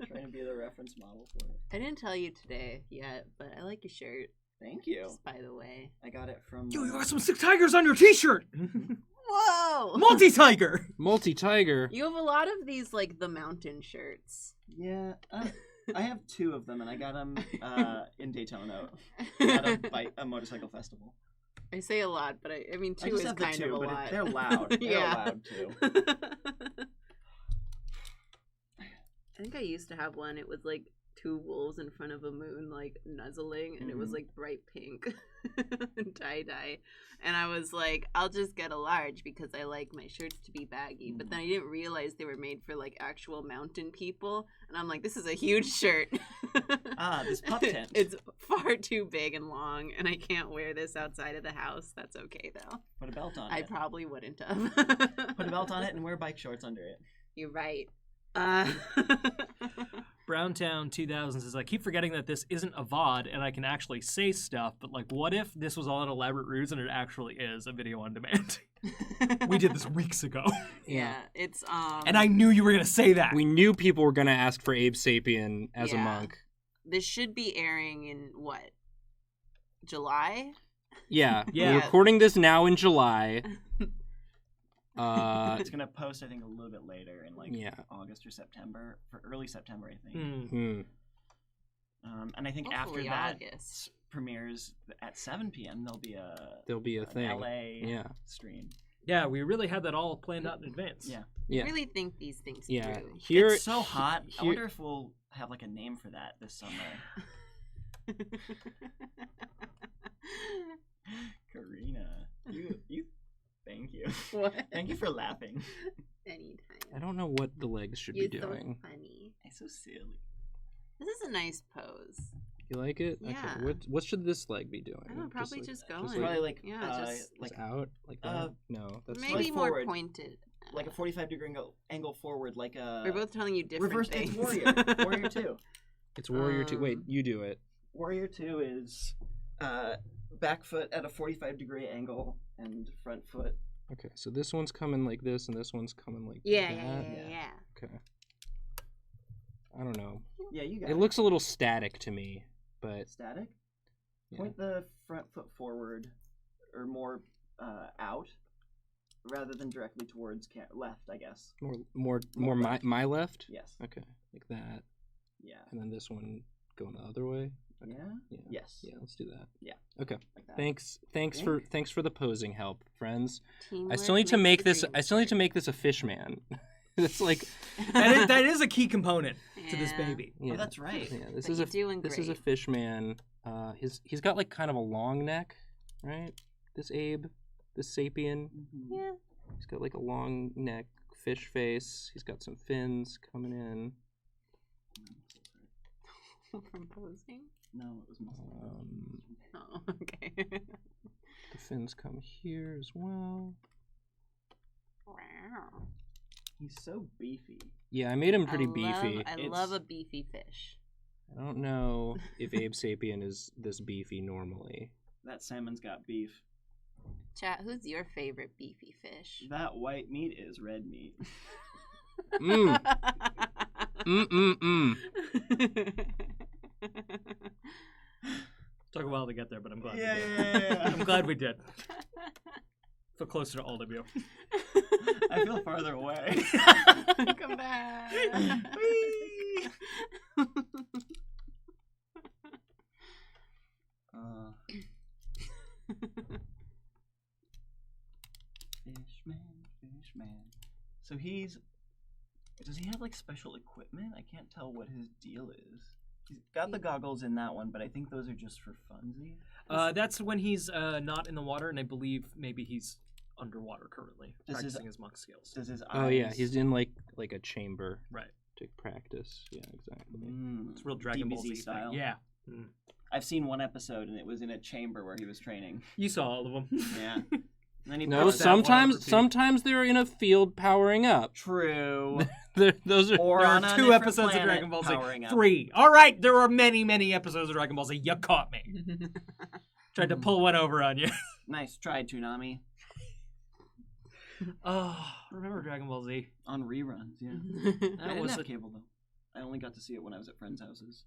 Trying to be the reference model for it. I didn't tell you today yet, but I like your shirt. Thank you. Just by the way. I got it from. Yo, you got some 6 tigers on your T-shirt. Whoa! Multi-tiger. Multi-tiger. You have a lot of these, like, the mountain shirts. Yeah, I have 2 of them, and I got them in Daytona at a motorcycle festival. I say a lot, but I mean 2 is kind of a lot. They're loud. They're loud, too. I think I used to have one. It was, like, 2 wolves in front of a moon, like, nuzzling, and it was, like, bright pink and tie-dye. And I was like, I'll just get a large because I like my shirts to be baggy. But then I didn't realize they were made for, like, actual mountain people. And I'm like, this is a huge shirt. This pup tent. It's far too big and long, and I can't wear this outside of the house. That's okay, though. Put a belt on it. I probably wouldn't have. Put a belt on it and wear bike shorts under it. You're right. Browntown 2000 says, I keep forgetting that this isn't a VOD and I can actually say stuff, but like, what if this was all an elaborate ruse and it actually is a video on demand? We did this weeks ago. Yeah, it's and I knew you were gonna say that. We knew people were gonna ask for Abe Sapien as a monk. This should be airing in what? July? Yeah. Yeah. We're recording this now in July. It's gonna post, I think, a little bit later in like August or September, for early September, I think. Mm. And I think Hopefully after August. that premieres at 7 p.m. There'll be a thing. LA stream. Yeah, we really had that all planned out in advance. Yeah. I really think these things through. Here, it's so hot. I wonder if we'll have like a name for that this summer. Karina, you. Thank you. What? Thank you for laughing. Anytime. I don't know what the legs should be doing. So funny. It's so silly. This is a nice pose. You like it? Yeah. Okay. What should this leg be doing? I don't know, probably just going. Probably like just like out like that. No, that's maybe like more forward. pointed. Like a 45-degree angle forward, like a. We're both telling you different reverse things. It's Warrior. Warrior 2. It's Warrior 2. Wait, you do it. Warrior 2 is back foot at a 45-degree angle and front foot. Okay, so this one's coming like this, and this one's coming like that. Yeah. Okay. I don't know. Yeah, you got it. It looks a little static to me, but static. Yeah. Point the front foot forward, or more out, rather than directly towards left, I guess. More my left. Yes. Okay, like like that, Yeah. and then this one going the other way. Okay. Yeah. Yes. Yeah, let's do that. Yeah. Okay. Like that. Thanks Okay. for the posing help, friends. I Teamwork still need to makes make the this. dream I still need to work. make this a fish man. It's like that is a key component to this Yeah. baby. yeah, Oh, that's right. yeah. This But is you're a doing this is a great. fish man. He's got like kind of a long neck, right? This Abe, this sapien. Mhm. Yeah. He's got like a long neck, fish face. He's got some fins coming in. From posing? No, it was mostly. Oh, okay. The fins come here as well. Wow. He's so beefy. Yeah, I made him pretty beefy. I It's- love a beefy fish. I don't know if Abe Sapien is this beefy normally. That salmon's got beef. Chat, who's your favorite beefy fish? That white meat is red meat. Mmm. Mm. Took a while to get there, but I'm glad we did. Yeah. I'm glad we did. Feel closer to all of you. I feel farther away. Come back. Fishman. So does he have like special equipment? I can't tell what his deal is. He's got the goggles in that one, but I think those are just for funsies. That's when he's not in the water, and I believe maybe he's underwater currently, Does his- practicing his monk skills. Does his eyes? Oh yeah, he's in like a chamber Right. to practice. Yeah, exactly. It's real Dragon Ball DBZ Z style. thing. Yeah. I've seen one episode, and it was in a chamber where he was training. You saw all of them. Yeah. And then he No, puts that one on sometimes they're in a field powering up. True. Those are Or There on are a 2 different episodes of planet Dragon Ball Z. powering up. 3. All right, there are many, many episodes of Dragon Ball Z. You caught me. Tried to pull one over on you. Nice try, Toonami. Oh, remember Dragon Ball Z? On reruns, yeah. I I didn't didn't was have a- cable though. I only got to see it when I was at friends' houses,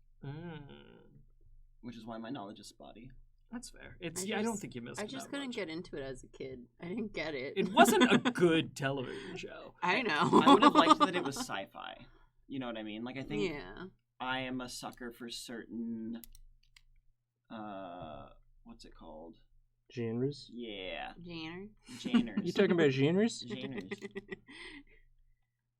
which is why my knowledge is spotty. That's fair. It's I I don't just- think you missed. I it just that couldn't much. get into it as a kid. I didn't get it. It wasn't a good television show. I know. I would have liked that it was sci-fi. You know what I mean? Like I think Yeah. I am a sucker for certain what's it called? genres. Yeah. Janner. Janers. You talking about genres? Janers.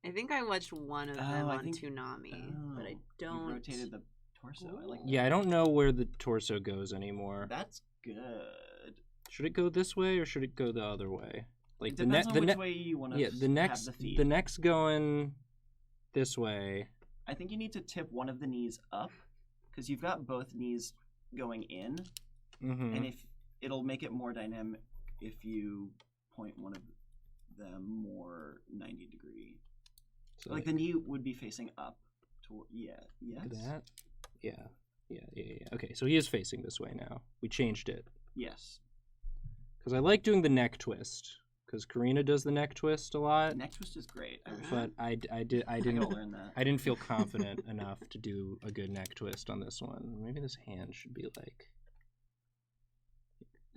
I think I watched one of them Oh, I on think- Toonami, but I You don't. rotated the torso. I like that. Yeah, I don't know where the torso goes anymore. That's good. Should it go this way or should it go the other way? Like It the depends neck, on the which neck. way you want to Yeah, the next, have the feet. the neck's going this way. I think you need to tip one of the knees up because you've got both knees going in, Mm-hmm. and if it'll make it more dynamic if you point one of them more 90 degree. So Like the knee would be facing up. Yes. that. Yeah. Okay, so he is facing this way now. We changed it Yes. because I like doing the neck twist. Because Karina does the neck twist a lot, Neck twist is great. I wish but I I gotta didn't learn that. I didn't feel confident enough to do a good neck twist on this one. Maybe this hand should be like.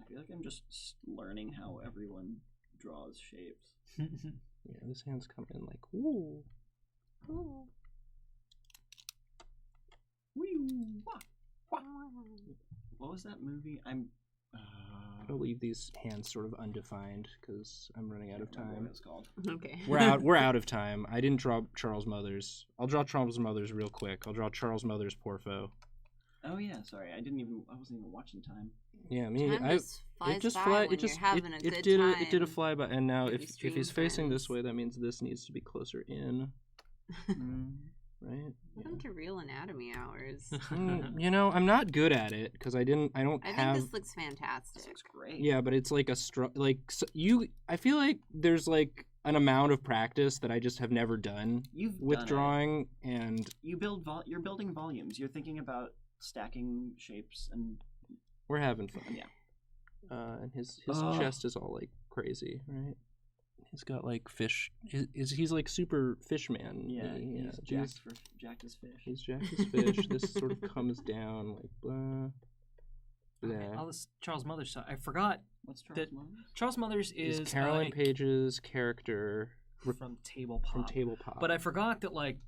I feel like I'm just learning how everyone draws shapes. Yeah, this hand's coming in like ooh. Wee, wah, wah. What was that movie? I'm I'll leave these hands sort of undefined because I'm running out of I don't remember time. what it's called. Okay. We're out of time. I didn't draw Charles Mothers. I'll draw Charles Mothers real quick. I'll draw Charles Mothers Porfo. Oh yeah, sorry. I wasn't even watching time. Yeah, me. Time just flies it just by fly. when It just you're having a it good did it did a time flyby. And now with if your if he's stream facing this friends. way, that means this needs to be closer in, right? Welcome to Real Anatomy Hours. You know, I'm not good at it because I don't I think have. this looks fantastic. This looks great. Yeah, but it's like I feel like there's like an amount of practice that I just have never done You've with done it. drawing, and You build you're building volumes. You're thinking about stacking shapes and we're having fun. yeah. And his chest is all like crazy, right? He's got like fish. He's like super fish man. Yeah, he's jacked as fish. He's jacked as fish. This sort of comes down like blah. Okay, all this Charles Mothers stuff. I forgot. What's Charles that- Mothers? Charles Mothers is Caroline Page's character from Table Pop. from Table Pop. But I forgot that like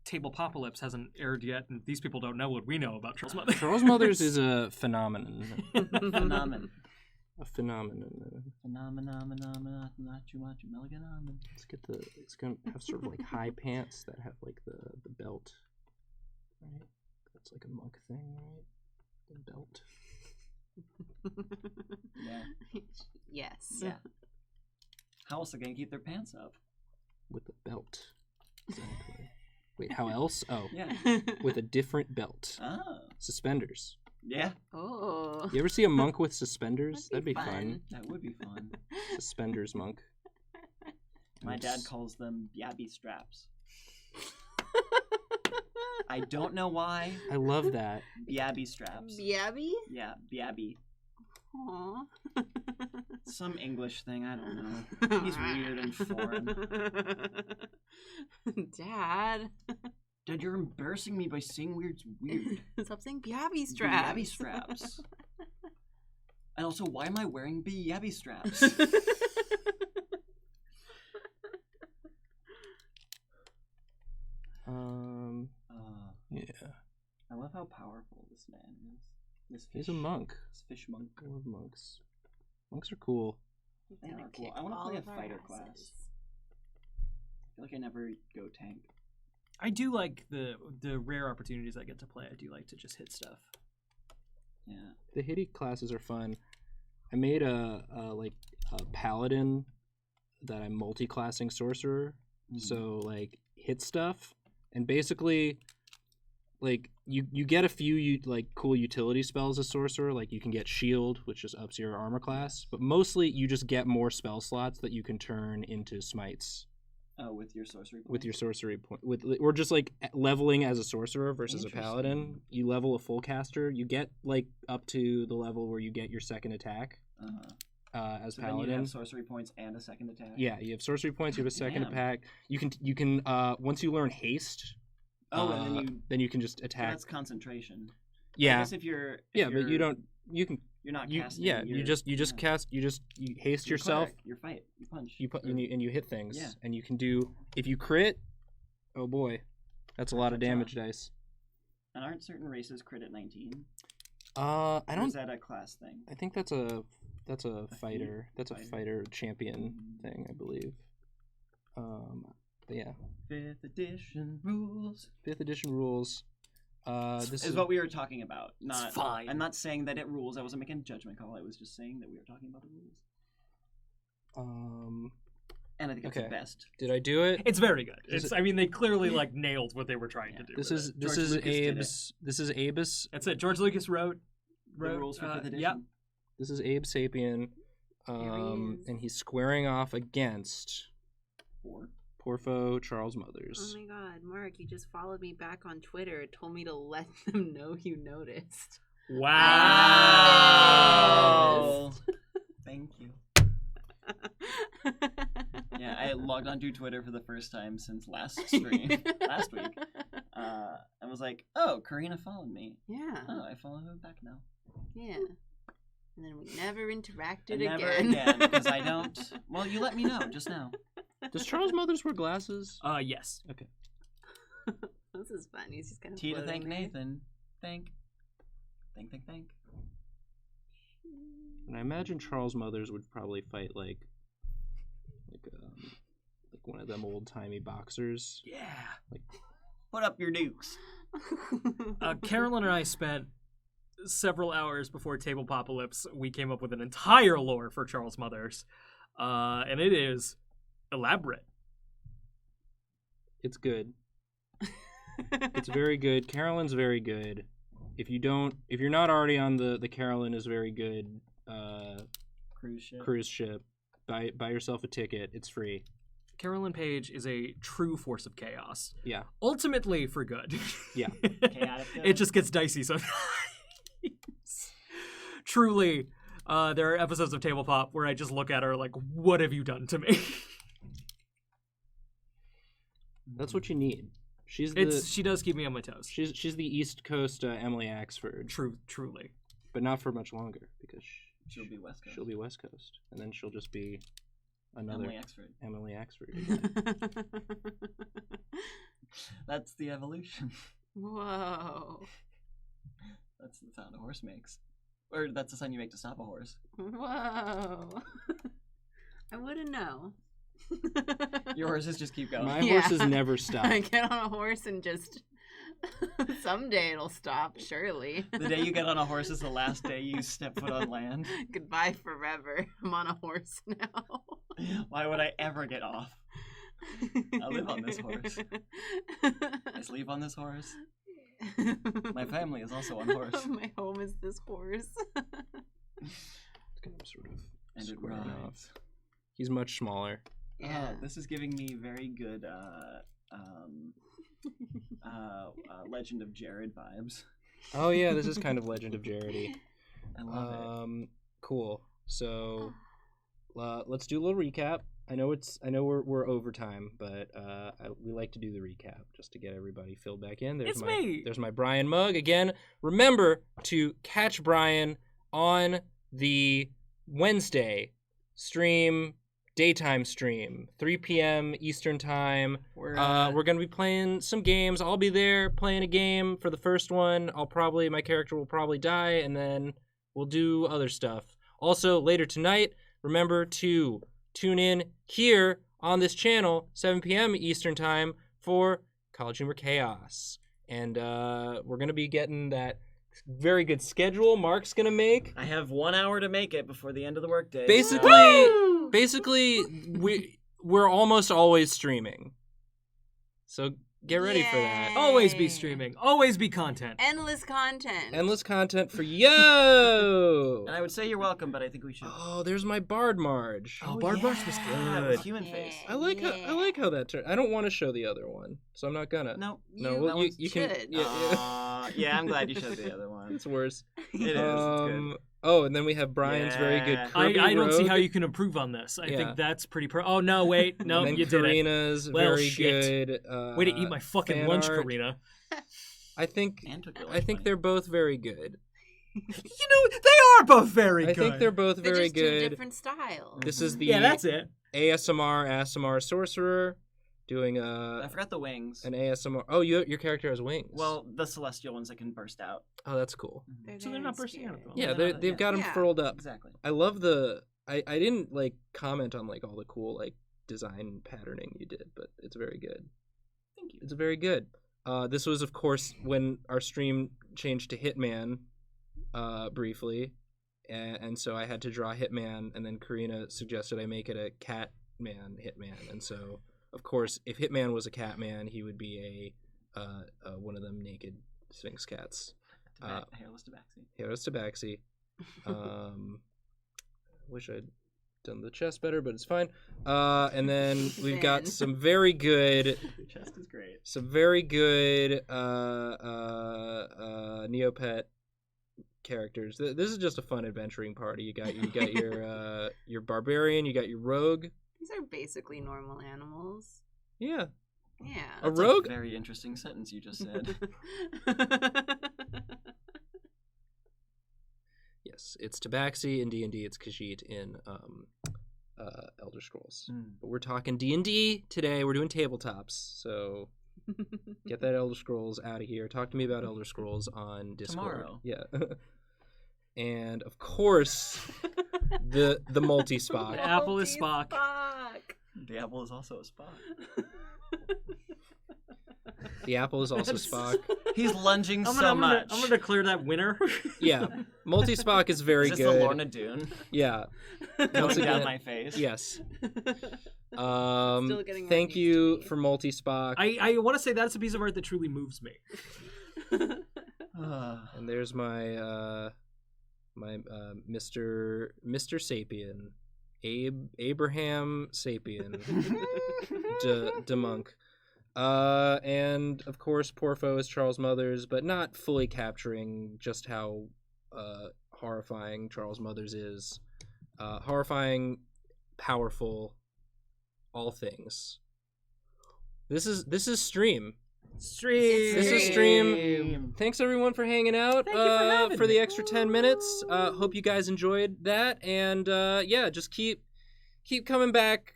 Tablepocalypse hasn't aired yet, and these people don't know what we know about Charles Mothers. Charles Mothers is a phenomenon. Phenomenon. A phenomenon. Phenomenon. Not too much. Milligan. It's gonna have sort of like high pants that have like the belt. Right? That's like a monk thing, right? The belt. Yeah. Yes. Yeah. How else are they gonna keep their pants up? With a belt. Exactly. Wait, how else? Oh, Yeah. with a different belt. Oh. Suspenders. Yeah. Oh. You ever see a monk with suspenders? That'd be That'd be fun. fun. That would be fun. Suspenders monk. My dad calls them Yabby straps. I don't know why. I love that. Yabby straps. Yabby? Yeah, Yabby. Aw. Some English thing, I don't know. He's weird and foreign. Dad. Dad, you're embarrassing me by saying weird's weird. Stop saying Yabby straps. Yabby straps. And also, why am I wearing Yabby straps? Yeah. I love how powerful this man is. This fish, He's a monk. This fish monk. I love monks. Monks are cool. He's They gonna are cool. kick I wanna all play a of our fighter asses. class. I feel like I never go tank. I do like the rare opportunities I get to play. I do like to just hit stuff. Yeah. The hitty classes are fun. I made a paladin that I'm multi-classing sorcerer. So like hit stuff, and basically like you get a few cool utility spells as sorcerer. Like you can get shield, which just ups your armor class, but mostly you just get more spell slots that you can turn into smites. Oh, with your sorcery point? With your sorcery point, or just like leveling as a sorcerer versus a paladin. You level a full caster, you get like up to the level where you get your second attack as so paladin. Then you have sorcery points and a second attack. Yeah, you have sorcery points. You have a second Damn. attack. You can once you learn haste. Oh, and then you can just so attack. that's concentration. I Yeah, guess if you're but you don't. You can. You're not You, casting. yeah, you just yeah. cast. You haste You're yourself. cleric, you fight. You punch. And you hit things. Yeah. And you can do if you crit. Oh boy, that's a lot of That's damage dice. And aren't certain races crit at 19? I Or don't. is that a class thing? I think that's a fighter. That's a Fighter. fighter champion thing, I believe. But yeah, 5th edition rules. 5th edition rules. This is what we were talking about. Not. fine. I'm not saying that it rules. I wasn't making a judgment call. I was just saying that we were talking about the rules. And I think it's the Okay. best. Did I do it? It's very good. Is It's. I mean, they clearly like nailed what they were trying to do. This with is it. this George is Lucas did Abe's. This is Abe's. That's it. George Lucas wrote The rules for 5th edition. Yep. This is Abe Sapien. There he is. And he's squaring off against 4. Porfo Charles Oh Mothers. my god, Mark, you just followed me back on Twitter. It told me to let them know you noticed. Wow. Thank you. Yeah, I logged onto Twitter for the first time since last stream, last week. And was like, oh, Karina followed me. Yeah. Oh, I follow her back now. Yeah. And then we never interacted And again. never again, because I don't. Well, you let me know just now. Does Charles Mothers wear glasses? Yes. Okay. This is fun. He's just kind of T to thank there. Nathan. Thank. And I imagine Charles Mothers would probably fight like one of them old timey boxers. Yeah. Like, put up your dukes. Carolyn and I spent several hours before Tablepocalypse. We came up with an entire lore for Charles Mothers, and it is elaborate. It's good. It's very good. Carolyn's very good. If you're not already on the Carolyn is very good cruise ship, buy yourself a ticket. It's free. Carolyn Page is a true force of chaos. Yeah. Ultimately for good. Yeah. Chaotic good. It just gets dicey sometimes. Truly, there are episodes of Tablepop where I just look at her like, what have you done to me? That's what you need. She does keep me on my toes. She's the East Coast Emily Axford. Truly. But not for much longer because She'll be West Coast. She'll be West Coast, and then she'll just be another Emily Axford. Emily Axford. That's the evolution. Whoa. That's the sound a horse makes. Or that's the sound you make to stop a horse. Whoa. I wouldn't know. Your horses just keep going. My Yeah. horses never stop. I get on a horse and just someday it'll stop, surely. The day you get on a horse is the last day you step foot on land. Goodbye forever. I'm on a horse now. Why would I ever get off? I live on this horse. I sleep on this horse. My family is also on horse. My home is this horse. It's kind of sort of And it squaring rides. off. He's much smaller. Yeah. This is giving me very good Legend of Jared vibes. Oh yeah, this is kind of Legend of Jarity. I love it. Cool. So let's do a little recap. I know we're overtime, but we like to do the recap just to get everybody filled back in. It's me. There's my Brian mug again. Remember to catch Brian on the Wednesday stream, daytime stream, 3 p.m. Eastern time. We're gonna be playing some games. I'll be there playing a game for the first one. My character will probably die, and then we'll do other stuff. Also later tonight, remember to tune in here on this channel, 7 p.m. Eastern time, for College Humor Chaos. And we're going to be getting that very good schedule Mark's going to make. I have 1 hour to make it before the end of the workday. Basically, we're almost always streaming. So get ready for that. Always be streaming. Always be content. Endless content. Endless content for yo! And I would say you're welcome, but I think we should. Oh, there's my Bard Marge. Oh, Bard March was Yeah, good. with human face. I like how that turned. I don't want to show the other one, so I'm not gonna. No. No, you can. should. Yeah, I'm glad you showed the other one. It's worse. It is. It's good. Oh, and then we have Brian's very good Yeah. Kirby I don't see Rogue, how you can improve on this. I Yeah. think that's pretty Oh, no, wait. No, and then you did it. Karina's Well, very shit. good. Way to eat my fucking fan lunch, art. Karina. I think And took your I lunch think money. they're both very good. You know, they are both very I good. think they're both They're very just two good. different styles. This is the Yeah, that's it. ASMR sorcerer doing I forgot the wings. an ASMR. Oh, your character has wings. Well, the celestial ones that can burst out. oh, that's cool. So they're not bursting out at all. Yeah, they're they've not- got them Yeah. furled up. Exactly. I love the. I didn't like comment on like all the cool like design patterning you did, but it's very good. Thank you. It's very good. This was, of course, when our stream changed to Hitman briefly, and so I had to draw Hitman, and then Karina suggested I make it a Catman Hitman, and so, of course, if Hitman was a Catman, he would be a one of them naked Sphinx cats. Hairless Tabaxi. Heroes Tabaxi. Wish I'd done the chest better, but it's fine. And then we've got Then. some very good... The chest is great. Some very good Neopet characters. This is just a fun adventuring party. You got your barbarian, you got your rogue. These are basically normal animals. Yeah, Yeah. a That's rogue. A very interesting sentence you just said. Yes, it's Tabaxi in D&D. It's Khajiit in Elder Scrolls. But we're talking D&D today. We're doing tabletops, so get that Elder Scrolls out of here. Talk to me about Elder Scrolls on Discord. Tomorrow. Yeah. And of course, the multi-Spock. The apple is Spock. The apple is also a spot. The apple is also Spock. He's lunging I'm so much. gonna declare that winner. Yeah, multi-Spock is very is this good. the Lorna Dune Yeah. going Once down again, my face? yes. Still getting where it Thank needs you to be. for multi-Spock. I want to say that's a piece of art that truly moves me. And there's my Mr. Sapien, Abraham Sapien, de Monk. And of course, Porpho is Charles Mothers, but not fully capturing just how horrifying Charles Mothers is. Horrifying, powerful, all things. This is stream. This is stream. Thanks everyone for hanging out. Thank you for having for the me. extra 10 minutes. Hope you guys enjoyed that, and yeah, just keep coming back.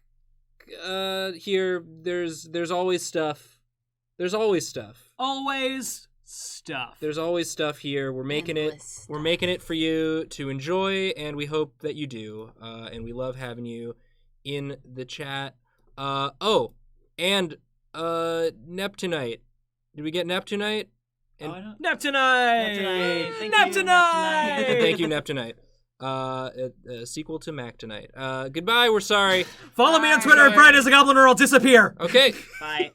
Here, there's always stuff There's always stuff. Always stuff. There's always stuff here. We're making Endless it. We're making it for you to enjoy, and we hope that you do. And we love having you in the chat. And Neptunite. Did we get Neptunite? And Neptunite! Thank you, Neptunite! thank you, Neptunite. A sequel to Mac tonight. Goodbye. We're sorry. Follow me on Twitter at Bright as a Goblin or I'll disappear. Okay. Bye.